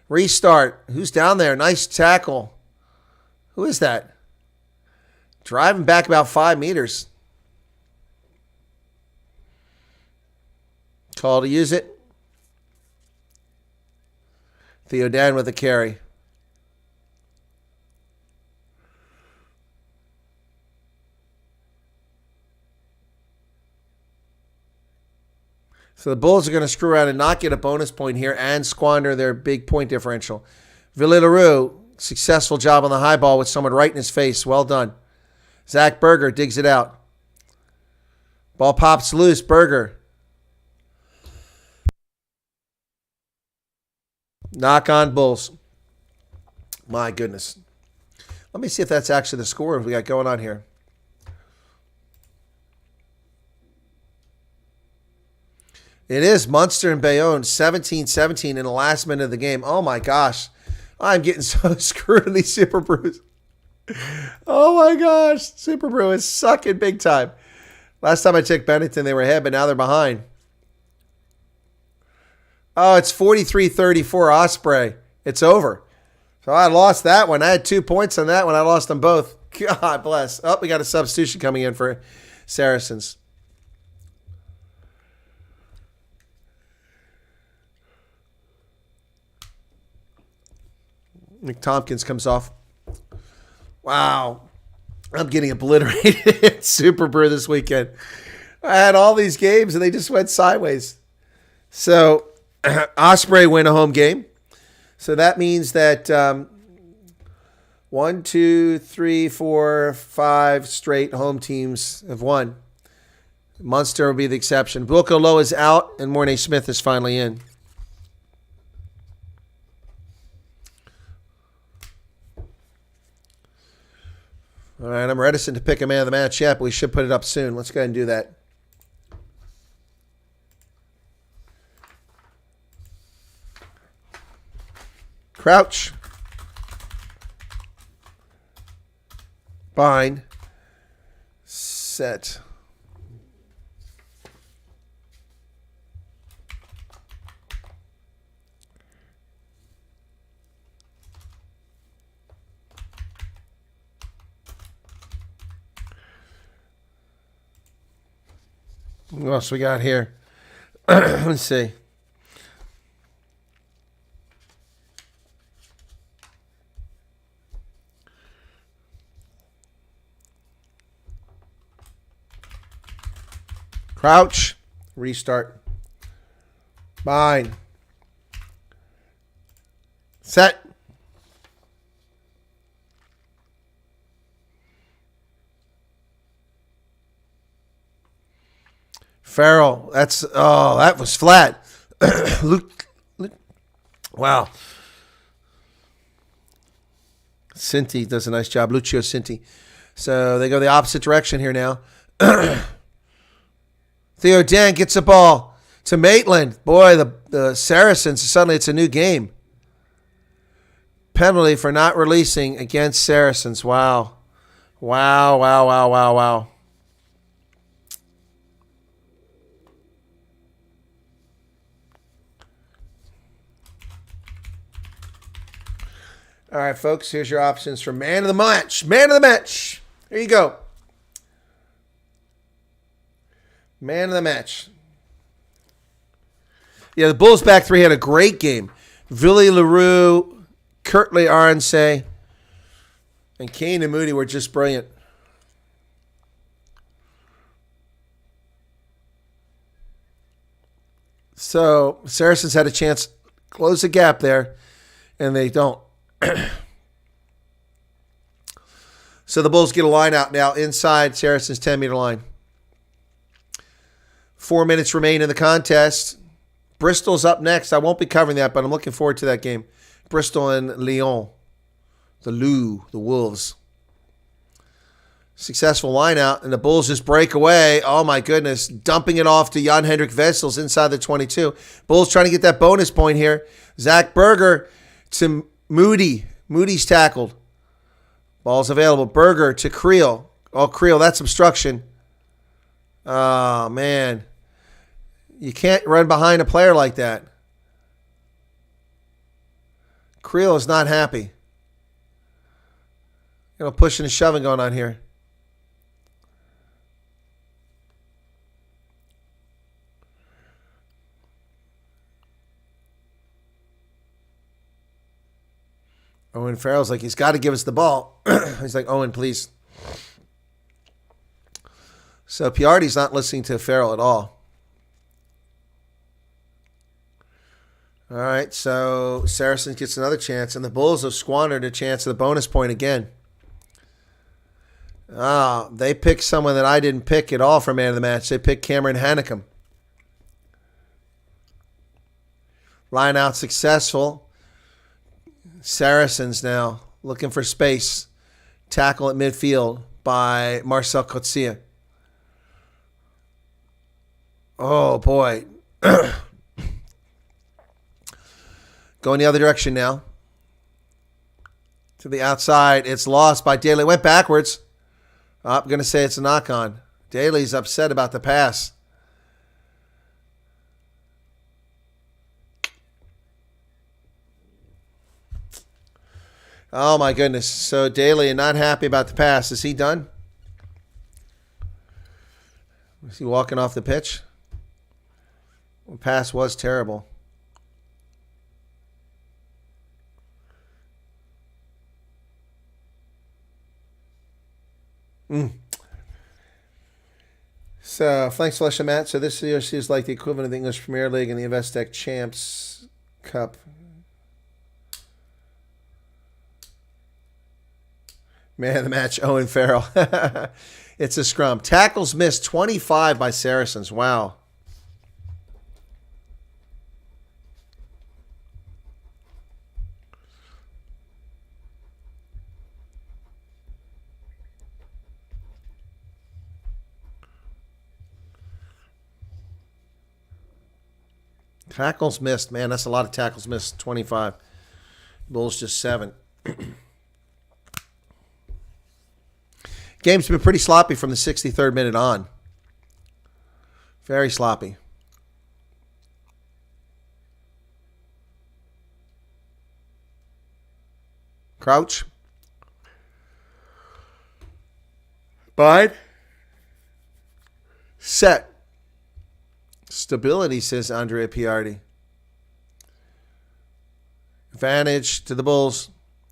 Restart. Who's down there? Nice tackle. Who is that? Driving back about 5 meters. Call to use it. Theo Dan with the carry. So the Bulls are going to screw around and not get a bonus point here and squander their big point differential. Villileroux, successful job on the high ball with someone right in his face. Well done. Zach Berger digs it out. Ball pops loose. Berger. Knock on Bulls. My goodness. Let me see if that's actually the score we got going on here. It is Munster and Bayonne, 17-17 in the last minute of the game. Oh, my gosh. I'm getting so screwed in these Super Brews. Oh, my gosh. Super Brew is sucking big time. Last time I checked Benetton, they were ahead, but now they're behind. Oh, it's 43-34 Osprey. It's over. So I lost that one. I had 2 points on that one. I lost them both. God bless. Oh, we got a substitution coming in for Saracens. Nick Tompkins comes off. Wow. I'm getting obliterated at Super Brew this weekend. I had all these games and they just went sideways. So Osprey win a home game. So that means that 1, 2, 3, 4, 5 straight home teams have won. Munster will be the exception. Wilco Lowe is out and Mornay Smith is finally in. All right, I'm reticent to pick a man of the match yet, but we should put it up soon. Let's go ahead and do that. Crouch. Bind. Set. What else we got here? Let's see. Crouch. Restart. Bind. Set. Farrell, that was flat. Luke, wow. Cinti does a nice job. Lucio Cinti. So they go the opposite direction here now. Theo Dan gets the ball to Maitland. Boy, the Saracens, suddenly it's a new game. Penalty for not releasing against Saracens. Wow. Wow, wow, wow, wow, wow. All right, folks, here's your options for man of the match. Man of the match. Here you go. Man of the match. Yeah, the Bulls back three had a great game. Villileroux, Kurtley Arnse, and Kane and Moody were just brilliant. So Saracens had a chance to close the gap there, and they don't. So the Bulls get a line out now inside Saracens' 10-meter line. 4 minutes remain in the contest. Bristol's up next. I won't be covering that, but I'm looking forward to that game. Bristol and Lyon. The Wolves. Successful line out, and the Bulls just break away. Oh, my goodness. Dumping it off to Jan-Hendrik Wessels inside the 22. Bulls trying to get that bonus point here. Zach Berger to Moody. Moody's tackled. Ball's available. Berger to Creel. Oh, Creel, that's obstruction. Oh, man. You can't run behind a player like that. Creel is not happy. Pushing and shoving going on here. Owen Farrell's like, he's got to give us the ball. He's like, Owen, please. So Piardi's not listening to Farrell at all. All right, so Saracens gets another chance, and the Bulls have squandered a chance at the bonus point again. They picked someone that I didn't pick at all for man of the match. They picked Cameron Hanekom. Line out successful. Saracens now looking for space. Tackle at midfield by Marcel Coetzee. Oh, boy. Going the other direction now. To the outside. It's lost by Daly. Went backwards. I'm going to say it's a knock-on. Daly's upset about the pass. Oh, my goodness. So Daly not happy about the pass. Is he done? Is he walking off the pitch? The pass was terrible. So, thanks, Flesh and Matt. So, this is like the equivalent of the English Premier League and the Investec Champs Cup. Man of the match, Owen Farrell. It's a scrum. Tackles missed 25 by Saracens. Wow. Tackles missed. Man, that's a lot of tackles missed. 25. Bulls just 7. Game's been pretty sloppy from the 63rd minute on. Very sloppy. Crouch. Bind. Set. Stability, says Andrea Piardi. Advantage to the Bulls.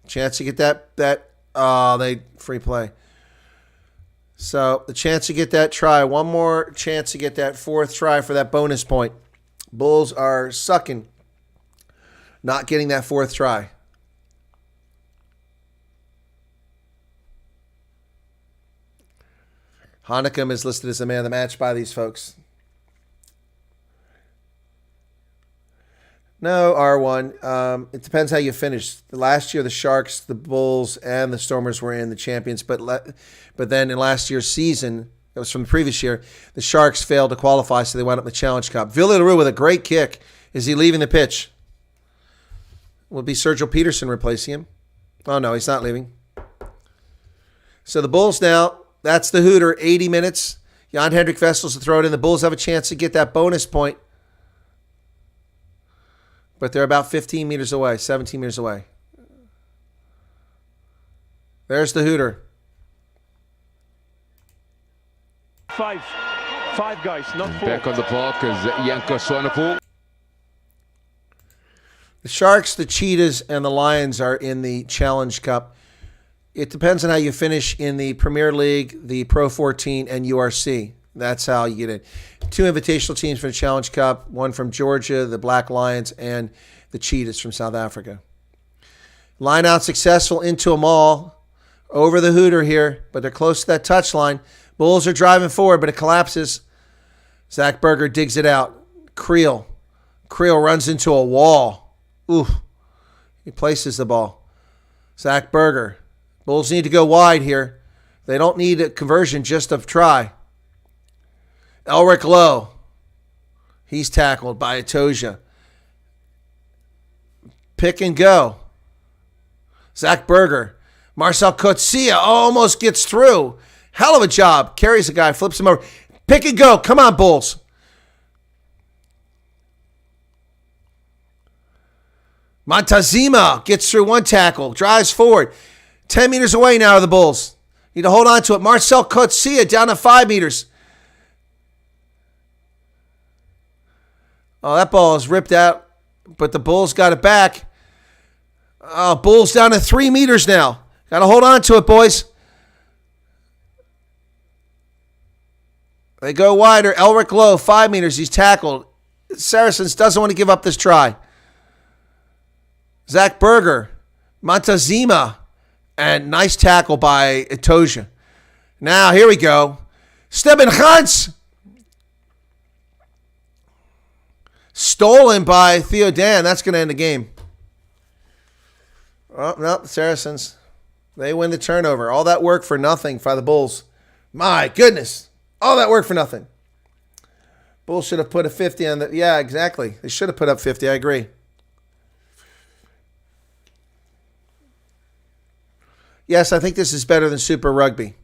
Chance to get that they free play. So the chance to get that try. One more chance to get that 4th try for that bonus point. Bulls are sucking. Not getting that 4th try. Hanekom is listed as the man of the match by these folks. No, R1. It depends how you finish. Last year, the Sharks, the Bulls, and the Stormers were in the champions. But then in last year's season, that was from the previous year, the Sharks failed to qualify, so they wound up in the Challenge Cup. Ville Leroux with a great kick. Is he leaving the pitch? Will it be Sergio Peterson replacing him? Oh, no, he's not leaving. So the Bulls now, that's the hooter, 80 minutes. Jan Hendrik Vessels to throw it in. The Bulls have a chance to get that bonus point. But they're about 15 meters away, 17 meters away. There's the hooter. Five guys, not 4. Back on the park is Janko Swanepoel. The Sharks, the Cheetahs, and the Lions are in the Challenge Cup. It depends on how you finish in the Premier League, the Pro 14, and URC. That's how you get in. 2 invitational teams for the Challenge Cup, one from Georgia, the Black Lions, and the Cheetahs from South Africa. Line out successful into them all. Over the hooter here, but they're close to that touchline. Bulls are driving forward, but it collapses. Zach Berger digs it out. Creel runs into a wall. Ooh. He places the ball. Zach Berger. Bulls need to go wide here. They don't need a conversion, just a try. Elric Lowe. He's tackled by Atoja. Pick and go. Zach Berger. Marcel Coetzee almost gets through. Hell of a job. Carries the guy, flips him over. Pick and go. Come on, Bulls. Montezuma gets through one tackle, drives forward. 10 meters away now are the Bulls. Need to hold on to it. Marcel Coetzee down to 5 meters. Oh, that ball is ripped out, but the Bulls got it back. Oh, Bulls down to 3 meters now. Got to hold on to it, boys. They go wider. Elric Lowe, 5 meters. He's tackled. Saracens doesn't want to give up this try. Zach Berger, Montezuma, and nice tackle by Itoja. Now, here we go. Steben Hans. Stolen by Theo Dan. That's going to end the game. Oh, no, the Saracens. They win the turnover. All that work for nothing by the Bulls. My goodness. All that work for nothing. Bulls should have put a 50 on the... Yeah, exactly. They should have put up 50. I agree. Yes, I think this is better than Super Rugby.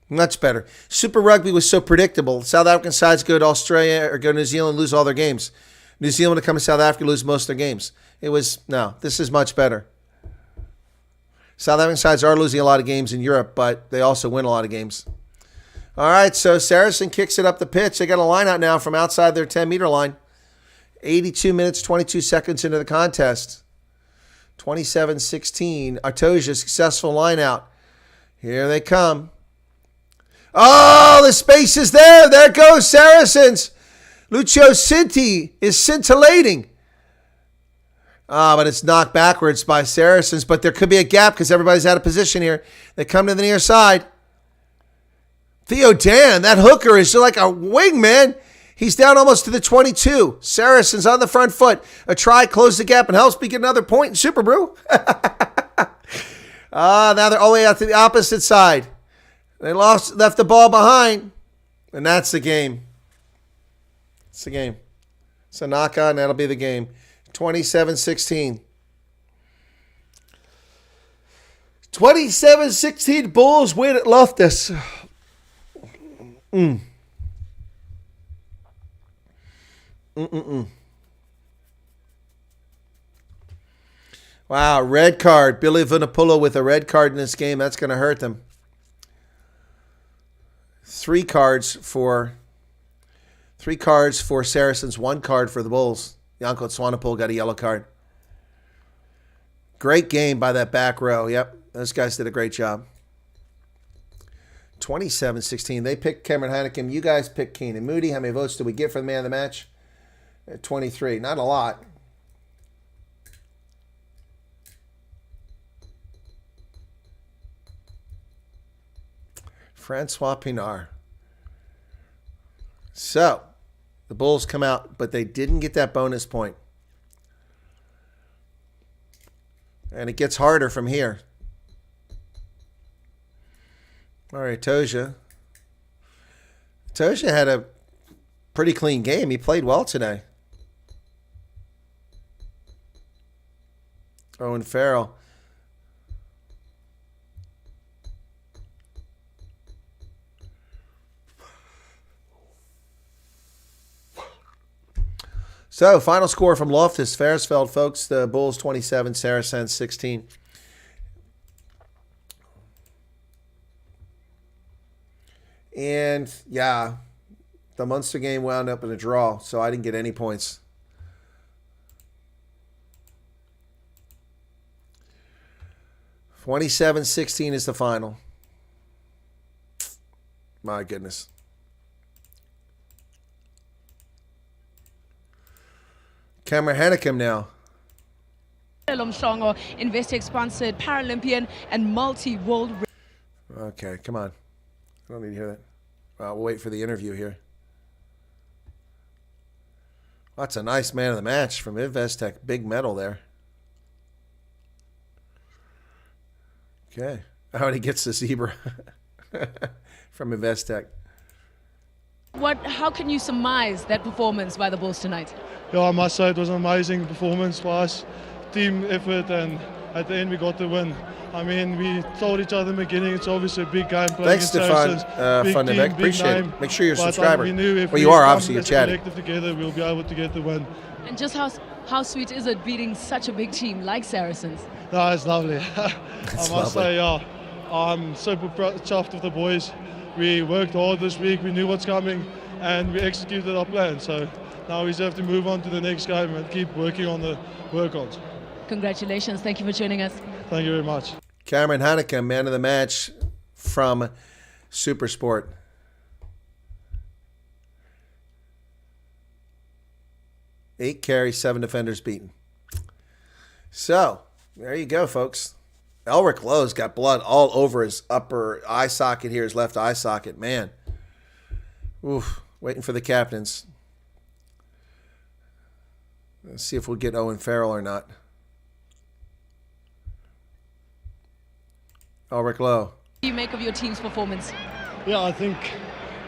Much better. Super Rugby was so predictable. South African sides go to Australia or go to New Zealand, lose all their games. New Zealand would come to South Africa, lose most of their games. No, this is much better. South African sides are losing a lot of games in Europe, but they also win a lot of games. All right, so Saracen kicks it up the pitch. They got a line out now from outside their 10-meter line. 82 minutes, 22 seconds into the contest. 27-16. Itoja, successful line out. Here they come. Oh, the space is there. There goes Saracens. Lucio Cinti is scintillating. But it's knocked backwards by Saracens. But there could be a gap because everybody's out of position here. They come to the near side. Theo Dan, that hooker is like a wingman. He's down almost to the 22. Saracens on the front foot. A try, close the gap, and helps me get another point in Super Brew. Now they're all the way out to the opposite side. They left the ball behind, and that's the game. It's the game. It's a knockout, and that'll be the game. 27-16. 27-16, Bulls win at Loftus. Wow, red card. Billy Vunipola with a red card in this game. That's going to hurt them. 3 cards for Saracens, 1 card for the Bulls. Janko Swanepoel got a yellow card. Great game by that back row. Yep, those guys did a great job. 27-16. They picked Cameron Heineken. You guys picked Keenan Moody. How many votes did we get for the man of the match? 23. Not a lot. Francois Pinard. So, the Bulls come out, but they didn't get that bonus point. And it gets harder from here. All right, Itoja. Itoja had a pretty clean game. He played well today. Owen Farrell. So, final score from Loftus Versfeld, folks. The Bulls 27, Saracens 16. And, yeah, the Munster game wound up in a draw, so I didn't get any points. (27-16) is the final. My goodness. Cameron Hannekam now. Armstrong, Investec-sponsored Paralympian and multi-world... Okay, come on. I don't need to hear that. We'll wait for the interview here. That's a nice man of the match from Investec. Big medal there. Okay. How he gets the zebra from Investec. How can you surmise that performance by the Bulls tonight? Yeah, I must say it was an amazing performance for us. Team effort, and at the end we got the win. I mean, we told each other in the beginning it's obviously a big game. Thanks, Stefan Van de Beek. Appreciate it. Make sure you're a subscriber. We knew if you are, obviously, you're chatting. Collective together, we'll be able to get the win. And just How sweet is it beating such a big team like Saracens? No, it's lovely. I must say, yeah, I'm super chuffed with the boys. We worked hard this week, we knew what's coming, and we executed our plan. So now we just have to move on to the next game and keep working on the work-ons. Congratulations. Thank you for joining us. Thank you very much. Cameron Haneke, man of the match from Supersport. Eight carries, 7 defenders beaten. So, there you go, folks. Elric Lowe's got blood all over his upper eye socket here, his left eye socket. Man. Oof. Waiting for the captains. Let's see if we'll get Owen Farrell or not. Elric Lowe. What do you make of your team's performance? Yeah, I think,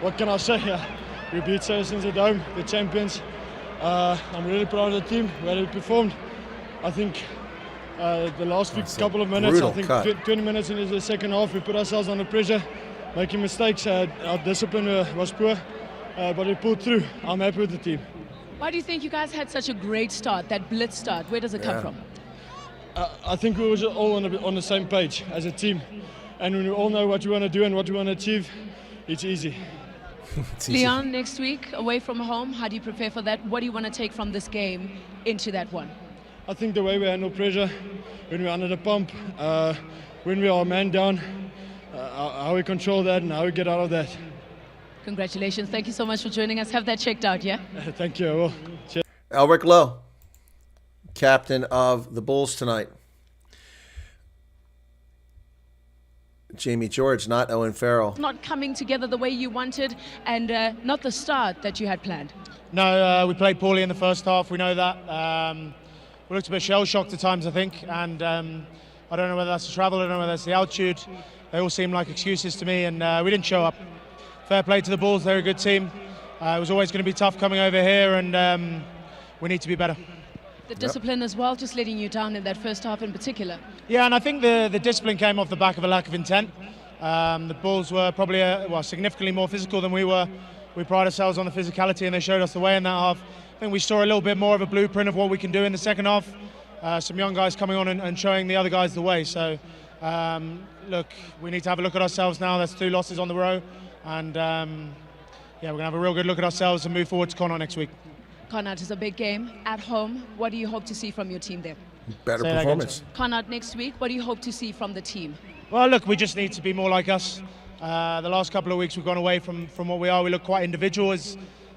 what can I say? We beat Saracens at home, the champions. I'm really proud of the team, where they performed. I think the last couple of minutes, I think 20 minutes into the second half, we put ourselves under pressure, making mistakes. Our discipline was poor, but we pulled through. I'm happy with the team. Why do you think you guys had such a great start, that blitz start? Where does it come from? I think we were all on the same page as a team. And when we all know what we want to do and what we want to achieve, it's easy. Leon, next week, away from home, how do you prepare for that? What do you want to take from this game into that one? I think the way we handle pressure, when we're under the pump, when we are man down, how we control that and how we get out of that. Congratulations. Thank you so much for joining us. Have that checked out, yeah? Thank you. Well, cheers. Elric Lowe, captain of the Bulls tonight. Jamie George, not Owen Farrell. Not coming together the way you wanted, and not the start that you had planned. No, we played poorly in the first half. We know that. We looked a bit shell-shocked at times, I think, and I don't know whether that's the travel, I don't know whether that's the altitude. They all seem like excuses to me, and we didn't show up. Fair play to the Bulls, they're a good team. It was always going to be tough coming over here, and we need to be better. The discipline as well, just letting you down in that first half in particular. Yeah, and I think the discipline came off the back of a lack of intent. The Bulls were probably significantly more physical than we were. We pride ourselves on the physicality, and they showed us the way in that half. I think we saw a little bit more of a blueprint of what we can do in the second half. Some young guys coming on and showing the other guys the way. So, look, we need to have a look at ourselves now. That's 2 losses on the row. And, we're going to have a real good look at ourselves and move forward to Connacht next week. Connacht is a big game at home. What do you hope to see from your team there? Better performance. Connacht next week. What do you hope to see from the team? Well, look, we just need to be more like us. The last couple of weeks we've gone away from what we are. We look quite individual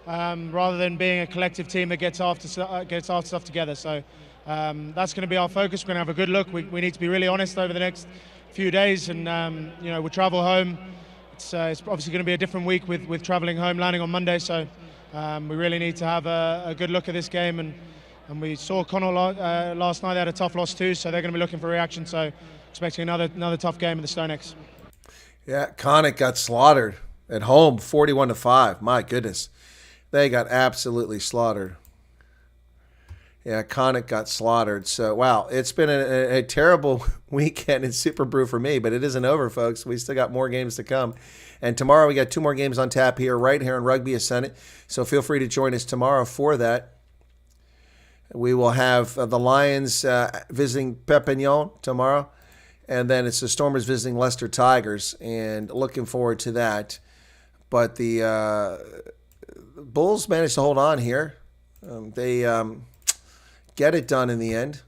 rather than being a collective team that gets after stuff together. So that's going to be our focus. We're going to have a good look. We need to be really honest over the next few days, and we'll travel home. It's obviously going to be a different week with travelling home, landing on Monday. So we really need to have a good look at this game. And we saw Connacht last night. They had a tough loss too, so they're going to be looking for reaction. So expecting another tough game at the Stonex. Yeah, Connacht got slaughtered at home, 41-5. My goodness, they got absolutely slaughtered. Yeah, Connacht got slaughtered. So, wow, it's been a terrible weekend in Super Brew for me, but it isn't over, folks. We still got more games to come. And tomorrow we got 2 more games on tap right here in Rugby Ascendant. So feel free to join us tomorrow for that. We will have the Lions visiting Perpignan tomorrow. And then it's the Stormers visiting Leicester Tigers, and looking forward to that. But the Bulls managed to hold on here. They get it done in the end.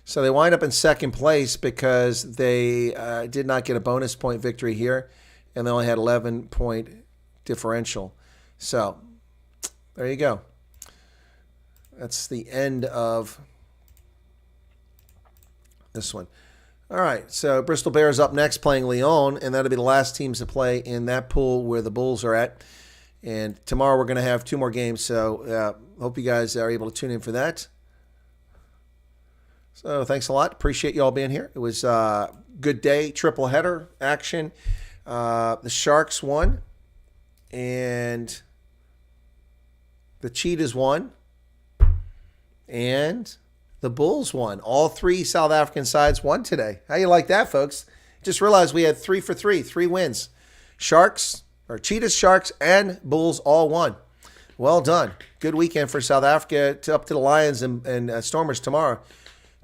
So they wind up in second place because they did not get a bonus point victory here, and they only had 11-point differential. So there you go. That's the end of this one. All right, so Bristol Bears up next playing Lyon, and that'll be the last teams to play in that pool where the Bulls are at. And tomorrow we're going to have 2 more games, so hope you guys are able to tune in for that. So thanks a lot. Appreciate you all being here. It was a good day, triple header action. The Sharks won, and the Cheetahs won, and the Bulls won. All 3 South African sides won today. How you like that, folks? Just realized we had 3 for 3 wins. Cheetahs, Sharks, and Bulls all won. Well done. Good weekend for South Africa. Up to the Lions and Stormers tomorrow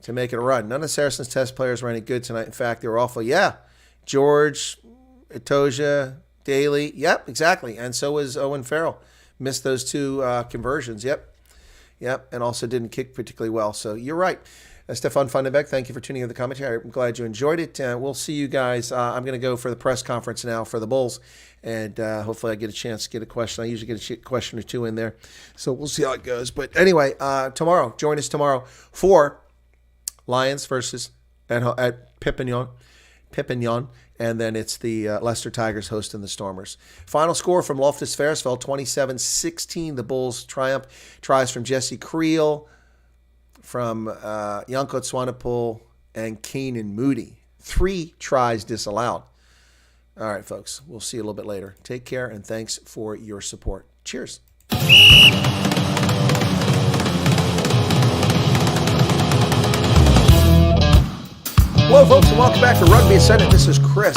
to make it a run. None of the Saracens test players were any good tonight. In fact, they were awful. Yeah, George, Itoja, Daly. Yep, exactly. And so was Owen Farrell. Missed those 2 conversions. Yep. And also didn't kick particularly well. So you're right. Stefan Fundenbeck, thank you for tuning in to the commentary. I'm glad you enjoyed it. We'll see you guys. I'm going to go for the press conference now for the Bulls, and hopefully I get a chance to get a question. I usually get a question or 2 in there, so we'll see how it goes. But anyway, tomorrow, join us tomorrow for Lions versus at Pipignon, and then it's the Leicester Tigers hosting the Stormers. Final score from Loftus Versfeld, 27-16. The Bulls triumph. Tries from Jesse Creel, from Janko Swanepoel, and Keenan Moody. 3 tries disallowed. All right, folks. We'll see you a little bit later. Take care, and thanks for your support. Cheers. Hello, folks, and welcome back to Rugby Ascendant. This is Chris.